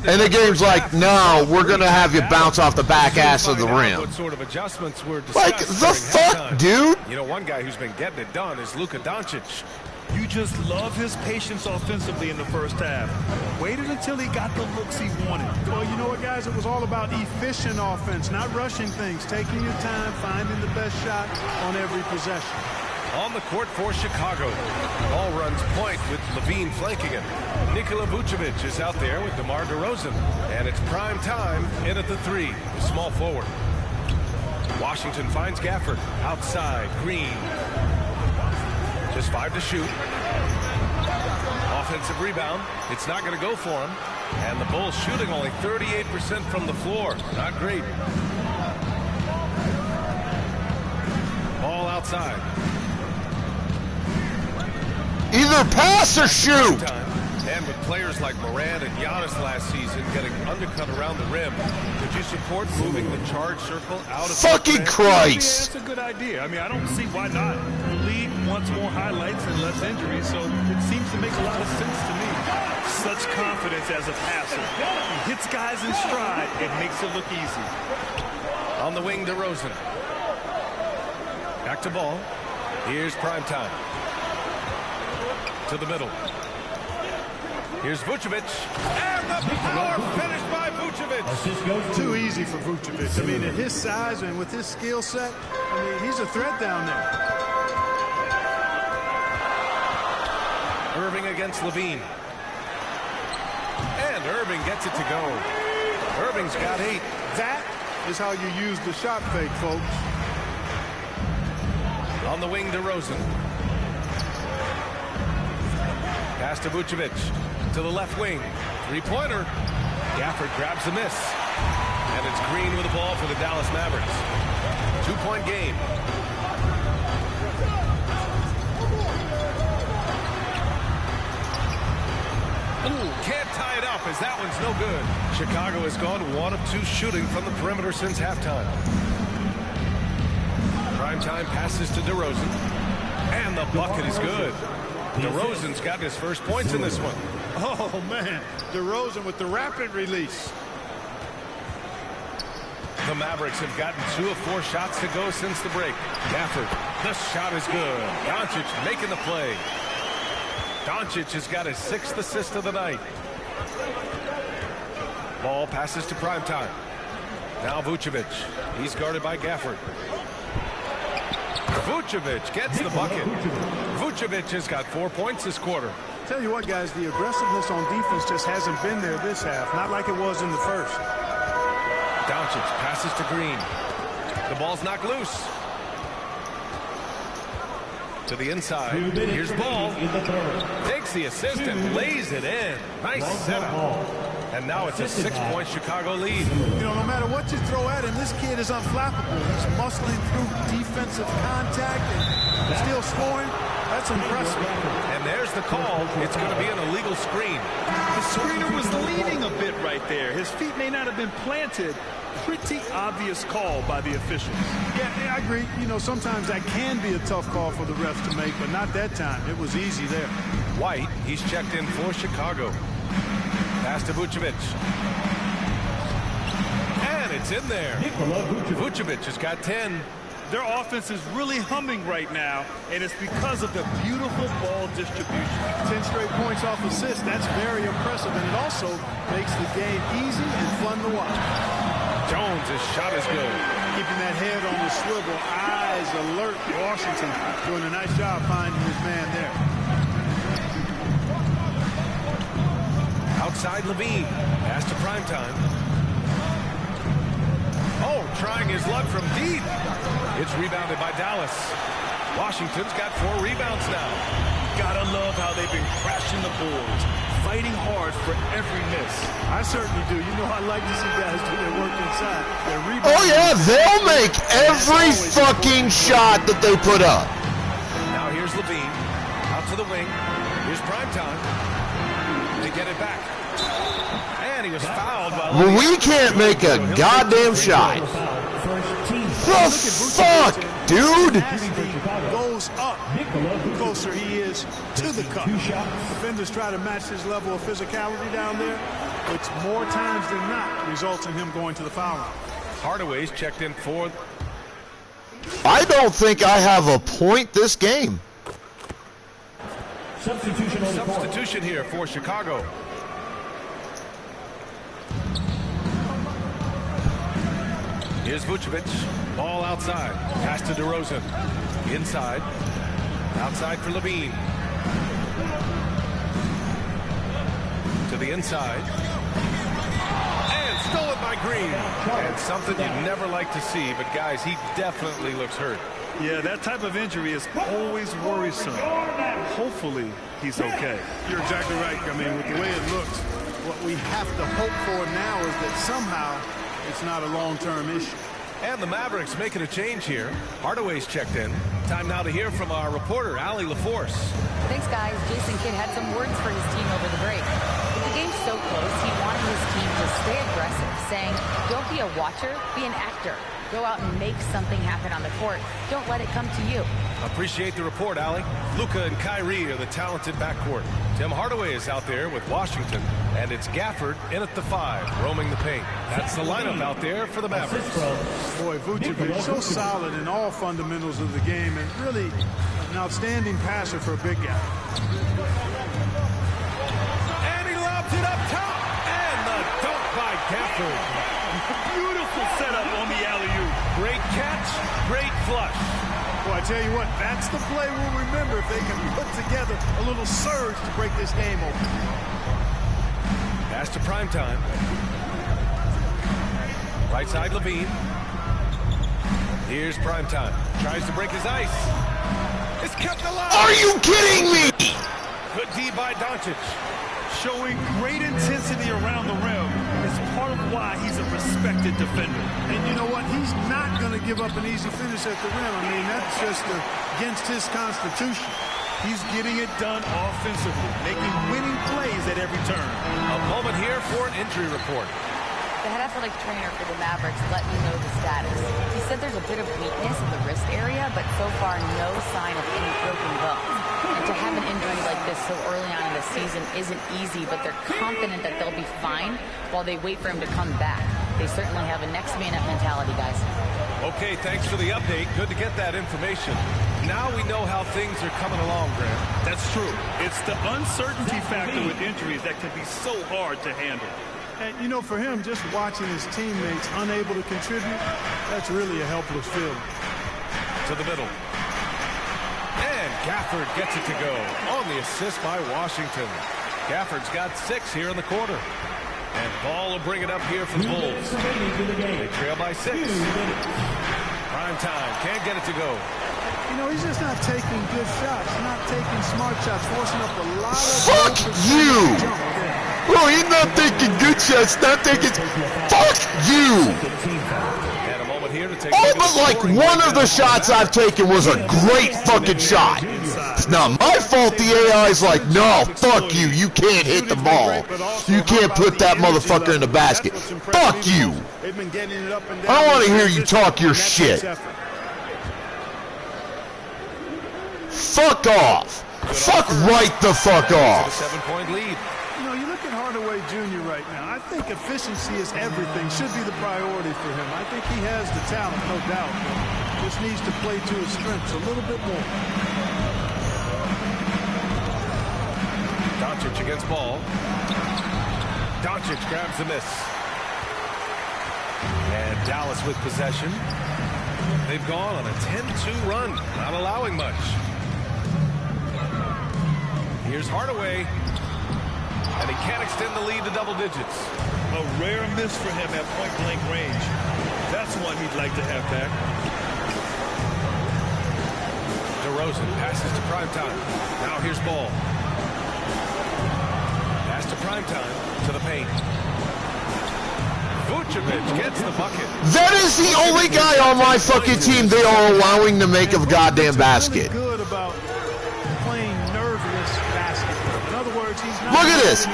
And the game's like, no, we're going to have you bounce off the back ass of the rim. What sort of adjustments were discussed Like, the fuck, halftime. dude? You know, one guy who's been getting it done is Luka Doncic. You just love his patience offensively in the first half. Waited until he got the looks he wanted. Well, you know what, guys? It was all about efficient offense, not rushing things, taking your time, finding the best shot on every possession. On the court for Chicago. Ball runs point with Levine flanking him. Nikola Vucevic is out there with DeMar DeRozan. And it's prime time in at the 3, the small forward. Washington finds Gafford. Outside, Green. Just 5 to shoot. Offensive rebound. It's not going to go for him. And the Bulls shooting only 38% from the floor. Not great. Ball outside. Either pass or shoot. And with players like Morant and Giannis last season getting undercut around the rim, would you support moving the charge circle out of Fucking Christ. Yeah, that's a good idea. I mean, I don't see why not. The league wants more highlights and less injuries, so it seems to make a lot of sense to me. Such confidence as a passer. He hits guys in stride. It makes it look easy. On the wing, DeRozan. Back to Ball. Here's Primetime. To the middle. Here's Vucevic. And the power finish by Vucevic. Too easy for Vucevic. I mean, at his size and with his skill set, I mean, he's a threat down there. Irving against Levine. And Irving gets it to go. Irving's got 8. That is how you use the shot fake, folks. On the wing, DeRozan. Pass to Vucevic. To the left wing. 3-pointer. Gafford grabs the miss. And it's Green with the ball for the Dallas Mavericks. 2-point game. Ooh, can't tie it up as that one's no good. Chicago has gone 1 of 2 shooting from the perimeter since halftime. Primetime passes to DeRozan. And the bucket is good. DeRozan's got his first points in this one. Oh, man. DeRozan with the rapid release. The Mavericks have gotten 2 of 4 shots to go since the break. Gafford The shot is good. Doncic making the play. Doncic has got his 6th assist of the night. Ball passes to Primetime. Now Vucevic. He's guarded by Gafford. Vucevic gets the bucket. Vucevic has got 4 points this quarter. Tell you what, guys, the aggressiveness on defense just hasn't been there this half. Not like it was in the first. Doncic passes to Green. The ball's knocked loose. To the inside. Here's Ball. Takes the assist and lays it in. Nice setup. And now it's a 6-point Chicago lead. You know, no matter what you throw at him, this kid is unflappable. He's muscling through defensive contact and still scoring. That's impressive. And there's the call. It's going to be an illegal screen. The screener was leaning a bit right there. His feet may not have been planted. Pretty obvious call by the officials. Yeah, I agree. You know, sometimes that can be a tough call for the refs to make, but not that time. It was easy there. White, he's checked in for Chicago. Pass to Vucevic. And it's in there. Vucevic has got 10. Their offense is really humming right now, and it's because of the beautiful ball distribution. 10 straight points off assists. That's very impressive, and it also makes the game easy and fun to watch. Jones, his shot is good. Keeping that head on the swivel, eyes alert. Washington doing a nice job finding his man there. Outside Levine. Pass to Primetime. Oh, trying his luck from deep. It's rebounded by Dallas. Washington's got 4 rebounds now. Gotta love how they've been crashing the boards, fighting hard for every miss. I certainly do. You know, I like to see guys do their work inside. Oh, yeah, they'll make every fucking shot that they put up. Now here's Levine. Out to the wing. Here's Primetime. They get it back. And he was fouled by Well, we can't make a goddamn shot. The fuck, dude? As he goes up, the closer he is to the cup. Defenders try to match his level of physicality down there, which more times than not results in him going to the foul line. Hardaway's checked in for. I don't think I have a point this game. Substitution here for Chicago. Here's Vucevic. Ball outside. Pass to DeRozan. Inside. Outside for Levine. To the inside. And stolen by Green. And something you'd never like to see, but guys, he definitely looks hurt. Yeah, that type of injury is always worrisome. Hopefully, he's okay. You're exactly right. I mean, with the way it looks, what we have to hope for now is that somehow it's not a long-term issue. And the Mavericks making a change here. Hardaway's checked in. Time now to hear from our reporter, Allie LaForce. Thanks, guys. Jason Kidd had some words for his team over the break. With the game so close, he wanted his team to stay aggressive, saying, don't be a watcher, be an actor. Go out and make something happen on the court. Don't let it come to you. Appreciate the report, Allie. Luka and Kyrie are the talented backcourt. Tim Hardaway is out there with Washington, and it's Gafford in at the 5, roaming the paint. That's the lineup out there for the Mavericks. Boy, Vucevic so solid in all fundamentals of the game, and really an outstanding passer for a big guy. And he lobs it up top, and the dunk by Gafford. Beautiful setup on the alley-oop. Great catch, great flush. Well, I tell you what, that's the play we'll remember if they can put together a little surge to break this game open. Pass to Primetime. Right side, Levine. Here's Primetime. Tries to break his ice. It's kept alive. Are you kidding me? Good D by Doncic. Showing great intensity around the rim is part of why he's a respected defender. And you know what? He's not going to give up an easy finish at the rim. I mean, that's just against his constitution. He's getting it done offensively, making winning plays at every turn. A moment here for an injury report. The head athletic trainer for the Mavericks let me know the status. He said there's a bit of weakness in the wrist area, but so far no sign of any broken bones. And to have an injury like this so early on in the season isn't easy, but they're confident that they'll be fine while they wait for him to come back. They certainly have a next man up mentality, guys. Okay, thanks for the update. Good to get that information. Now we know how things are coming along, Grant. That's true. It's the uncertainty factor with injuries that can be so hard to handle. And, you know, for him, just watching his teammates unable to contribute, that's really a helpless feeling. To the middle. And Gafford gets it to go on the assist by Washington. Gafford's got 6 here in the quarter. And Ball will bring it up here for the Bulls. They trail by 6. Prime time. Can't get it to go. You know, he's just not taking good shots, not taking smart shots, forcing up a lot of... Fuck you! Bro, he's not taking good shots, not taking... Fuck you! And a moment here to take... Oh, but like one of the shots I've taken was a great fucking shot. It's not my fault the AI's like, no, fuck you, you can't hit the ball. You can't put that motherfucker in the basket. Fuck you! I don't want to hear you talk your shit. Fuck off! Fuck right the fuck off! 7-point lead. You know, you look at Hardaway Jr. right now. I think efficiency is everything. Should be the priority for him. I think he has the talent, no doubt. Just needs to play to his strengths a little bit more. Doncic against Ball. Doncic grabs the miss. And Dallas with possession. They've gone on a 10-2 run, not allowing much. Here's Hardaway. And he can't extend the lead to double digits. A rare miss for him at point-blank range. That's one he'd like to have back. DeRozan passes to Primetime. Now here's Ball. Pass to Primetime to the paint. Vucevic gets the bucket. That is the only guy on my fucking team they are allowing to make a goddamn basket. Good about playing nerveless basketball. In other words, he's not... Look at this.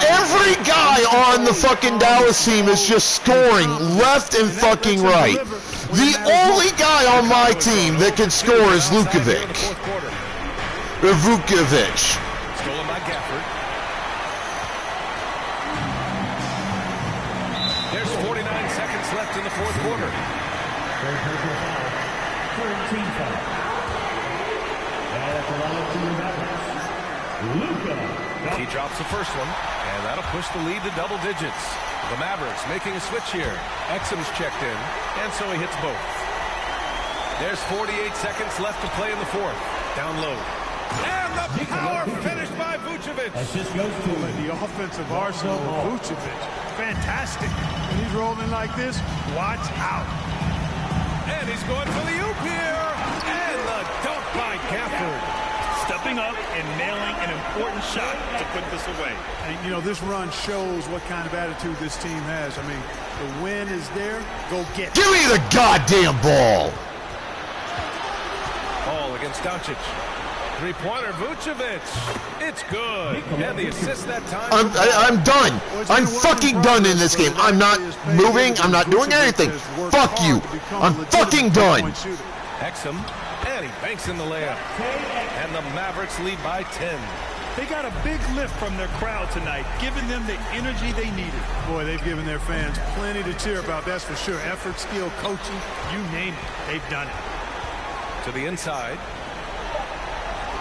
Every guy on the fucking Dallas team is just scoring left and fucking right. The only guy on my team that can score is Vucevic. Stolen by Gafford. There's 49 seconds left in the fourth quarter. He drops the first one, and that'll push the lead to double digits. The Mavericks making a switch here. Exum's checked in, and so he hits both. There's 48 seconds left to play in the fourth. Down low. And the power finished by Vucevic. Assist goes to the offensive arsenal of Vucevic. Fantastic. When he's rolling like this, watch out. And he's going for the oop here. And the dunk by Gafford. Stepping up and nailing an important shot to put this away. And, you know, this run shows what kind of attitude this team has. I mean, the win is there. Go get it. Give me the goddamn ball. Ball against Doncic. Three-pointer, Vucevic. It's good. And the assist that time. I'm done. I'm fucking done in this game. I'm not moving. I'm not doing anything. Fuck you. I'm fucking done. Exum. And he banks in the layup. And the Mavericks lead by 10. They got a big lift from their crowd tonight, giving them the energy they needed. Boy, they've given their fans plenty to cheer about, that's for sure. Effort, skill, coaching, you name it, they've done it. To the inside.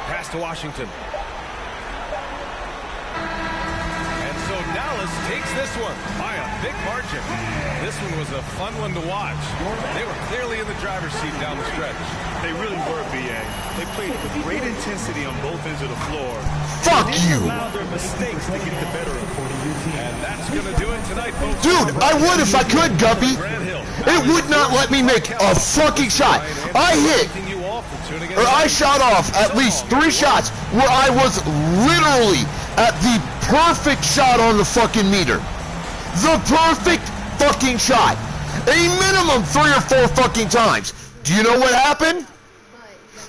Pass to Washington. And so Dallas takes this one by a big margin. This one was a fun one to watch. They were clearly in the driver's seat down the stretch. They really were, B.A. They played with great intensity on both ends of the floor. Fuck you! Allow their mistakes to get the better of them. And that's going to do it tonight, folks. Dude, I would if I could, Guppy. It would not let me make a fucking shot. I hit, or I shot off at least 3 shots where I was literally at the perfect shot on the fucking meter. The perfect fucking shot. A minimum 3 or 4 fucking times. Do you know what happened?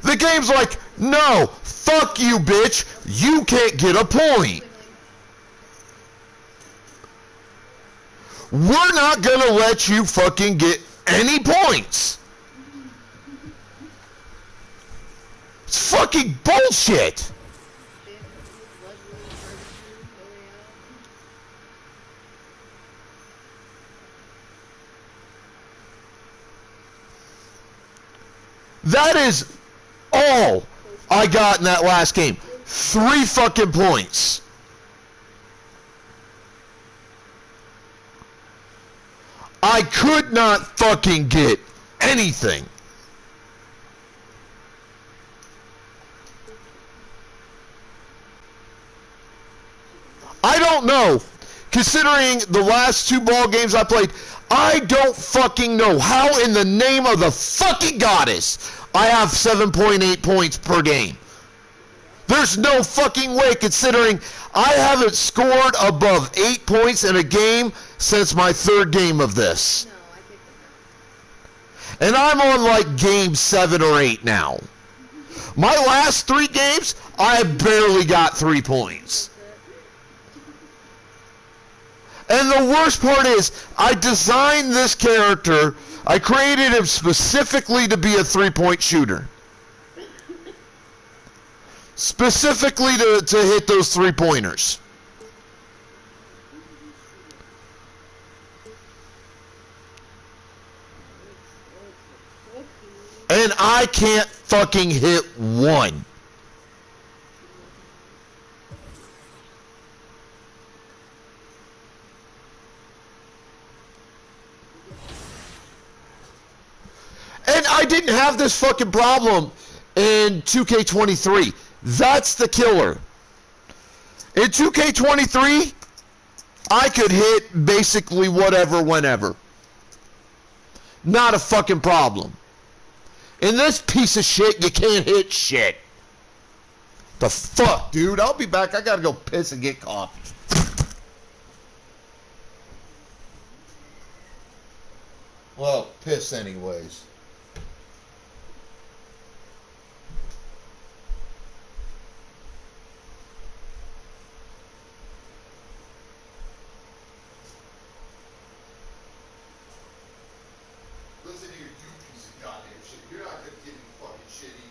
The game's like, no, fuck you, bitch. You can't get a point. We're not gonna let you fucking get any points. It's fucking bullshit. That is all I got in that last game. 3 fucking points. I could not fucking get anything. I don't know. Considering the last 2 ball games I played, I don't fucking know how in the name of the fucking goddess I have 7.8 points per game. There's no fucking way, considering I haven't scored above 8 points in a game since my 3rd game of this. And I'm on like game 7 or 8 now. My last 3 games, I barely got 3 points. And the worst part is, I designed this character, I created him specifically to be a 3-point shooter. Specifically to hit those 3-pointers. And I can't fucking hit one. And I didn't have this fucking problem in 2K23. That's the killer. In 2K23, I could hit basically whatever, whenever. Not a fucking problem. In this piece of shit, you can't hit shit. The fuck, dude? I'll be back. I gotta go piss and get coffee. Well, piss anyways. Listen here, you piece of goddamn shit. You're not gonna get me fucking shitty.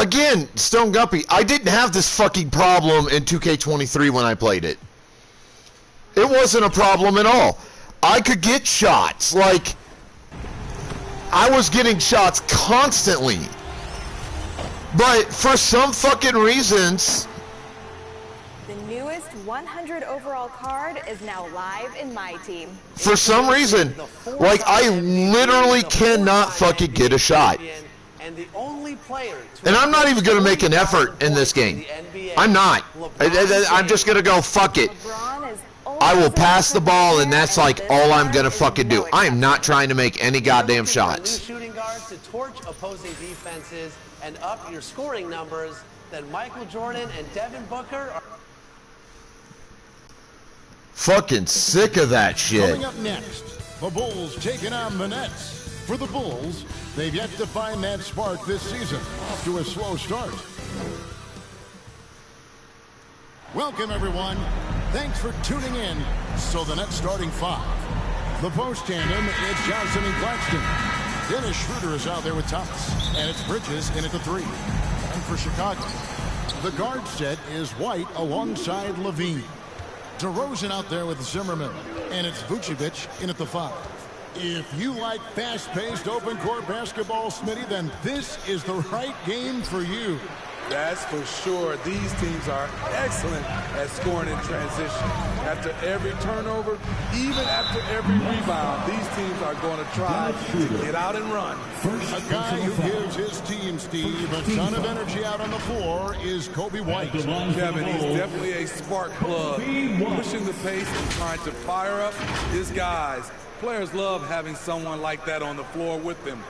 Again, Stone Guppy, I didn't have this fucking problem in 2K23 when I played it. It wasn't a problem at all. I could get shots. Like, I was getting shots constantly. But for some fucking reasons... The newest 100 overall card is now live in my team. For some reason, like, I literally cannot fucking get a shot. And I'm not even going to make an effort in this game. I'm not. I'm just going to go, fuck it. I will pass the ball, and that's like all I'm going to fucking do. I am not trying to make any goddamn shots. Shooting guards to torch opposing defenses and up your scoring numbers, then Michael Jordan and Devin Booker are... Fucking sick of that shit. Coming up next, the Bulls taking on the Nets. For the Bulls, they've yet to find that spark this season. Off to a slow start. Welcome, everyone. Thanks for tuning in. So the Nets starting 5. The post tandem is Johnson and Claxton. Dennis Schroeder is out there with Thomas. And it's Bridges in at the 3. And for Chicago, the guard set is White alongside Levine. DeRozan out there with Zimmerman. And it's Vucevic in at the 5. If you like fast-paced open-court basketball, Smitty, then this is the right game for you. That's for sure. These teams are excellent at scoring in transition. After every turnover, even after every rebound, these teams are going to try to get out and run. A guy who gives his team, Steve, a ton of energy out on the floor is Kobe White. Kevin, he's definitely a spark plug, pushing the pace and trying to fire up his guys. Players love having someone like that on the floor with them.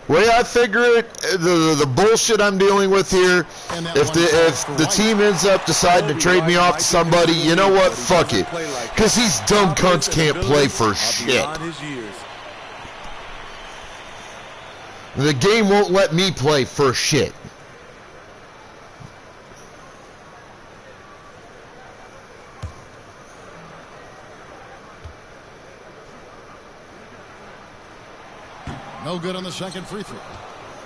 Way I figure it, the bullshit I'm dealing with here, if the team ends up deciding to trade me off to somebody, you know what? Fuck it. Because these dumb cunts can't play for shit. The game won't let me play for shit. No good on the second free throw.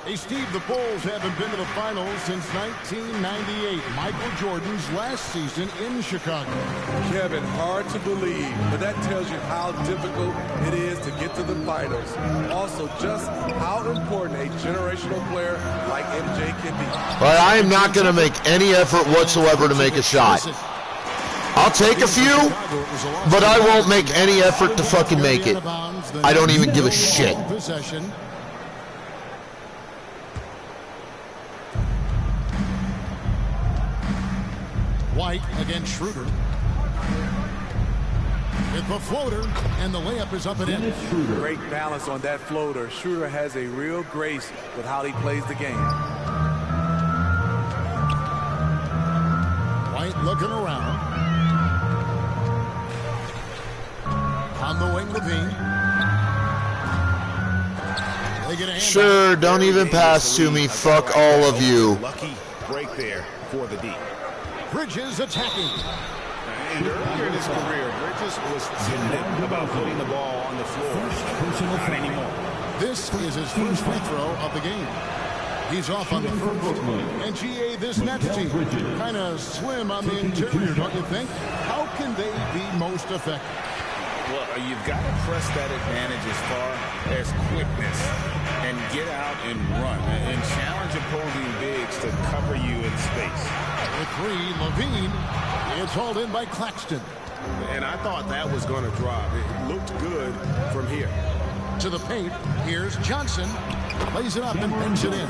Hey, Steve, the Bulls haven't been to the finals since 1998, Michael Jordan's last season in Chicago. Kevin, hard to believe, but that tells you how difficult it is to get to the finals. Also, just how important a generational player like MJ can be. But I am not going to make any effort whatsoever to make a shot. I'll take a few, but I won't make any effort to fucking make it. I don't even give a shit. White against Schroeder. With the floater, and the layup is up and in. Great balance on that floater. Schroeder has a real grace with how he plays the game. White looking around. On the wing, Levine. Sure, don't even pass to me. Fuck all of you. Lucky break there for the D. Bridges attacking. And earlier in his career, Bridges was timid about putting the ball on the floor. Not anymore. This is his first free throw of the game. He's off on the first. And GA, this Nets team, kind of slim on the interior, don't you think? How can they be most effective? Well, you've got to press that advantage as far as quickness and get out and run and challenge opposing bigs to cover you in space. With 3, Levine. It's hauled in by Claxton. And I thought that was going to drop. It looked good from here. To the paint. Here's Johnson. Plays it up and brings it in.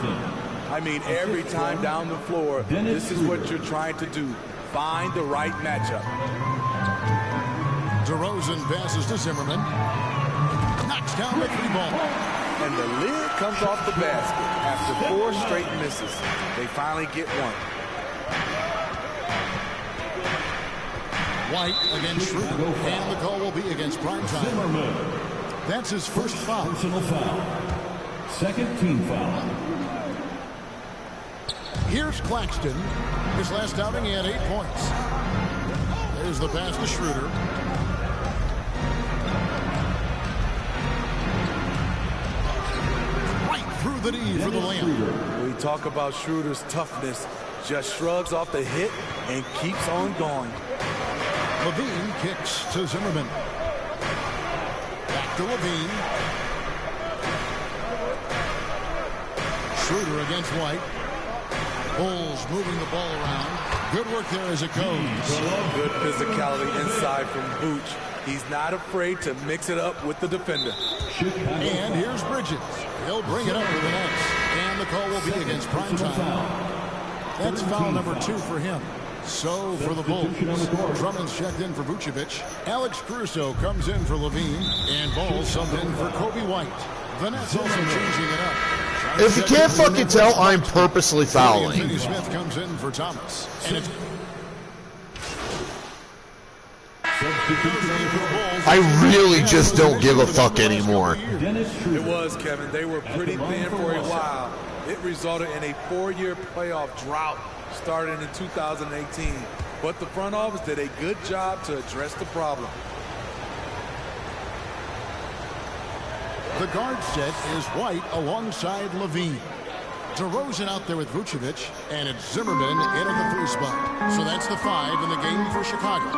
I mean, every time down the floor, this is what you're trying to do. Find the right matchup. DeRozan passes to Zimmerman. Knocks down the 3-ball. And the lid comes off the basket. After 4 straight misses, they finally get one. White against Schroeder. And the call will be against Primetime. That's his first foul. Personal foul. Second team foul. Here's Claxton. His last outing, he had 8 points. There's the pass to Schroeder. Right through the knee for the layup. We talk about Schroeder's toughness. Just shrugs off the hit and keeps on going. Levine kicks to Zimmerman. Back to Levine. Schroeder against White. Bulls moving the ball around. Good work there as it goes. Good physicality inside from Vooch. He's not afraid to mix it up with the defender. And here's Bridges. He'll bring it up for the Nets. And the call will be against Primetime. That's foul number 2 for him. So for the Bulls, Drummond's checked in for Vucevic. Alex Caruso comes in for Levine. And Ball subbed in for Kobe White. The Nets also changing it up. If you can't fucking tell, I'm purposely fouling. Finney Smith comes in for Thomas. And it's I really just don't give a fuck anymore. It was, Kevin. They were pretty thin for a while. It resulted in a 4-year playoff drought starting in 2018. But the front office did a good job to address the problem. The guard set is White alongside Levine. DeRozan out there with Vucevic, and it's Zimmerman in at the 3 spot. So that's the 5 in the game for Chicago.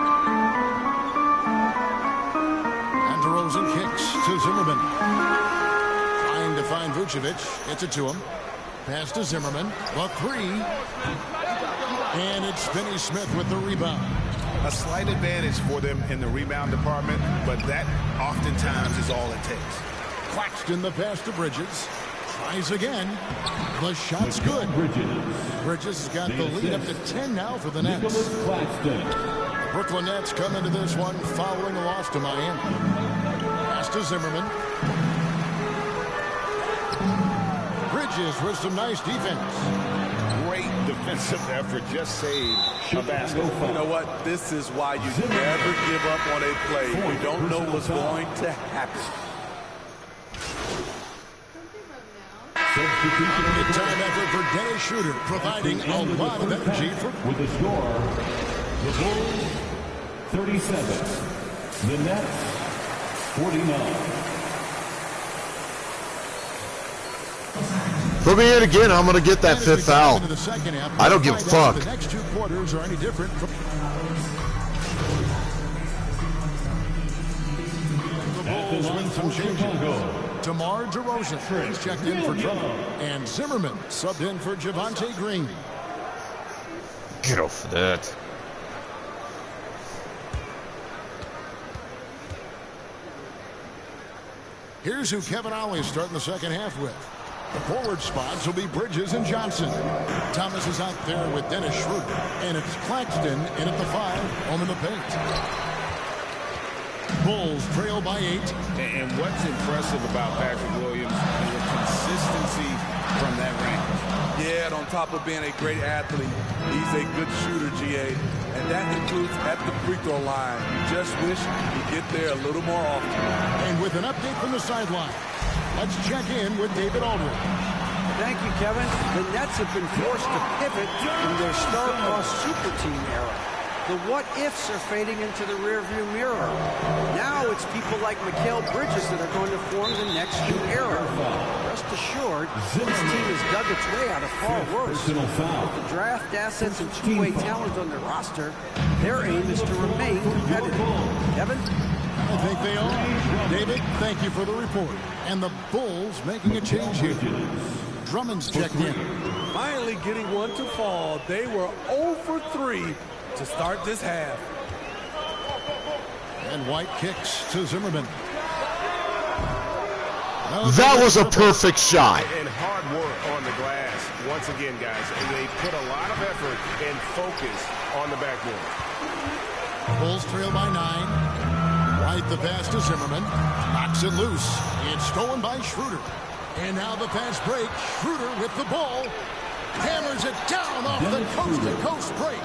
And DeRozan kicks to Zimmerman. Trying to find Vucevic. Gets it to him. Pass to Zimmerman. The 3. And it's Finney Smith with the rebound. A slight advantage for them in the rebound department, but that oftentimes is all it takes. Claxton the pass to Bridges. Tries again. The shot's good. Bridges has got the lead up to 10 now for the Nets. The Brooklyn Nets come into this one following a loss to Miami. Pass to Zimmerman. Bridges with some nice defense. Great defensive effort, just saved a basket. You know what? This is why you never give up on a play. You don't know what's going to happen. Big time effort for Dennis Schroeder, providing a lot of energy for. With the score, the Bulls 37, the Nets 49. Put me in again, I'm going to get that 5th foul. I don't give a fuck. The next 2 quarters are any different from the Bulls win some changes. DeMar DeRozan is checked in for Drummond. And Zimmerman subbed in for Javonte Green. Get off of that. Here's who Kevin Ollie is starting the second half with. The forward spots will be Bridges and Johnson. Thomas is out there with Dennis Schroeder. And it's Claxton in at the 5, home in the paint. Bulls trail by 8. And what's impressive about Patrick Williams is the consistency from that range. Yeah, and on top of being a great athlete, he's a good shooter, GA. And that includes at the free throw line. You just wish he'd get there a little more often. And with an update from the sideline, let's check in with David Aldridge. Thank you, Kevin. The Nets have been forced to pivot from their star-crossed super team era. The what-ifs are fading into the rearview mirror. Now it's people like Mikal Bridges that are going to form the next new era. Rest assured, this team has dug its way out of far worse. With the draft assets and two-way talent on their roster, their aim is to remain competitive. Kevin? I think they are. David, thank you for the report. And the Bulls making a change here. Drummond's checked in. Finally getting one to fall. They were 0 for 3 to start this half. And White kicks to Zimmerman. That was a perfect shot. And hard work on the glass. Once again, guys, they put a lot of effort and focus on the backboard. Bulls trail by 9. White the pass to Zimmerman. Knocks it loose. It's stolen by Schroeder. And now the fast break. Schroeder with the ball. Hammers it down off the coast-to-coast break.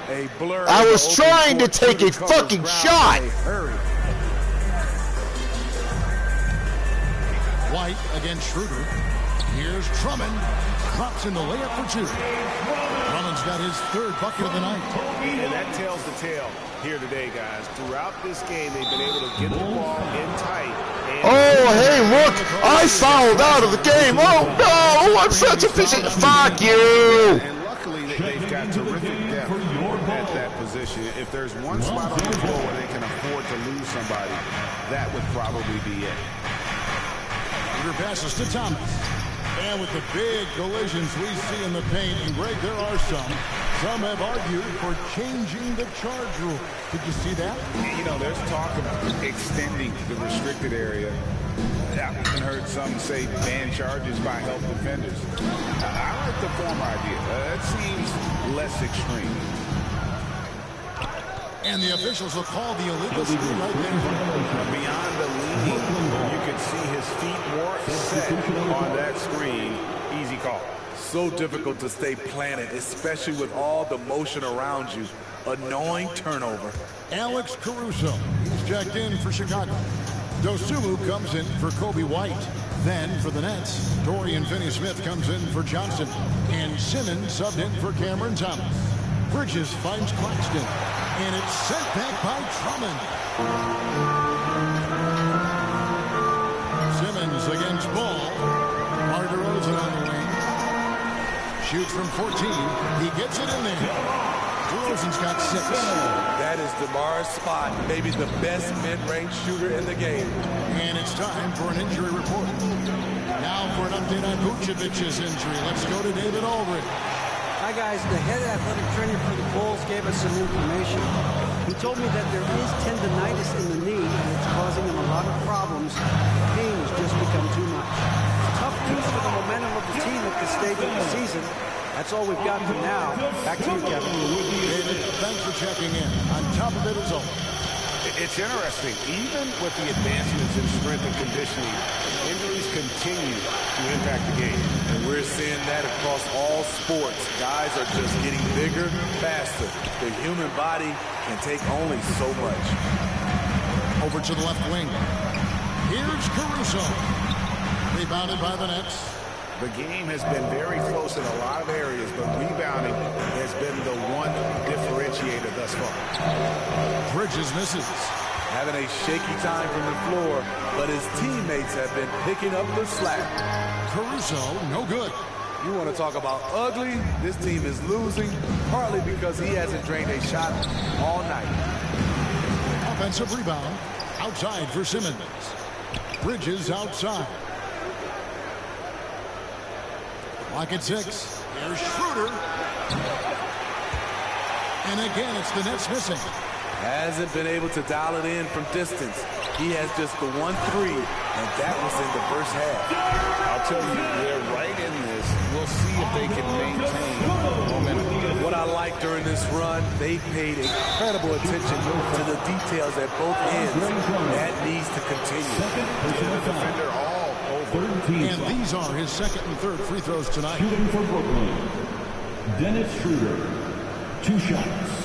A blur. I was trying to take a fucking shot. White against Schroeder. Here's Here's Drummond. Drops in the layup for two. Drummond's got his third bucket of the night. And that tells the tale here today, guys. Throughout this game, they've been able to get the ball in tight. Oh, hey, look! I fouled out of the game! Oh, no! I'm such a piece of... Fuck you! And luckily, they've got terrific depth at that position. If there's one spot on the floor where they can afford to lose somebody, that would probably be it. Peter passes to Thomas. And with the big collisions we see in the paint, and Greg, there are some. Some have argued for changing the charge rule. Did you see that? You know, there's talk of extending the restricted area. I've even heard some say ban charges by help defenders. I like the former idea. That seems less extreme. And the officials will call the illegal screen right there. Beyond the leaning, you can see his feet more set on that screen. Easy call. So difficult to stay planted, especially with all the motion around you. Annoying turnover. Alex Caruso, he's checked in for Chicago. Dosunmu comes in for Kobe White. Then for the Nets, Dorian Finney-Smith comes in for Johnson. And Simmons subbed in for Cameron Thomas. Bridges finds Claxton, and it's sent back by Drummond. Simmons against Ball. Mar DeRozan on the wing. Shoots from 14. He gets it in there. DeRozan's got 6. That is DeMar's spot, maybe the best mid-range shooter in the game. And it's time for an injury report. Now for an update on Vucevic's injury. Let's go to David Aldridge. Hi guys, the head athletic trainer for the Bulls gave us some information. He told me that there is tendonitis in the knee and it's causing him a lot of problems. The pain has just become too much. Tough news for the momentum of the team at this stage of the season. That's all we've got for now. Back to you, Kevin. David, thanks for checking in. On top of it as always. It's interesting. Even with the advancements in strength and conditioning, injuries continue to impact the game. And we're seeing that across all sports. Guys are just getting bigger, faster. The human body can take only so much. Over to the left wing. Here's Caruso. Rebounded by the Nets. The game has been very close in a lot of areas, but rebounding has been the one differentiator thus far. Bridges misses. Having a shaky time from the floor, but his teammates have been picking up the slack. Caruso, no good. You want to talk about ugly? This team is losing, partly because he hasn't drained a shot all night. Offensive rebound. Outside for Simmons. Bridges outside. Clock at 6. There's Schroeder. And again, it's the Nets missing. Hasn't been able to dial it in from distance. He has just the 1 3, and that was in the first half. I'll tell you, they're right in this. We'll see if they can maintain momentum. What I like during this run, they paid incredible attention to the details at both ends. That needs to continue. The defender all over. And these are his second and third free throws tonight. Shooting for Brooklyn, Dennis Schroeder, 2 shots.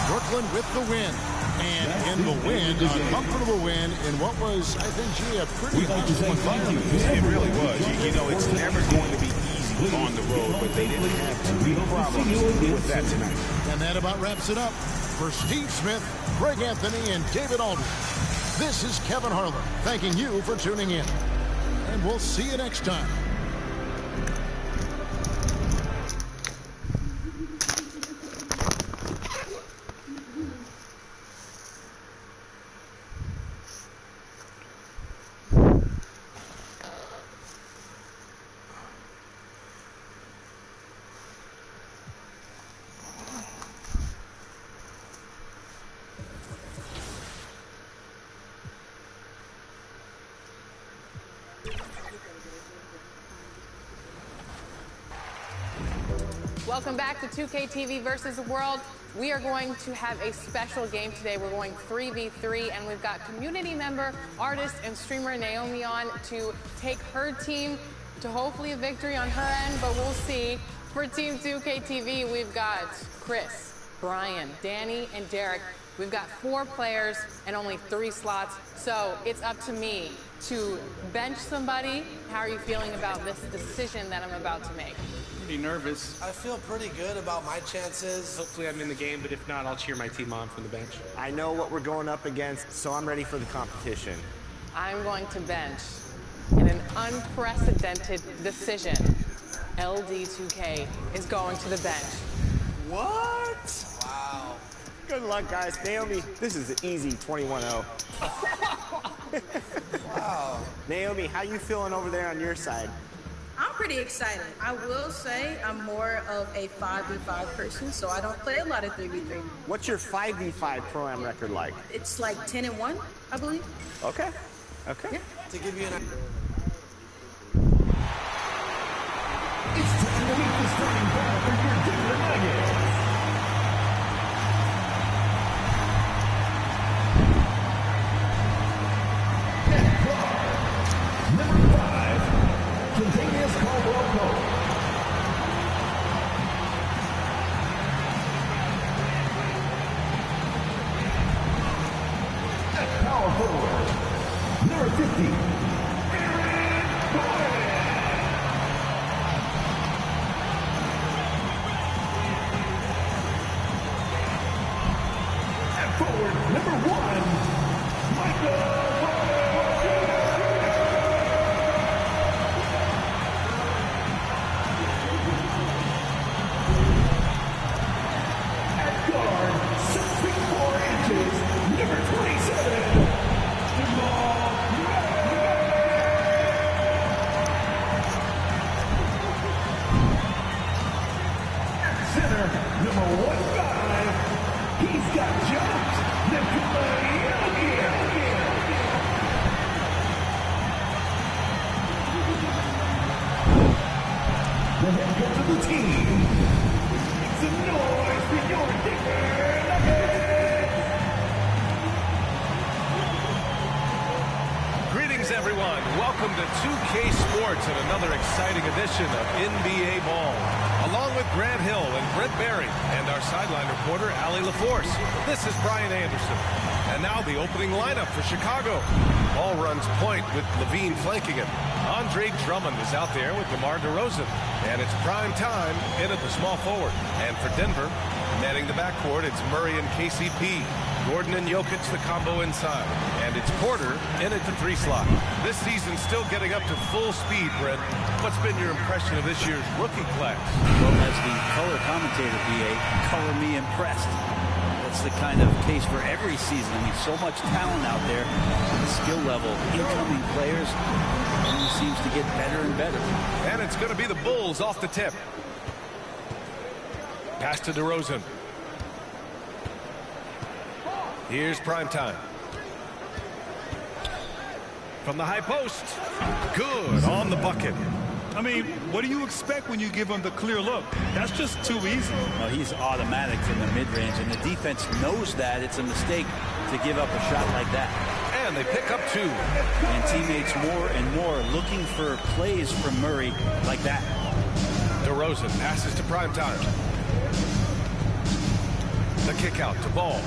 Brooklyn with the win. And in the win, a comfortable win in what was, I think, a pretty hostile environment. It really was. You know, it's never going to be easy on the road, but they didn't have too many problems with that tonight. And that about wraps it up. For Steve Smith, Greg Anthony, and David Aldridge, this is Kevin Harlan thanking you for tuning in. And we'll see you next time. Welcome back to 2K TV versus the World. We are going to have a special game today. We're going 3v3, and we've got community member, artist, and streamer Naomi on to take her team to hopefully a victory on her end, but we'll see. For Team 2K TV, we've got Chris, Brian, Danny, and Derek. We've got 4 players and only 3 slots, so it's up to me to bench somebody. How are you feeling about this decision that I'm about to make? Pretty nervous. I feel pretty good about my chances. Hopefully I'm in the game, but if not, I'll cheer my team on from the bench. I know what we're going up against, so I'm ready for the competition. I'm going to bench in an unprecedented decision. LD2K is going to the bench. What? Wow. Good luck, guys. Naomi, this is an easy 21-0. Wow. Naomi, how you feeling over there on your side? I'm pretty excited. I will say I'm more of a 5v5 person, so I don't play a lot of 3v3. What's your 5v5 Pro-Am record like? It's like 10-1, I believe. Okay. Okay. Yeah. To give you an idea. It's time to meet the starting five for your Denver Nuggets. Number 5, Kentavious Caldwell-Pope. At power forward, number 50, Aaron Gordon. At forward, number 1, Michael. Greetings, everyone. Welcome to 2K Sports and another exciting edition of NBA Ball. Along with Grant Hill and Brent Barry and our sideline reporter, Allie LaForce, this is Brian Anderson. And now the opening lineup for Chicago. Ball runs point with Levine flanking it. Andre Drummond is out there with DeMar DeRozan. And it's prime time in at the small forward. And for Denver, manning the backcourt, it's Murray and KCP. Gordon and Jokic, the combo inside. And it's Porter in at the 3 slot. This season's still getting up to full speed, Brent. What's been your impression of this year's rookie class? Well, as the color commentator, BA, color me impressed. That's the kind of case for every season. I mean, so much talent out there. The skill level, incoming players, only seems to get better and better. And it's going to be the Bulls off the tip. Pass to DeRozan. Here's prime time. From the high post. Good on the bucket. I mean, what do you expect when you give him the clear look? That's just too easy. Well, he's automatic from the mid-range, and the defense knows that it's a mistake to give up a shot like that. And they pick up 2. And teammates more and more looking for plays from Murray like that. DeRozan passes to prime time. The kick out to Ball.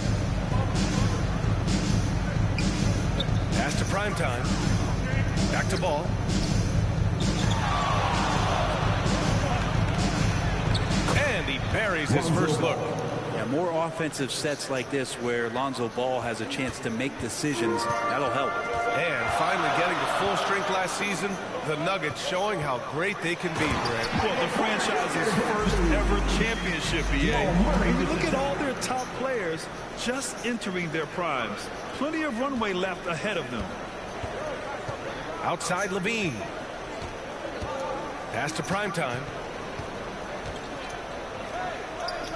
Pass to prime time. Back to Ball. And he buries his first look. Yeah, more offensive sets like this where Lonzo Ball has a chance to make decisions. That'll help. And finally getting to full strength last season, the Nuggets showing how great they can be, Brent. Well, the franchise's first ever championship, BA. When you look at all their top players just entering their primes, plenty of runway left ahead of them. Outside Levine. Pass to prime time.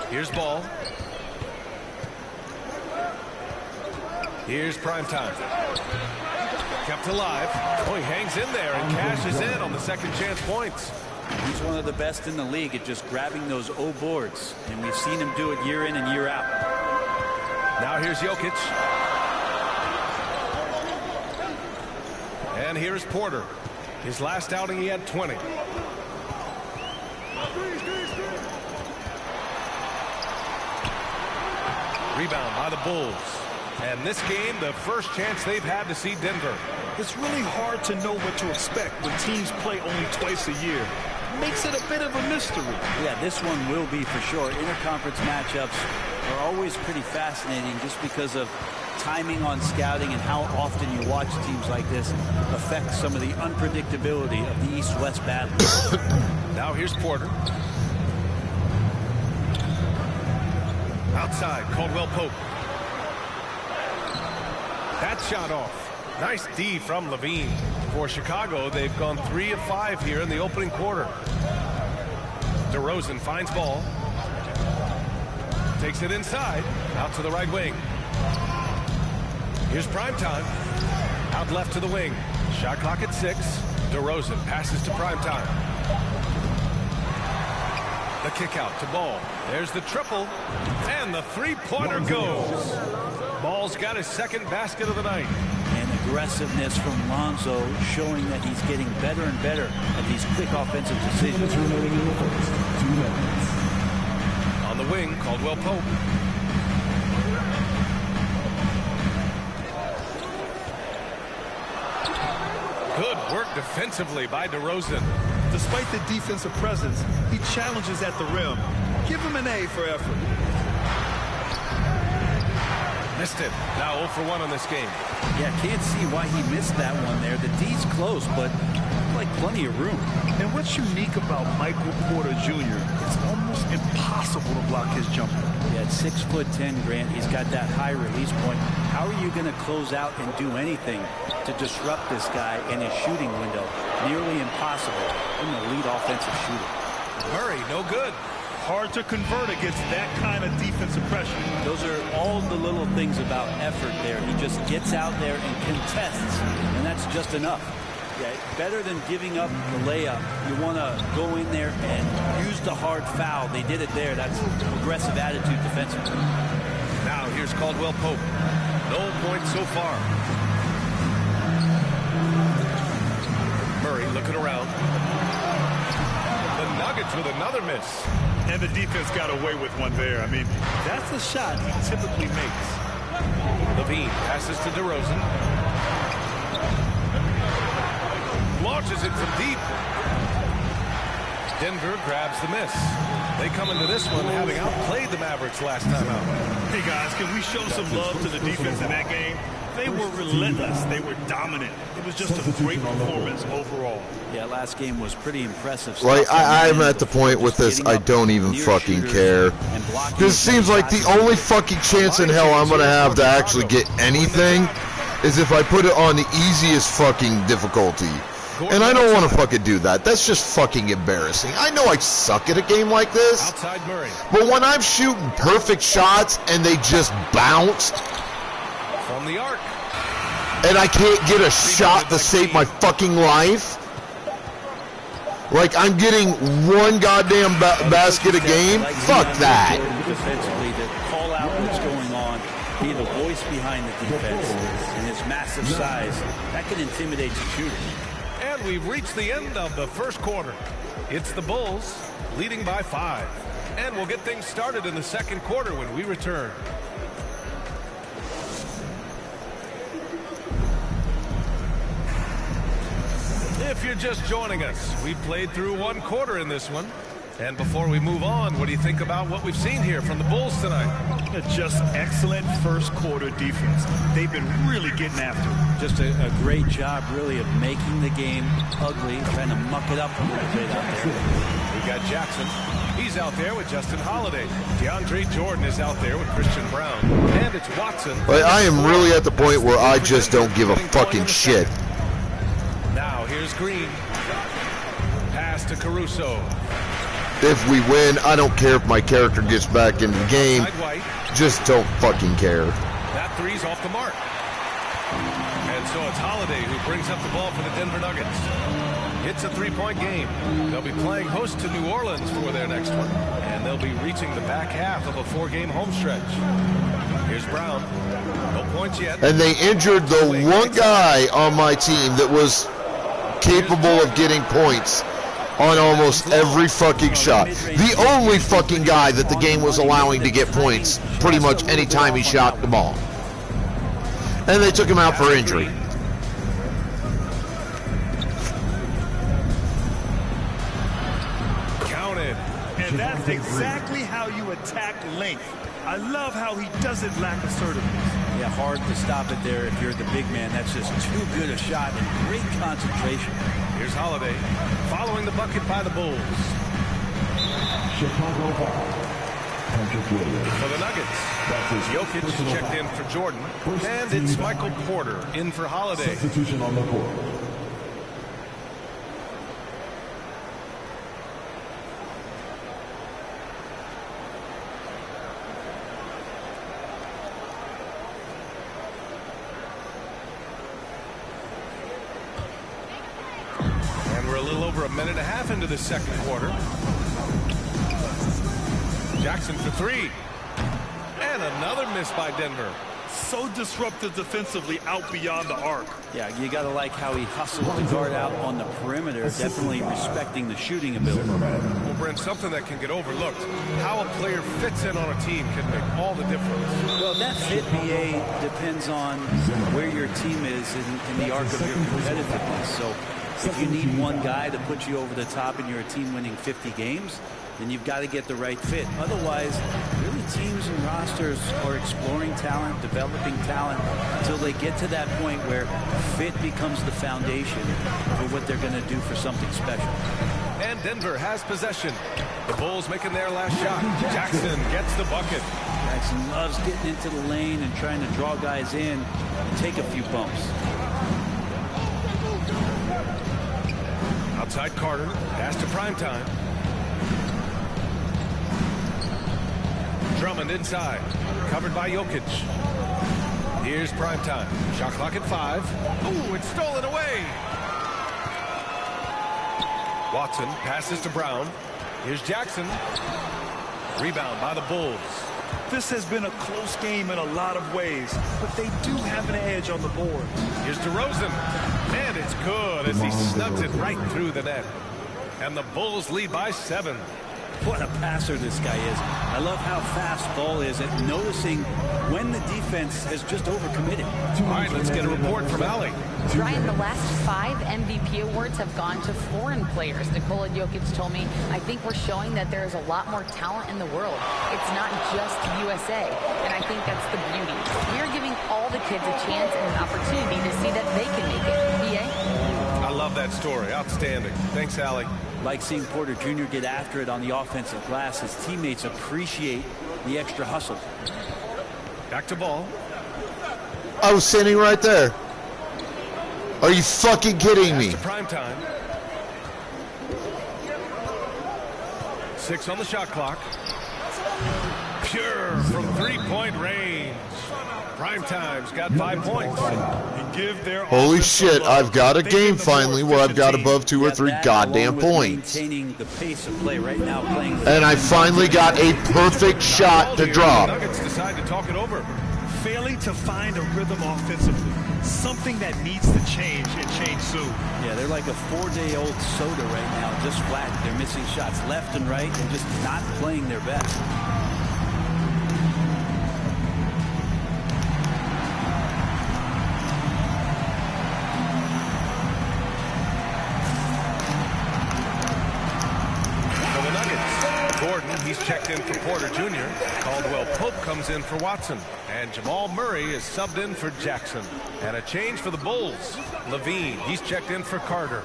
Here's Ball. Here's prime time. Kept alive. Oh, he hangs in there and cashes in on the second chance points. He's one of the best in the league at just grabbing those O boards, and we've seen him do it year in and year out. Now here's Jokic. And here's Porter. His last outing, he had 20. Rebound by the Bulls. And this game, the first chance they've had to see Denver. It's really hard to know what to expect when teams play only twice a year. Makes it a bit of a mystery. Yeah, this one will be for sure. Interconference matchups are always pretty fascinating just because of timing on scouting and how often you watch teams like this affect some of the unpredictability of the East-West battle. Now here's Porter. Outside, Caldwell Pope. That shot off. Nice D from Levine. For Chicago, they've gone 3 of 5 here in the opening quarter. DeRozan finds ball. Takes it inside. Out to the right wing. Here's Primetime. Out left to the wing. Shot clock at 6. DeRozan passes to Primetime. The kick out to Ball. There's the triple. And the three-pointer goes. Ball's got his second basket of the night. And aggressiveness from Lonzo showing that he's getting better and better at these quick offensive decisions. On the wing, Caldwell Pope. Good work defensively by DeRozan. Despite the defensive presence, he challenges at the rim. Give him an A for effort. Missed it. Now 0 for 1 on this game. Yeah, can't see why he missed that one there. The D's close, but like plenty of room. And what's unique about Michael Porter Jr., it's almost impossible to block his jumper. Yeah, at 6'10", Grant, he's got that high release point. How are you going to close out and do anything to disrupt this guy in his shooting window? Nearly impossible from the lead offensive shooter. Murray, no good. Hard to convert against that kind of defensive pressure. Those are all the little things about effort there. He just gets out there and contests, and that's just enough. Yeah, better than giving up the layup. You want to go in there and use the hard foul. They did it there. That's aggressive attitude defensively. Now here's Caldwell Pope. No points so far. Murray looking around. The Nuggets with another miss. And the defense got away with one there. I mean, that's the shot he typically makes. Levine passes to DeRozan. Launches it from deep. Denver grabs the miss. They come into this one having outplayed the Mavericks last time out. Hey guys, can we show some love to the defense in that game? They were relentless. They were dominant. It was just a great performance overall. Yeah, last game was pretty impressive. Like, I'm at the point with this, I don't even fucking care. This seems like the only fucking chance in hell I'm going to have to actually get anything is if I put it on the easiest fucking difficulty. And I don't want to fucking do that. That's just fucking embarrassing. I know I suck at a game like this. Outside Murray. But when I'm shooting perfect shots and they just bounce from the arc, and I can't get a shot to save my fucking life, like I'm getting one goddamn basket a game, fuck that. Defensively, to call out what's going on, be the voice behind the defense, and his massive size, that can intimidate the shooter. And we've reached the end of the first quarter. It's the Bulls leading by 5. And we'll get things started in the second quarter when we return. If you're just joining us, we played through one quarter in this one. And before we move on, what do you think about what we've seen here from the Bulls tonight? Just excellent first quarter defense. They've been really getting after it. Just a great job, really, of making the game ugly, trying to muck it up a little bit out there. We got Jackson. He's out there with Justin Holiday. DeAndre Jordan is out there with Christian Brown. And it's Watson. But I am really at the point where I just don't give a fucking shit. Now here's Green. Pass to Caruso. If we win, I don't care if my character gets back into the game. Just don't fucking care. That three's off the mark. And so it's Holiday who brings up the ball for the Denver Nuggets. It's a three-point game. They'll be playing host to New Orleans for their next one. And they'll be reaching the back half of a 4-game home stretch. Here's Brown. No points yet. And they injured the one guy on my team that was capable of getting points on almost every fucking shot. The only fucking guy that the game was allowing to get points pretty much any time he shot the ball. And they took him out for injury. Counted. And that's exactly how you attack length. I love how he doesn't lack assertiveness. Yeah, hard to stop it there if you're the big man. That's just too good a shot and great concentration. Here's Holiday following the bucket by the Bulls. Chicago Hall. Patrick Williams. For the Nuggets, Jokic checked in for Jordan, and it's Michael Porter in for Holiday. Substitution on the court. Over a minute and a half into the second quarter. Jackson for three. And another miss by Denver. So disruptive defensively out beyond the arc. Yeah, you got to like how he hustled the guard out on the perimeter, definitely respecting the shooting ability. Well, Brent, something that can get overlooked. How a player fits in on a team can make all the difference. Well, that fit, BA, depends on where your team is in the arc of your competitiveness. So if you need one guy to put you over the top and you're a team winning 50 games, then you've got to get the right fit. Otherwise, really teams and rosters are exploring talent, developing talent, until they get to that point where fit becomes the foundation for what they're going to do for something special. And Denver has possession. The Bulls making their last shot. Jackson gets the bucket. Jackson loves getting into the lane and trying to draw guys in and take a few bumps. Outside Carter, pass to Primetime. Drummond inside, covered by Jokic. Here's Primetime. Shot clock at 5. Ooh, it's stolen away. Watson passes to Brown. Here's Jackson. Rebound by the Bulls. This has been a close game in a lot of ways, but they do have an edge on the board. Here's DeRozan. And it's good as he snugs it right through the net. And the Bulls lead by 7. What a passer this guy is. I love how fast Ball is at noticing when the defense has just overcommitted. All right, let's get a report from Allie. Ryan, the last 5 MVP awards have gone to foreign players. Nikola Jokic told me, I think we're showing that there is a lot more talent in the world. It's not just USA. And I think that's the beauty. We're giving all the kids a chance and an opportunity to see that they can make it. BA? I love that story. Outstanding. Thanks, Allie. Like seeing Porter Jr. get after it on the offensive glass. His teammates appreciate the extra hustle. Back to Ball. I was standing right there. Are you fucking kidding me? To Primetime. 6 on the shot clock. Pure from three-point range. Primetime's got 5 points. Holy shit, I've got a game finally where I've got above 2 or 3 goddamn points. Maintaining the pace of play right now, playing with and I finally got a perfect shot to drop. Nuggets decide to talk it over. Failing to find a rhythm offensively. Something that needs to change and change soon. Yeah, they're like a 4-day-old soda right now, just flat. They're missing shots left and right and just not playing their best. He's checked in for Porter Jr. Caldwell Pope comes in for Watson. And Jamal Murray is subbed in for Jackson. And a change for the Bulls. Levine, he's checked in for Carter.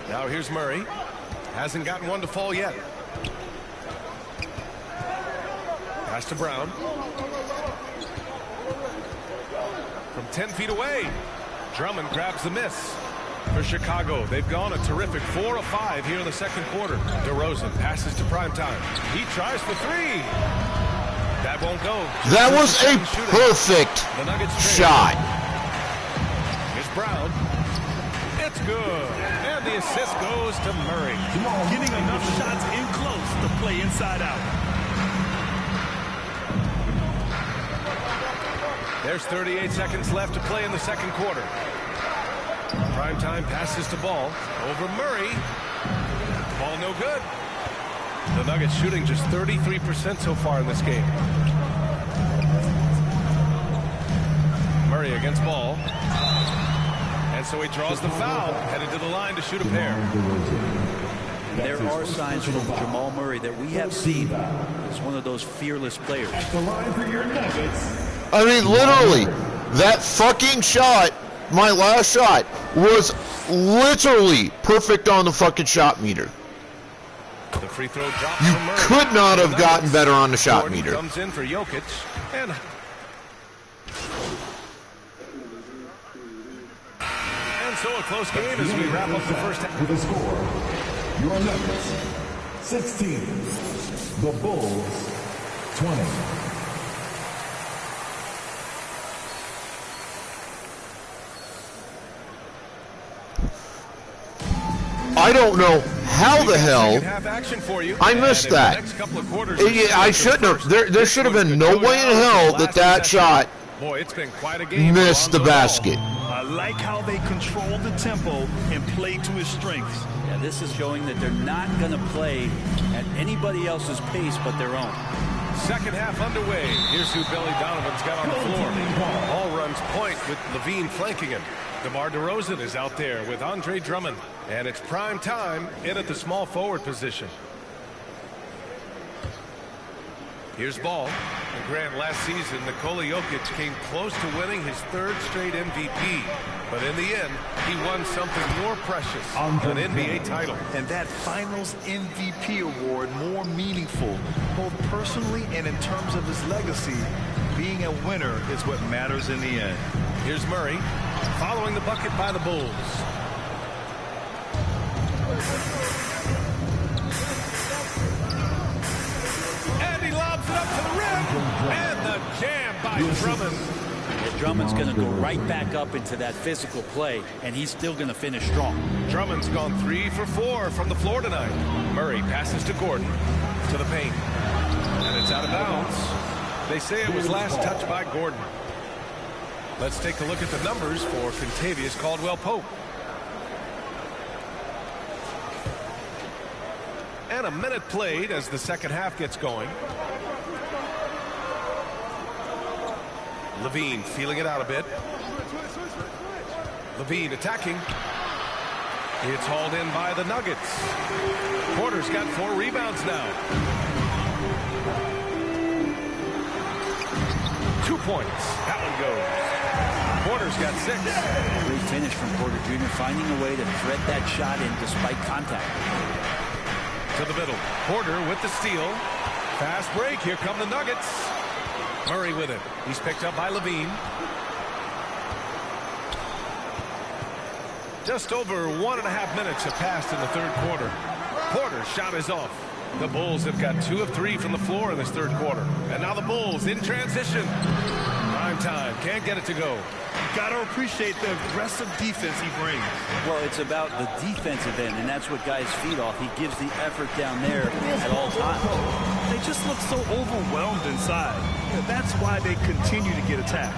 Now here's Murray. Hasn't gotten one to fall yet. Pass to Brown. From 10 feet away. Drummond grabs the miss. For Chicago, they've gone a terrific 4 of 5 here in the second quarter. DeRozan passes to Primetime. He tries for 3. That won't go. That was a perfect shot. Here's Brown. It's good. And the assist goes to Murray. Getting enough shots in close to play inside out. There's 38 seconds left to play in the second quarter. Primetime passes to Ball. Over Murray. Ball no good. The Nuggets shooting just 33% so far in this game. Murray against Ball. And so he draws the foul. Headed to the line to shoot a pair. There are signs from Jamal Murray that we have seen as one of those fearless players. The line for your Nuggets. I mean, literally, that fucking shot, my last shot, was literally perfect on the fucking shot meter. The free throw drops You from Murray. could not have gotten better on the shot Gordon meter. Comes in for Jokic. And so a close game as we wrap up the first half. With a score, your Nuggets 16, the Bulls 20. I don't know how the hell I missed that. I shouldn't have. There should have been no way in hell that shot Boy, it's been quite a game. missed the basket. I like how they control the tempo and play to his strengths. Yeah, this is showing that they're not going to play at anybody else's pace but their own. Second half underway. Here's who Billy Donovan's got on the floor. All runs point with Levine flanking him. DeMar DeRozan is out there with Andre Drummond. And it's prime time in at the small forward position. Here's Ball. And Grant, last season, Nikola Jokic came close to winning his third straight MVP. But in the end, he won something more precious, an NBA title. And that Finals MVP award more meaningful, both personally and in terms of his legacy. Being a winner is what matters in the end. Here's Murray, following the bucket by the Bulls. And he lobs it up to the rim. And the jam by Drummond. Yeah, Drummond's going to go right back up into that physical play, and he's still going to finish strong. Drummond's gone 3 for 4 from the floor tonight. Murray passes to Gordon, to the paint. And it's out of bounds. They say it was last touched by Gordon. Let's take a look at the numbers for Kentavious Caldwell-Pope. And a minute played as the second half gets going. Levine feeling it out a bit. Levine attacking. It's hauled in by the Nuggets. Porter's got 4 rebounds now. 2 points. That one goes. Porter's got 6. Great finish from Porter Jr., finding a way to thread that shot in despite contact. To the middle. Porter with the steal. Fast break. Here come the Nuggets. Murray with it. He's picked up by Levine. Just over 1.5 minutes have passed in the third quarter. Porter's shot is off. The Bulls have got 2 of 3 from the floor in this third quarter. And now the Bulls in transition. Prime time. Can't get it to go. Got to appreciate the aggressive defense he brings. Well, it's about the defensive end, and that's what guys feed off. He gives the effort down there at all times. They just look so overwhelmed inside. That's why they continue to get attacked.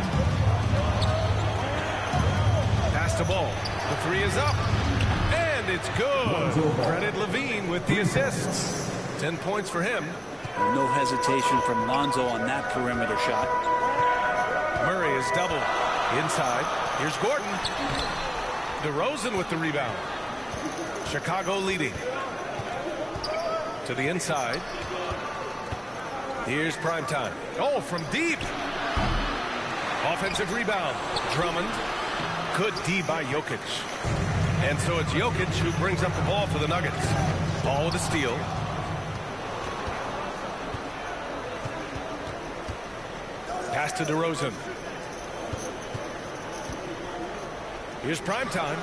Pass to Ball. The 3 is up. And it's good. Credit Levine with the assists. 10 points for him. No hesitation from Lonzo on that perimeter shot. Murray is doubled. Inside. Here's Gordon. DeRozan with the rebound. Chicago leading. To the inside. Here's primetime. Oh, from deep. Offensive rebound. Drummond. Good D by Jokic. And so it's Jokic who brings up the ball for the Nuggets. Ball with a steal. Pass to DeRozan. Here's primetime.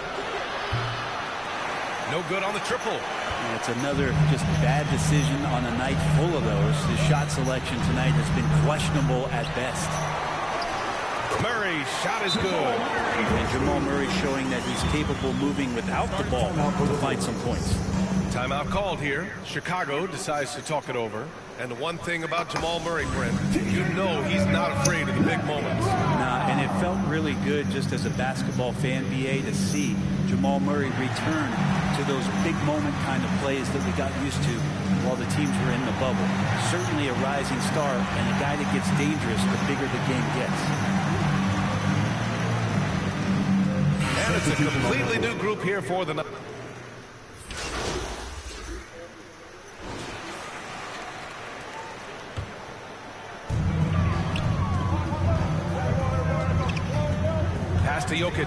No good on the triple. Yeah, it's another just bad decision on a night full of those. His shot selection tonight has been questionable at best. Murray's shot is good. And Jamal Murray showing that he's capable of moving without the ball to find some points. Timeout called here. Chicago decides to talk it over. And the one thing about Jamal Murray, Brent, you know he's not afraid of the big moments. Nah, and it felt really good just as a basketball fan, BA, to see Jamal Murray return to those big moment kind of plays that we got used to while the teams were in the bubble. Certainly a rising star and a guy that gets dangerous the bigger the game gets. And it's a completely new group here for the night. Pass to Jokic.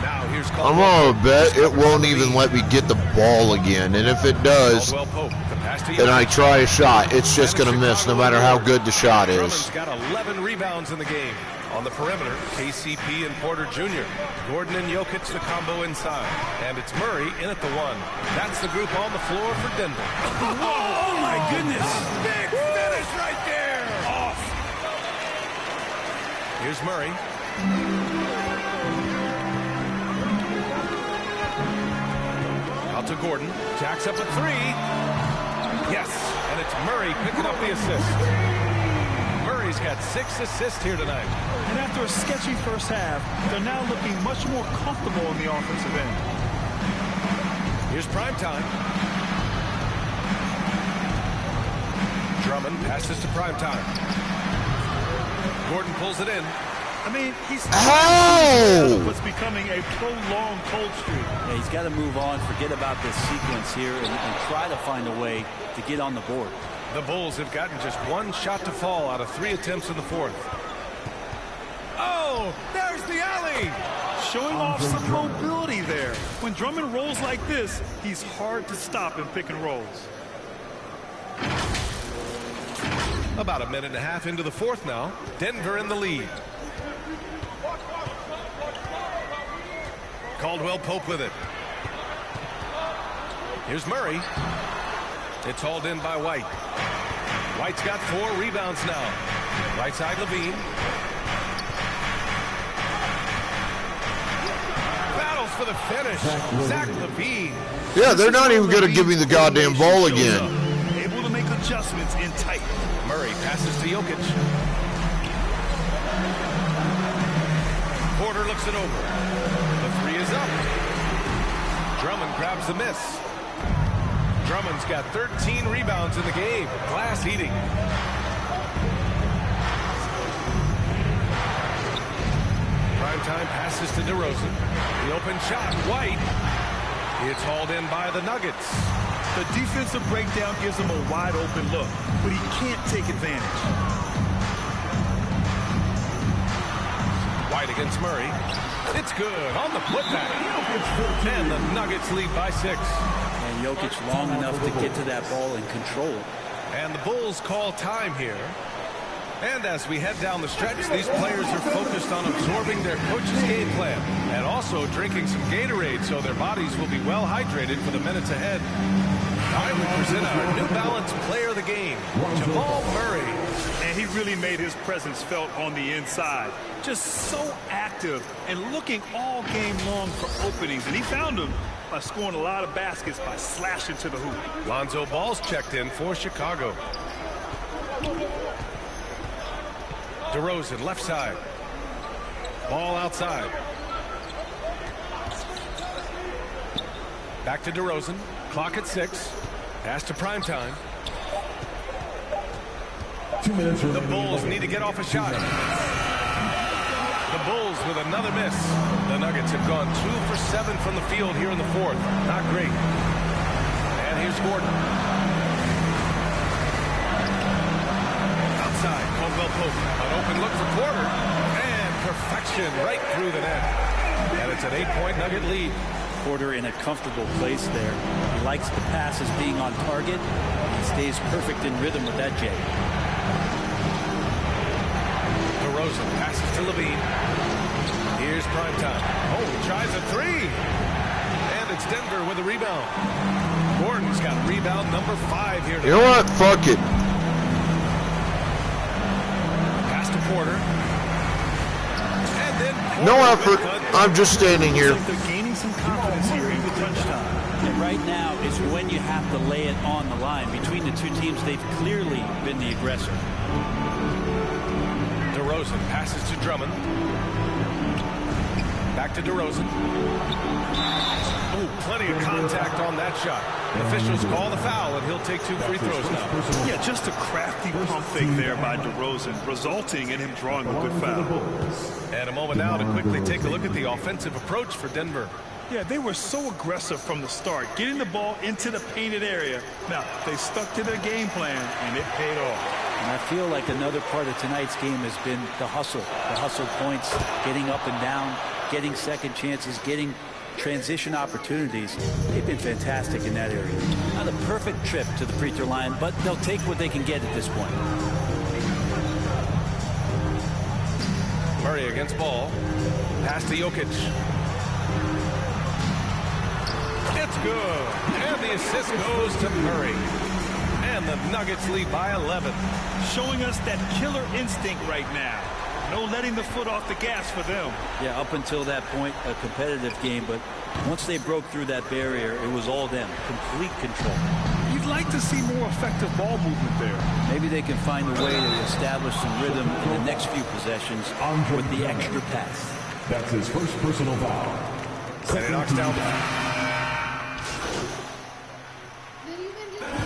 Now here's I'm gonna bet it won't even let me get the ball again, and if it does, and I try a shot, it's just gonna miss no matter how good the shot is. Drummond's got 11 rebounds in the game. On the perimeter, KCP and Porter Jr. Gordon and Jokic, the combo inside. And it's Murray in at the one. That's the group on the floor for Denver. Oh, my goodness. Big finish right there. Off. Here's Murray. Out to Gordon. Jacks up a three. Yes, and it's Murray picking up the assist. Murray's got 6 assists here tonight. And after a sketchy first half, they're now looking much more comfortable on the offensive end. Here's prime time. Drummond passes to prime time. Gordon pulls it in. I mean, he's what's becoming a prolonged cold streak. Yeah, he's got to move on, forget about this sequence here, and try to find a way to get on the board. The Bulls have gotten just one shot to fall out of 3 attempts in the fourth. Oh, there's the alley. Showing off some mobility there. When Drummond rolls like this, he's hard to stop in pick and rolls. About a minute and a half into the fourth now. Denver in the lead. Caldwell Pope with it. Here's Murray. It's hauled in by White. White's got 4 rebounds now. Right side Levine. Battles for the finish. Zach Levine. Yeah, they're not even going to give me the goddamn ball again. Able to make adjustments in tight. Murray passes to Jokic. Porter looks it over. The 3 is up. Drummond grabs the miss. Drummond's got 13 rebounds in the game. Glass eating. Primetime passes to DeRozan. The open shot. White. It's hauled in by the Nuggets. The defensive breakdown gives him a wide open look, but he can't take advantage. White against Murray. It's good on the putback. And the Nuggets lead by 6. And Jokic long enough to get to that ball and control it. And the Bulls call time here. And as we head down the stretch, these players are focused on absorbing their coach's game plan and also drinking some Gatorade so their bodies will be well hydrated for the minutes ahead. Time to present our New Balance player of the game, Jamal Murray. And he really made his presence felt on the inside. Just so active and looking all game long for openings. And he found them by scoring a lot of baskets by slashing to the hoop. Lonzo Ball's checked in for Chicago. DeRozan, left side. Ball outside. Back to DeRozan. Clock at 6. Pass to primetime. 2 minutes. The Bulls need to get off a shot. The Bulls with another miss. The Nuggets have gone 2 for 7 from the field here in the fourth. Not great. And here's Gordon. Outside, Caldwell Pope. An open look for Porter. And perfection right through the net. And it's an 8-point Nugget lead. Porter in a comfortable place there. He likes the passes being on target. He stays perfect in rhythm with that J. DeRozan passes to Levine. Here's primetime. Oh, he tries a 3. And it's Denver with a rebound. Gordon's got rebound number 5 here tonight. You know what? Fuck it. Pass to Porter. And then Porter no effort. I'm just standing here. They're gaining some confidence here in the crunch time. to lay it on the line. Between the two teams, they've clearly been the aggressor. DeRozan passes to Drummond. Back to DeRozan. Oh, plenty of contact on that shot. Officials call the foul, and he'll take 2 free throws now. Yeah, just a crafty pump fake there by DeRozan, resulting in him drawing a good foul. And a moment now to quickly take a look at the offensive approach for Denver. Yeah, they were so aggressive from the start, getting the ball into the painted area. Now, they stuck to their game plan, and it paid off. And I feel like another part of tonight's game has been the hustle points, getting up and down, getting second chances, getting transition opportunities. They've been fantastic in that area. Not a perfect trip to the free throw line, but they'll take what they can get at this point. Murray against Ball. Pass to Jokic. It's good. And the assist goes to Murray. And the Nuggets lead by 11. Showing us that killer instinct right now. No letting the foot off the gas for them. Yeah, up until that point, a competitive game, but once they broke through that barrier, it was all them. Complete control. You'd like to see more effective ball movement there. Maybe they can find a way to establish some rhythm in the next few possessions with the extra pass. That's his first personal foul. And it knocks down.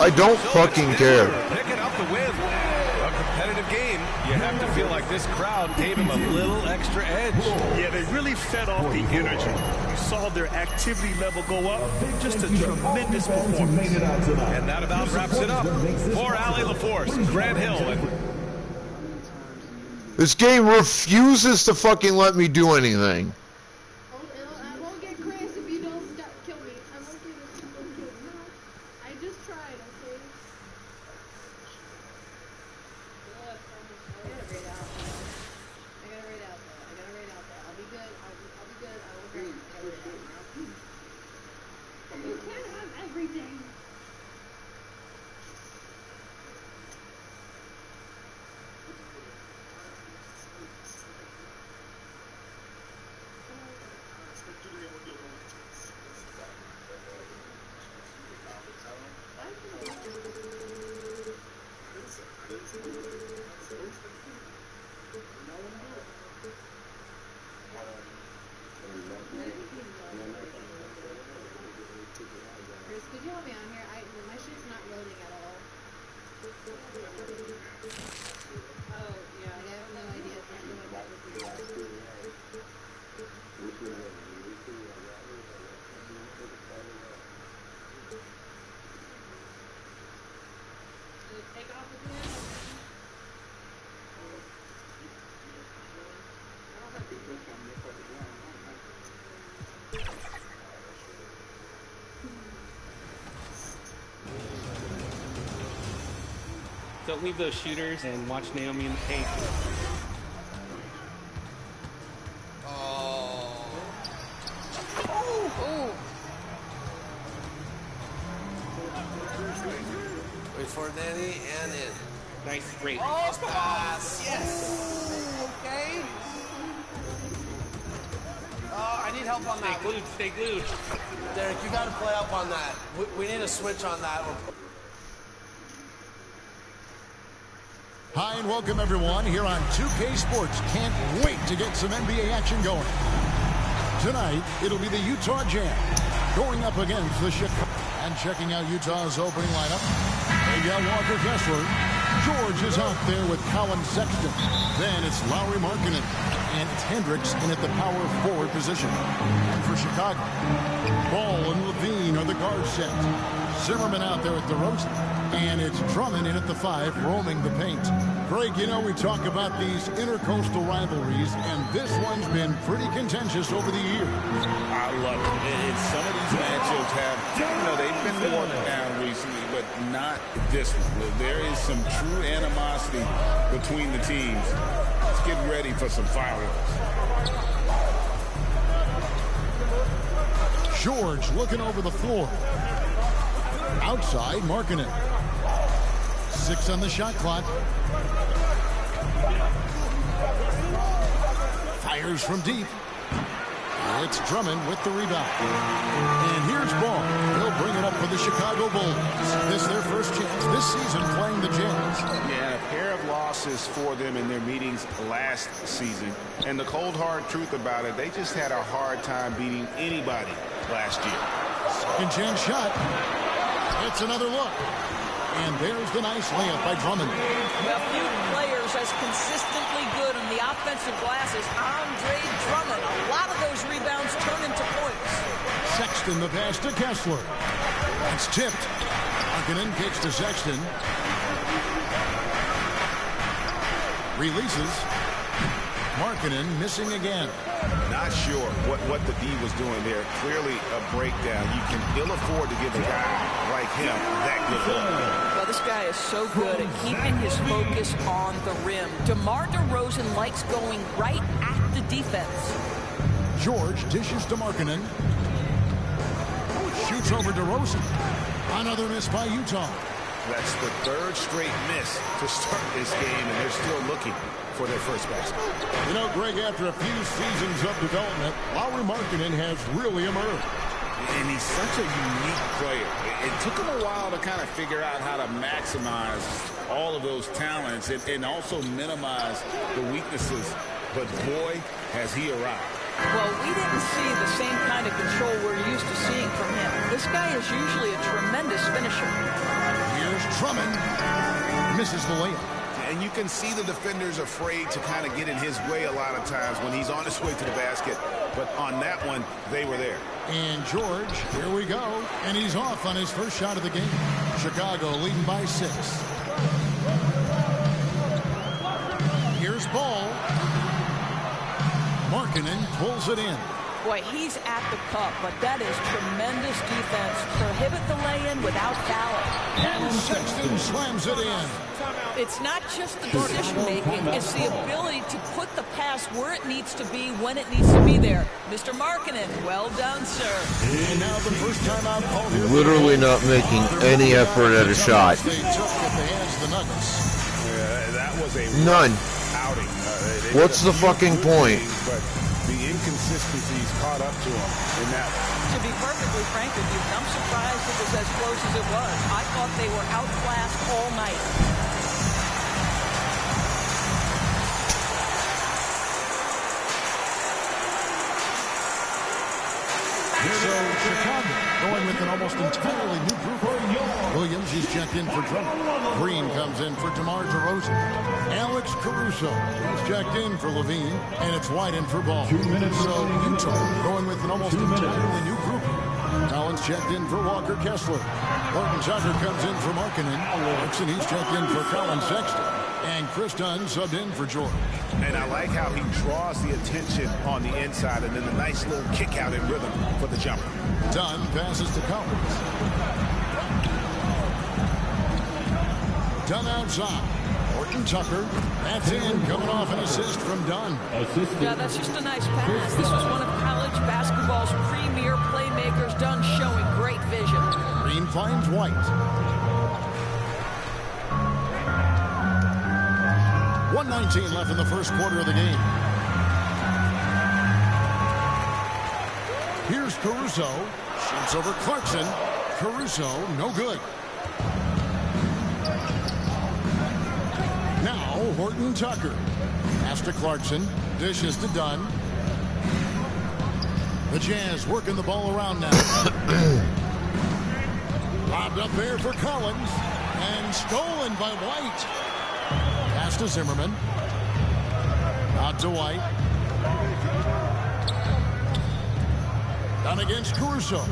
I don't fucking care. Picking up the win. A competitive game. You have to feel like this crowd gave him a little extra edge. Yeah, they really fed off the energy. You saw their activity level go up. Just a tremendous performance. And that about wraps it up. For Allie LaForce, Grant Hill. This game refuses to fucking let me do anything. Could you help me on here? My shit's not loading at all. Oh, yeah, I have no idea if I'm doing that with you guys. Did it take off with you? Don't leave those shooters and watch Naomi in the paint. Oh. Oh. Wait for Danny and in. Nice break. Oh, pass. Yes. Okay. Oh, I need help on that. Stay glued. Derek, you got to play up on that. We need a switch on that. Hi and welcome everyone here on 2K Sports. Can't wait to get some NBA action going. Tonight, it'll be the Utah Jazz going up against the Chicago. And checking out Utah's opening lineup, they got Walker Kessler. George is out there with Colin Sexton. Then it's Lauri Markkanen and Hendricks in at the power forward position. And for Chicago, Ball and Levine are the guard set. Zimmerman out there at DeRozan. And it's Drummond in at the 5, roaming the paint. Greg, you know, we talk about these intercoastal rivalries, and this one's been pretty contentious over the years. I love it. Some of these matchups have, they've been worn down recently, but not this one. There is some true animosity between the teams. Let's get ready for some fireworks. George looking over the floor. Outside, Markkanen. 6 on the shot clock. Fires from deep. It's Drummond with the rebound. And here's Ball. He'll bring it up for the Chicago Bulls. This is their first chance this season playing the Jazz. Yeah, a pair of losses for them in their meetings last season. And the cold, hard truth about it, they just had a hard time beating anybody last year. Second chance shot. It's another look. And there's the nice layup by Drummond. Well, few players as consistently good on the offensive glass as Andre Drummond. A lot of those rebounds turn into points. Sexton the pass to Kessler. It's tipped. Markkanen kicks to Sexton. Releases. Markkanen missing again. Not sure what the D was doing there. Clearly a breakdown. You can ill afford to give a guy like him that good look. Well, this guy is so good at keeping his focus on the rim. DeMar DeRozan likes going right at the defense. George dishes to Markkanen. Shoots over DeRozan. Another miss by Utah. That's the third straight miss to start this game, and they're still looking for their first basket. You know, Greg, after a few seasons of development, Lauri Markkanen has really emerged. And he's such a unique player. It took him a while to kind of figure out how to maximize all of those talents and also minimize the weaknesses. But boy, has he arrived. Well, we didn't see the same kind of control we're used to seeing from him. This guy is usually a tremendous finisher. Here's Drummond. Misses the layup. And you can see the defenders afraid to kind of get in his way a lot of times when he's on his way to the basket. But on that one, they were there. And George, here we go. And he's off on his first shot of the game. Chicago leading by 6. Here's Ball. Markkanen pulls it in. Boy, he's at the cup, but that is tremendous defense. Prohibit the lay-in without fouling. And Sexton slams it in. It's not just the decision-making. It's the ability to put the pass where it needs to be when it needs to be there. Mr. Markkanen, well done, sir. And now the first time out called here. Literally not making any effort at a shot. They took at the hands of the Nuggets. Yeah, that was a none. Outing. What's the fucking point? But the inconsistencies caught up to him in that one. To be perfectly frank with you, I'm surprised it was as close as it was. I thought they were outclassed all night. So Chicago going with an almost entirely new group. Williams, he's checked in for Drummond. Green comes in for DeMar DeRozan. Alex Caruso, he's checked in for Levine. And it's White in for Ball. 2 minutes. So Utah going with an almost entirely new group. Collins checked in for Walker Kessler. Horton Tucker comes in for Markkanen. Clarkson, he's checked in for Colin Sexton. And Chris Dunn subbed in for George. And I like how he draws the attention on the inside and then the nice little kick out in rhythm for the jumper. Dunn passes to Collins. Dunn outside. Horton Tucker. That's in. Coming off an assist from Dunn. Yeah, that's just a nice pass. This was one of college basketball's premier playmakers. Dunn showing great vision. Green finds White. 1:19 left in the first quarter of the game. Here's Caruso. Shoots over Clarkson. Caruso, no good. Now, Horton Tucker. Pass to Clarkson. Dishes to Dunn. The Jazz working the ball around now. Lobbed up there for Collins. And stolen by White. Pass to Zimmerman. Out to White. Down against Caruso.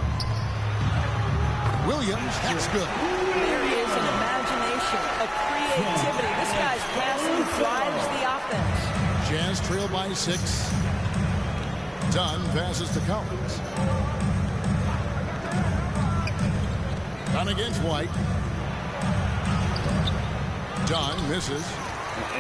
Williams, that's good. There is an imagination, a creativity. This guy's passing drives the offense. Jazz trail by 6. Dunn passes to Collins. Dunn against White. Dunn misses.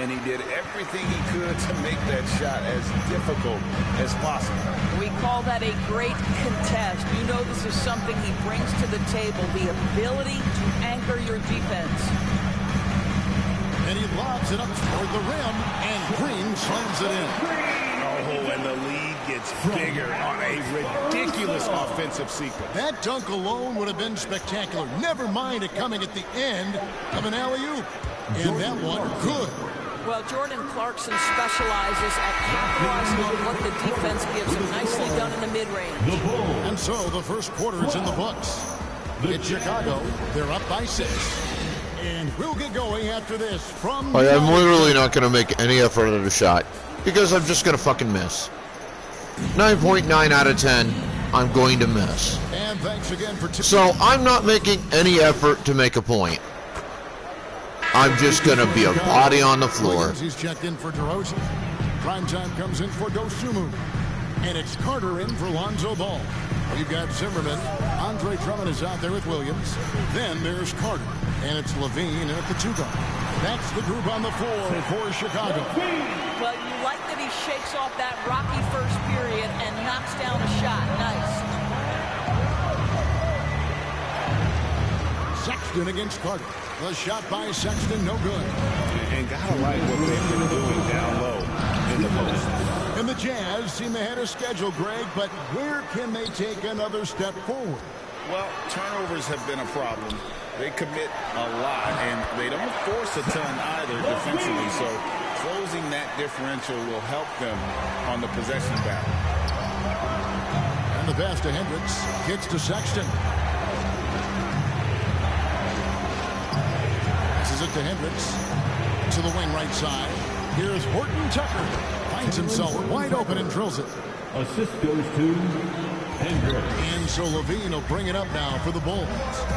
And he did everything he could to make that shot as difficult as possible. We call that a great contest. You know this is something he brings to the table, the ability to anchor your defense. And he lobs it up toward the rim, and Green slams it in. Oh, and the lead gets bigger on a ridiculous offensive sequence. That dunk alone would have been spectacular. Never mind it coming at the end of an alley-oop. And that one, good. Well, Jordan Clarkson specializes at capitalizing on what the defense gives him. Nicely done in the mid-range. And so the first quarter is in the books. It's Chicago. They're up by 6. And we'll get going after this from... I'm literally not going to make any effort at a shot because I'm just going to fucking miss. 9.9 out of 10, I'm going to miss. And thanks again for... So I'm not making any effort to make a point. I'm just going to be a body on the floor. He's checked in for DeRozan. Primetime comes in for Dosunmu. And it's Carter in for Lonzo Ball. We've got Zimmerman. Andre Drummond is out there with Williams. Then there's Carter. And it's Levine at the 2-guard. That's the group on the floor for Chicago. Well, you like that he shakes off that rocky first period and knocks down a shot. Nice. Sexton against Carter. The shot by Sexton, no good. And gotta like what they've been doing down low in the post. And the Jazz seem ahead of schedule, Greg, but where can they take another step forward? Well, turnovers have been a problem. They commit a lot, and they don't force a ton either defensively, so closing that differential will help them on the possession battle. And the pass to Hendricks, gets to Sexton. Passes it to Hendricks, to the wing right side. Here's Horton Tucker, finds himself wide open and drills it. Assist goes to Hendricks. And so Levine will bring it up now for the Bulls.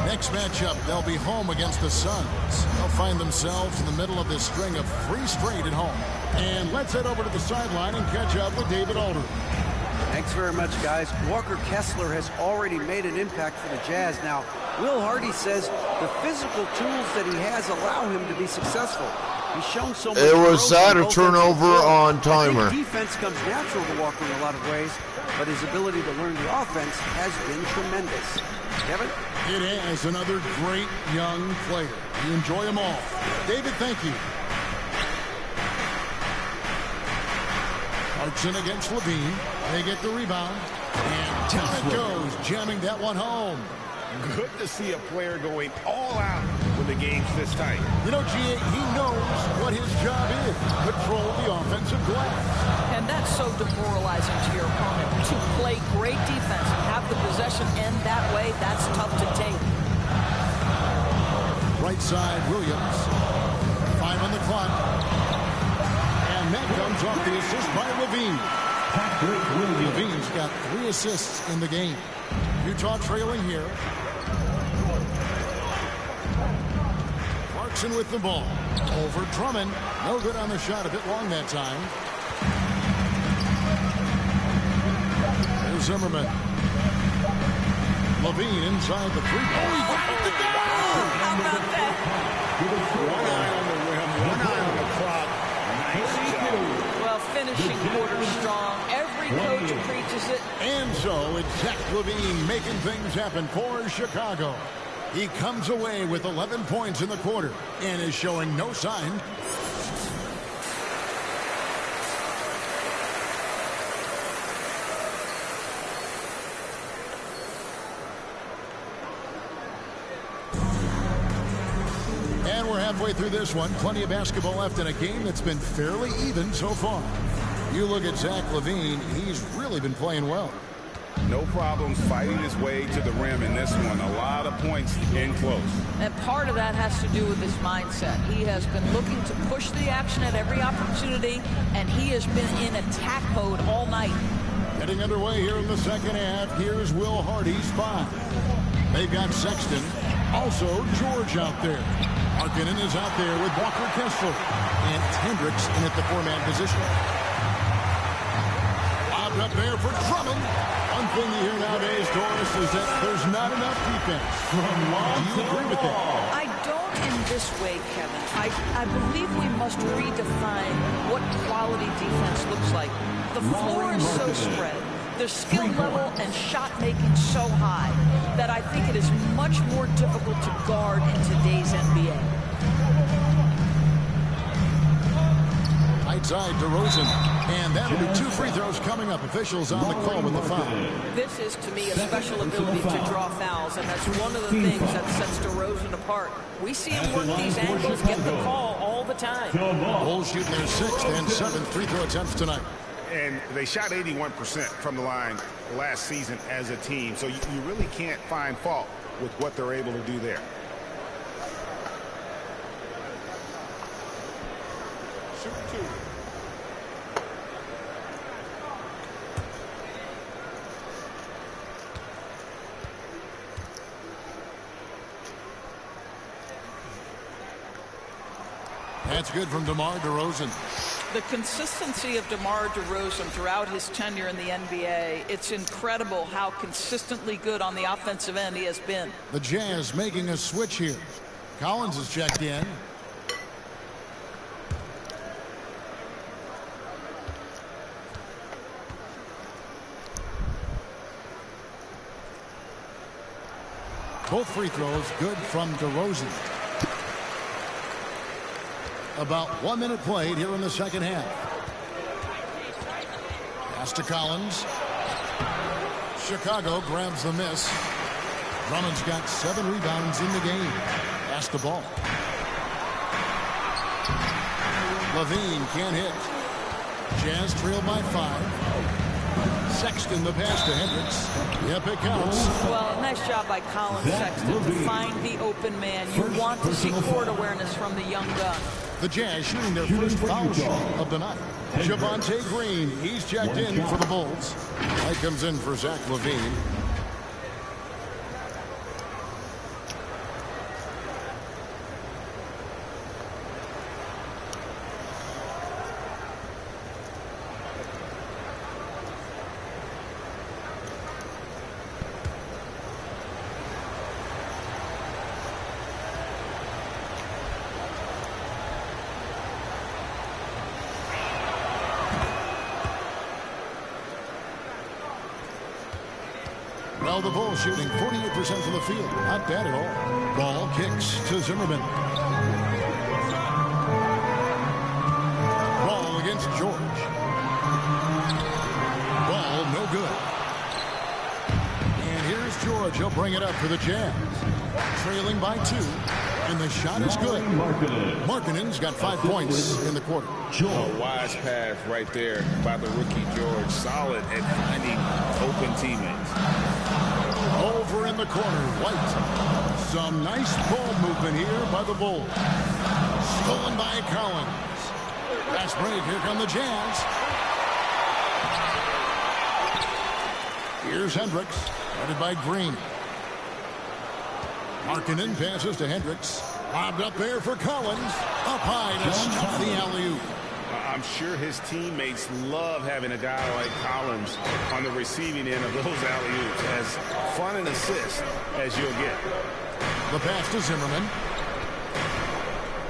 Next matchup, they'll be home against the Suns. They'll find themselves in the middle of this string of 3 straight at home. And let's head over to the sideline and catch up with David Alder. Thanks very much, guys. Walker Kessler has already made an impact for the Jazz. Now, Will Hardy says the physical tools that he has allow him to be successful. He's shown so much. It was that a turnover on timer. I think defense comes natural to Walker in a lot of ways, but his ability to learn the offense has been tremendous. Kevin? It is another great young player. You enjoy them all. David, thank you. Clarkson against Levine. They get the rebound. And down it goes, jamming that one home. Good to see a player going all out when the game's this tight. You know, G.A., he knows what his job is. Control the offensive glass. And that's so demoralizing to your opponent. To play great defense and have the possession end that way, that's tough to take. Right side, Williams. 5 on the clock. And that comes off the assist by Levine. Levine's got 3 assists in the game. Utah trailing here. Clarkson with the ball. Over Drummond. No good on the shot. A bit long that time. There's Zimmerman. Levine inside the 3. Oh, he got it to go! How about that? 1 eye on the rim, 1 eye on the clock. Nice job. Well, finishing quarter strong. Every coach preaches it. And so it's Zach LaVine making things happen for Chicago. He comes away with 11 points in the quarter and is showing no sign. And we're halfway through this one. Plenty of basketball left in a game that's been fairly even so far. You look at Zach LaVine, he's really been playing well. No problems fighting his way to the rim in this one. A lot of points in close. And part of that has to do with his mindset. He has been looking to push the action at every opportunity, and he has been in attack mode all night. Getting underway here in the second half. Here's Will Hardy's 5. They've got Sexton. Also, George out there. Markkanen is out there with Walker Kessler. And Hendricks in at the 4-man position. Up there for Drummond. One thing you hear nowadays, Doris, is that there's not enough defense. Do you agree with that? I don't in this way, Kevin. I believe we must redefine what quality defense looks like. The floor is so spread. The skill level and shot making so high that I think it is much more difficult to guard in today's NBA. Tight outside DeRozan. And that'll be 2 free throws coming up. Officials on the call with the foul. This is, to me, a special ability to draw fouls, and that's one of the things that sets DeRozan apart. We see him work these angles, get the call all the time. Bulls shooting their 6th and 7th free throw attempts tonight. And they shot 81% from the line last season as a team. So you really can't find fault with what they're able to do there. Shoot 2. That's good from DeMar DeRozan. The consistency of DeMar DeRozan throughout his tenure in the NBA, it's incredible how consistently good on the offensive end he has been. The Jazz making a switch here. Collins is checked in. Both free throws good from DeRozan. About 1 minute played here in the second half. Pass to Collins. Chicago grabs the miss. Drummond's got 7 rebounds in the game. Pass the ball. Levine can't hit. Jazz trail by 5. Sexton the pass to Hendricks. Yep, it counts. Well, nice job by Colin Sexton to find the open man. You want to see court awareness from the young gun. The Jazz shooting their first foul shot of the night. Javonte Green, he's checked in for the Bulls. That comes in for Zach LaVine. Well, the Bulls shooting 48% from the field. Not bad at all. Ball kicks to Zimmerman. Ball against George. Ball no good. And here's George. He'll bring it up for the Jazz. Trailing by 2. And the shot is good. Markkanen's got 5 points in the quarter. A wise pass right there by the rookie George. Solid at finding open teammates. Over in the corner, White. Some nice ball movement here by the Bulls. Stolen by Collins. Fast break, here come the Jazz. Here's Hendricks, guarded by Green. Markkanen passes to Hendricks. Lobbed up there for Collins. Up high to stop the alley-oop. I'm sure his teammates love having a guy like Collins on the receiving end of those alley-oops. As fun an assist as you'll get. The pass to Zimmerman.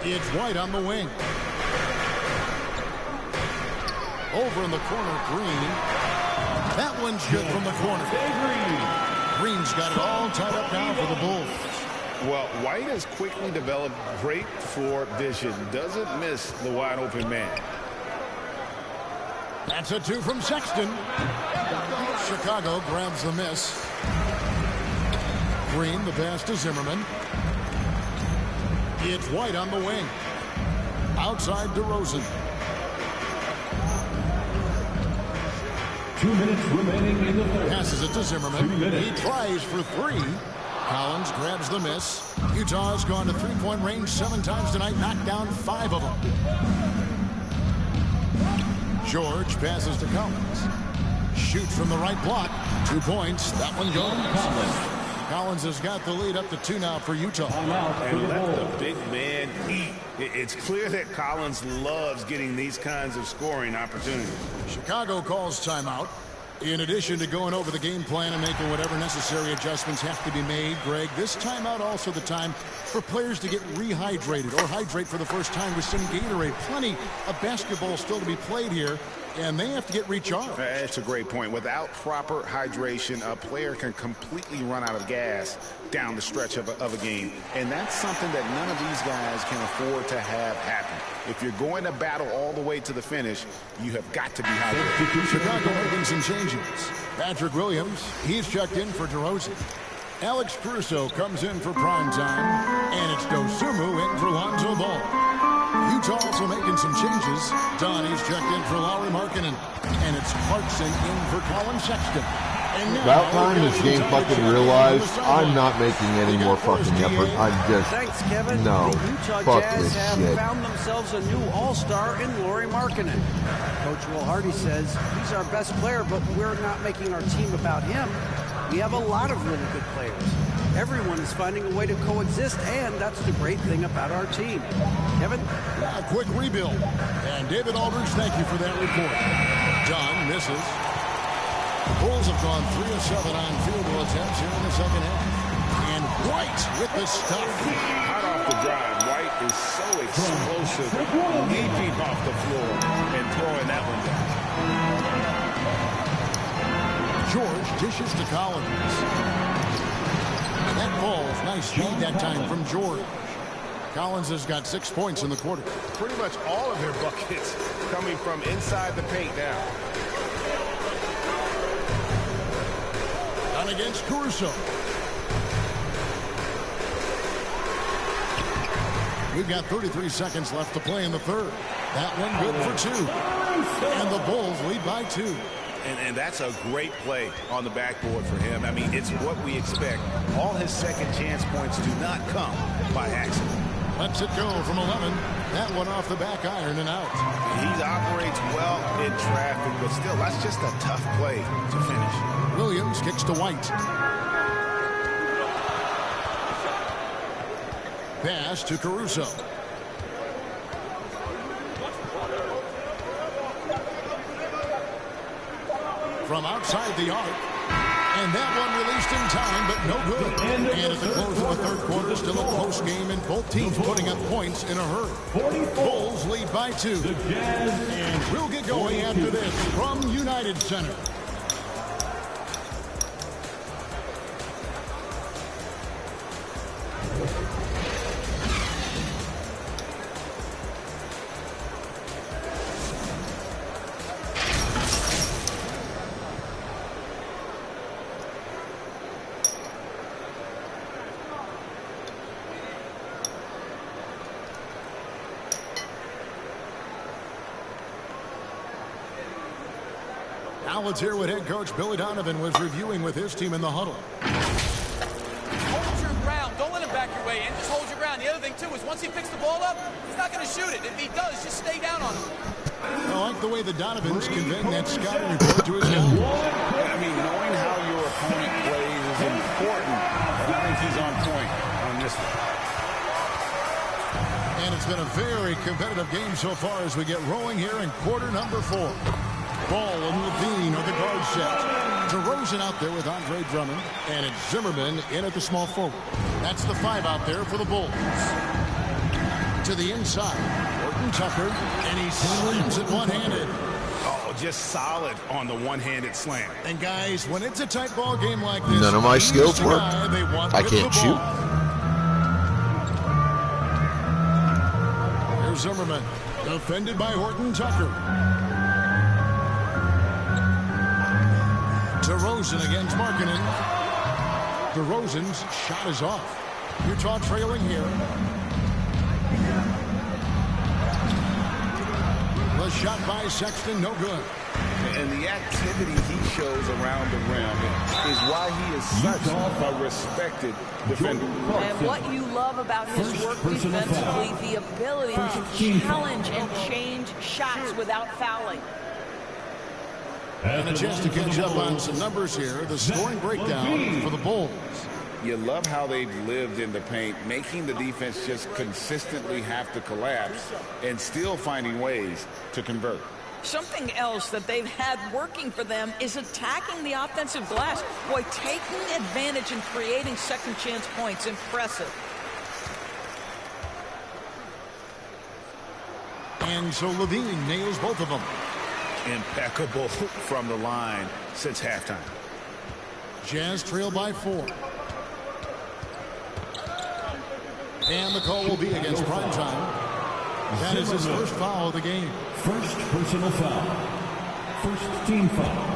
It's White on the wing. Over in the corner, Green. That one's good from the corner. Green's got it all tied up now for the Bulls. Well, White has quickly developed great floor vision. Doesn't miss the wide open man. That's a 2 from Sexton. Chicago grabs the miss. Green, the pass to Zimmerman. It's White on the wing. Outside DeRozan. 2 minutes remaining in the third. Passes it to Zimmerman. He tries for 3. Collins grabs the miss. Utah's gone to three-point range 7 times tonight, knocked down 5 of them. George passes to Collins. Shoots from the right block. 2 points. That one goes. Collins has got the lead up to 2 now for Utah. And let the big man eat. It's clear that Collins loves getting these kinds of scoring opportunities. Chicago calls timeout. In addition to going over the game plan and making whatever necessary adjustments have to be made, Greg, this timeout also the time for players to get rehydrated or hydrate for the first time with some Gatorade. Plenty of basketball still to be played here and they have to get recharged. That's a great point. Without proper hydration, a player can completely run out of gas down the stretch of a game. And that's something that none of these guys can afford to have happen. If you're going to battle all the way to the finish, you have got to be hydrated. Chicago making some changes. Patrick Williams, he's checked in for DeRozan. Alex Caruso comes in for prime time, and it's Dosunmu in for Lonzo Ball. Utah also making some changes. Donnie's checked in for Lauri Markkanen, and it's Clarkson in for Colin Sexton. About time this game fucking realized I'm not making any more fucking effort. I'm just, Thanks, Kevin. no, The Utah fuck Jazz this have shit. found themselves a new all-star in Lauri Markkanen. Coach Will Hardy says he's our best player, but we're not making our team about him. We have a lot of really good players. Everyone is finding a way to coexist, and that's the great thing about our team. Kevin? A quick rebuild. And David Aldridge, thank you for that report. John misses. The Bulls have gone 3 of 7 on field goal attempts here in the second half. And White with the stuff. Hot off the drive, White is so explosive, leaping off the floor and throwing that one down. George dishes to Collins. And that falls. Nice speed that time from George. Collins has got 6 points in the quarter. Pretty much all of their buckets coming from inside the paint now. Down against Caruso. We've got 33 seconds left to play in the third. That one good for 2. And the Bulls lead by 2. And that's a great play on the backboard for him. I mean, it's what we expect. All his second chance points do not come by accident. Lets it go from 11. That one off the back iron and out. He operates well in traffic, but still, that's just a tough play to finish. Williams kicks to White. Pass to Caruso. From outside the arc. And that one released in time, but no good. And at the close of the third quarter, still a close game, and both teams putting up points in a hurry. Bulls lead by 2. And we'll get going after this from United Center. Now let's hear what head coach Billy Donovan was reviewing with his team in the huddle. Hold your ground. Don't let him back your way in. Just hold your ground. The other thing, too, is once he picks the ball up, he's not going to shoot it. If he does, just stay down on him. I like the way the Donovans conveyed that scouting report to his guys. I mean, knowing how your opponent plays is important, but I think he's on point on this one. And it's been a very competitive game so far as we get rolling here in quarter number 4. Ball and Levine are the guard set. DeRozan out there with Andre Drummond. And it's Zimmerman in at the small forward. That's the 5 out there for the Bulls. To the inside. Horton Tucker. And he slams it one-handed. Oh, just solid on the one-handed slam. And guys, when it's a tight ball game like this, None of my skills work. I can't shoot. Here's Zimmerman. Defended by Horton Tucker. DeRozan against Markkanen. DeRozan's shot is off. Utah trailing here. The shot by Sexton, no good. And the activity he shows around the rim is why he is such a respected defender. And what you love about his work defensively, the ability to challenge and change shots without fouling. And a chance to catch up on some numbers here. The scoring breakdown for the Bulls. You love how they've lived in the paint, making the defense just consistently have to collapse and still finding ways to convert. Something else that they've had working for them is attacking the offensive glass. Boy, taking advantage and creating second chance points. Impressive. And so Levine nails both of them. impeccable from the line since halftime. Jazz trail by 4. And the call will be against Primetime. That is his first foul of the game. First personal foul. First team foul.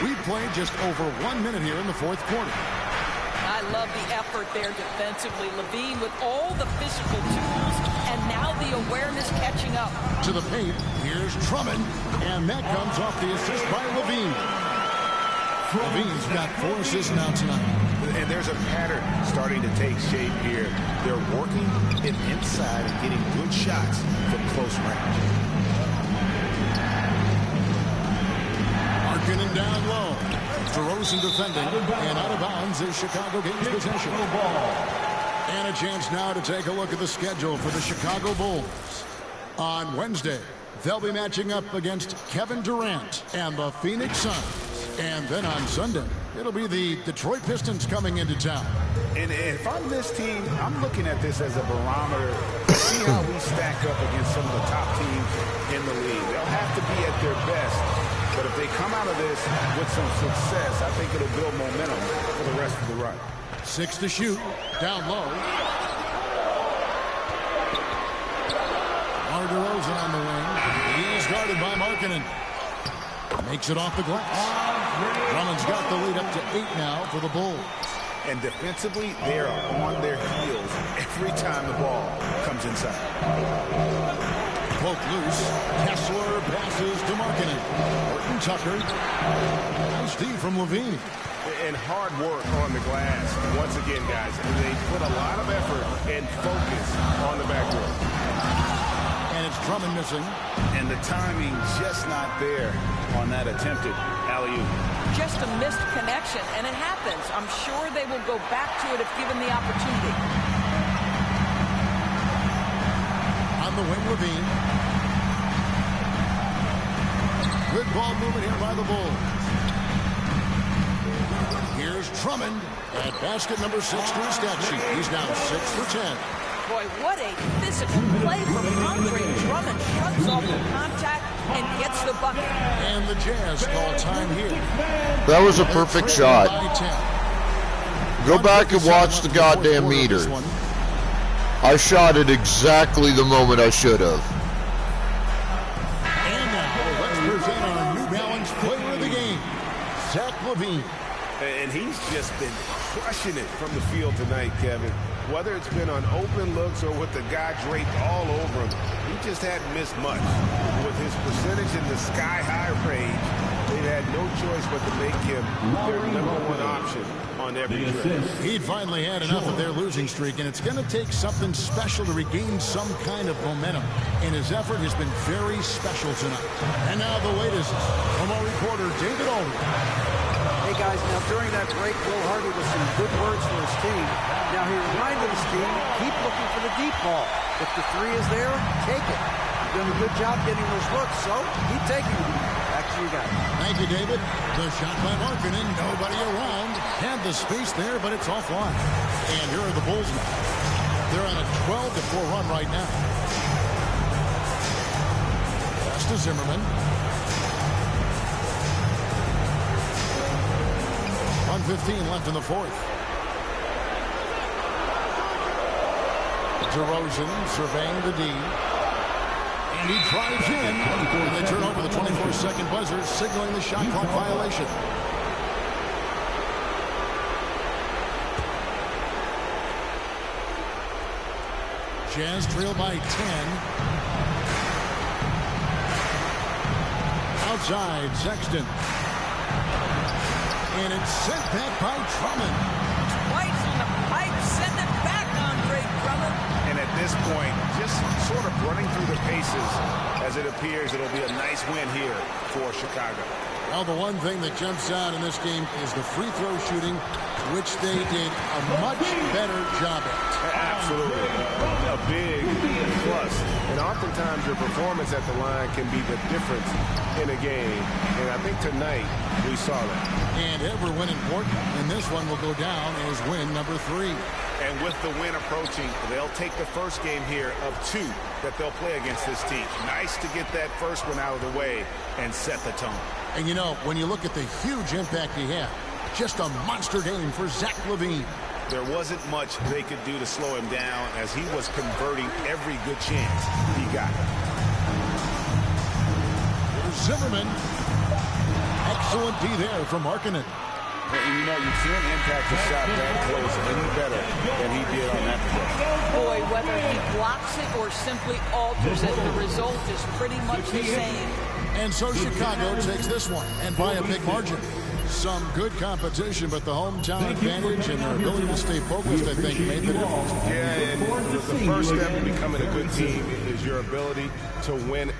We've played just over 1 minute here in the fourth quarter. I love the effort there defensively. LaVine with all the physical tools and now the awareness catching up. To the paint, here's Drummond, and that comes off the assist by LaVine. LaVine's got 4 assists now tonight. And there's a pattern starting to take shape here. They're working it inside and getting good shots from close range. Markkanen down low. DeRozan defending, and out of bounds is Chicago gains possession. And a chance now to take a look at the schedule for the Chicago Bulls. On Wednesday, they'll be matching up against Kevin Durant and the Phoenix Suns. And then on Sunday, it'll be the Detroit Pistons coming into town. And if I'm this team, I'm looking at this as a barometer to see how we stack up against some of the top teams in the league. They'll have to be at their best. But if they come out of this with some success, I think it'll build momentum for the rest of the run. 6 to shoot. Down low. DeRozan on the wing. He is guarded by Markkanen. Makes it off the glass. Drummond's got the lead up to 8 now for the Bulls. And defensively, they are on their heels every time the ball comes inside. Poke loose. Kessler passes to Markkanen. Horton Tucker. Nice D from LaVine. And hard work on the glass. Once again, guys, they put a lot of effort and focus on the backboard. And it's Drummond missing. And the timing just not there on that attempted alley-oop. Just a missed connection, and it happens. I'm sure they will go back to it if given the opportunity. On the wing, LaVine. Good ball movement here by the Bulls. Here's Drummond at basket number 6 to his stat sheet. He's now 6 for 10. Boy, what a physical play from Andre Drummond. Shuts off the contact and gets the bucket. And the Jazz call time here. That was a perfect shot. Go back and watch the goddamn meter. I shot it exactly the moment I should have. And now, let's present our New Balance player of the game, Zach LaVine. And he's just been crushing it from the field tonight, Kevin. Whether it's been on open looks or with the guy draped all over him, he just hadn't missed much. With his percentage in the sky-high range, they've had no choice but to make him their #1 option on every trip. He'd finally had enough of their losing streak, and it's going to take something special to regain some kind of momentum. And his effort has been very special tonight. And now the latest from our reporter, David Aldridge. Hey guys, now during that break, Will Hardy with some good words for his team. Now he reminded his team, keep looking for the deep ball. If the 3 is there, take it. You've done a good job getting those looks, so keep taking them. Back to you guys. Thank you, David. The shot by Markkanen, nobody around. Had the space there, but it's offline. And here are the Bulls now. They're on a 12-4 run right now. Pass to Zimmerman. 1:15 left in the fourth. DeRozan surveying the D. And he drives in. And they turn over the 24-second buzzer, signaling the shot clock violation. Jazz trail by 10. Outside, Sexton. And it's sent back by Drummond. Twice on the pipe, send it back, Andre Drummond. And at this point, just sort of running through the paces as it appears it'll be a nice win here for Chicago. Well, the one thing that jumps out in this game is the free throw shooting which they did a much better job at. Absolutely. A big plus. And oftentimes your performance at the line can be the difference in a game. And I think tonight we saw that. And every win important, and this one will go down as win number 3. And with the win approaching, they'll take the first game here of 2 that they'll play against this team. Nice to get that first one out of the way and set the tone. And you know, when you look at the huge impact he had, just a monster game for Zach LaVine. There wasn't much they could do to slow him down as he was converting every good chance he got. Here's Zimmerman. Excellent D there from Markkanen. And you know, you can't impact the shot that close any better than he did on that play. Boy, whether he blocks it or simply alters it, the result is pretty much the same. And so Chicago takes this one, and by a big margin. Some good competition, but the hometown advantage and their ability to stay focused, I think, made the difference. Yeah, and the first step in becoming a good team is your ability to win.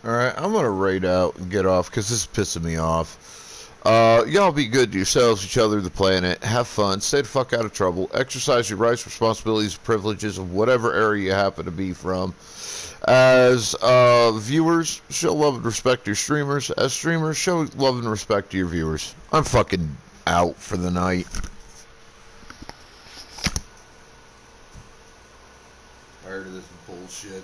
All right, I'm going to raid out and get off because this is pissing me off. Y'all be good to yourselves, each other, the planet. Have fun. Stay the fuck out of trouble. Exercise your rights, responsibilities, privileges of whatever area you happen to be from. As viewers, show love and respect to your streamers. As streamers, show love and respect to your viewers. I'm fucking out for the night. Tired of this bullshit.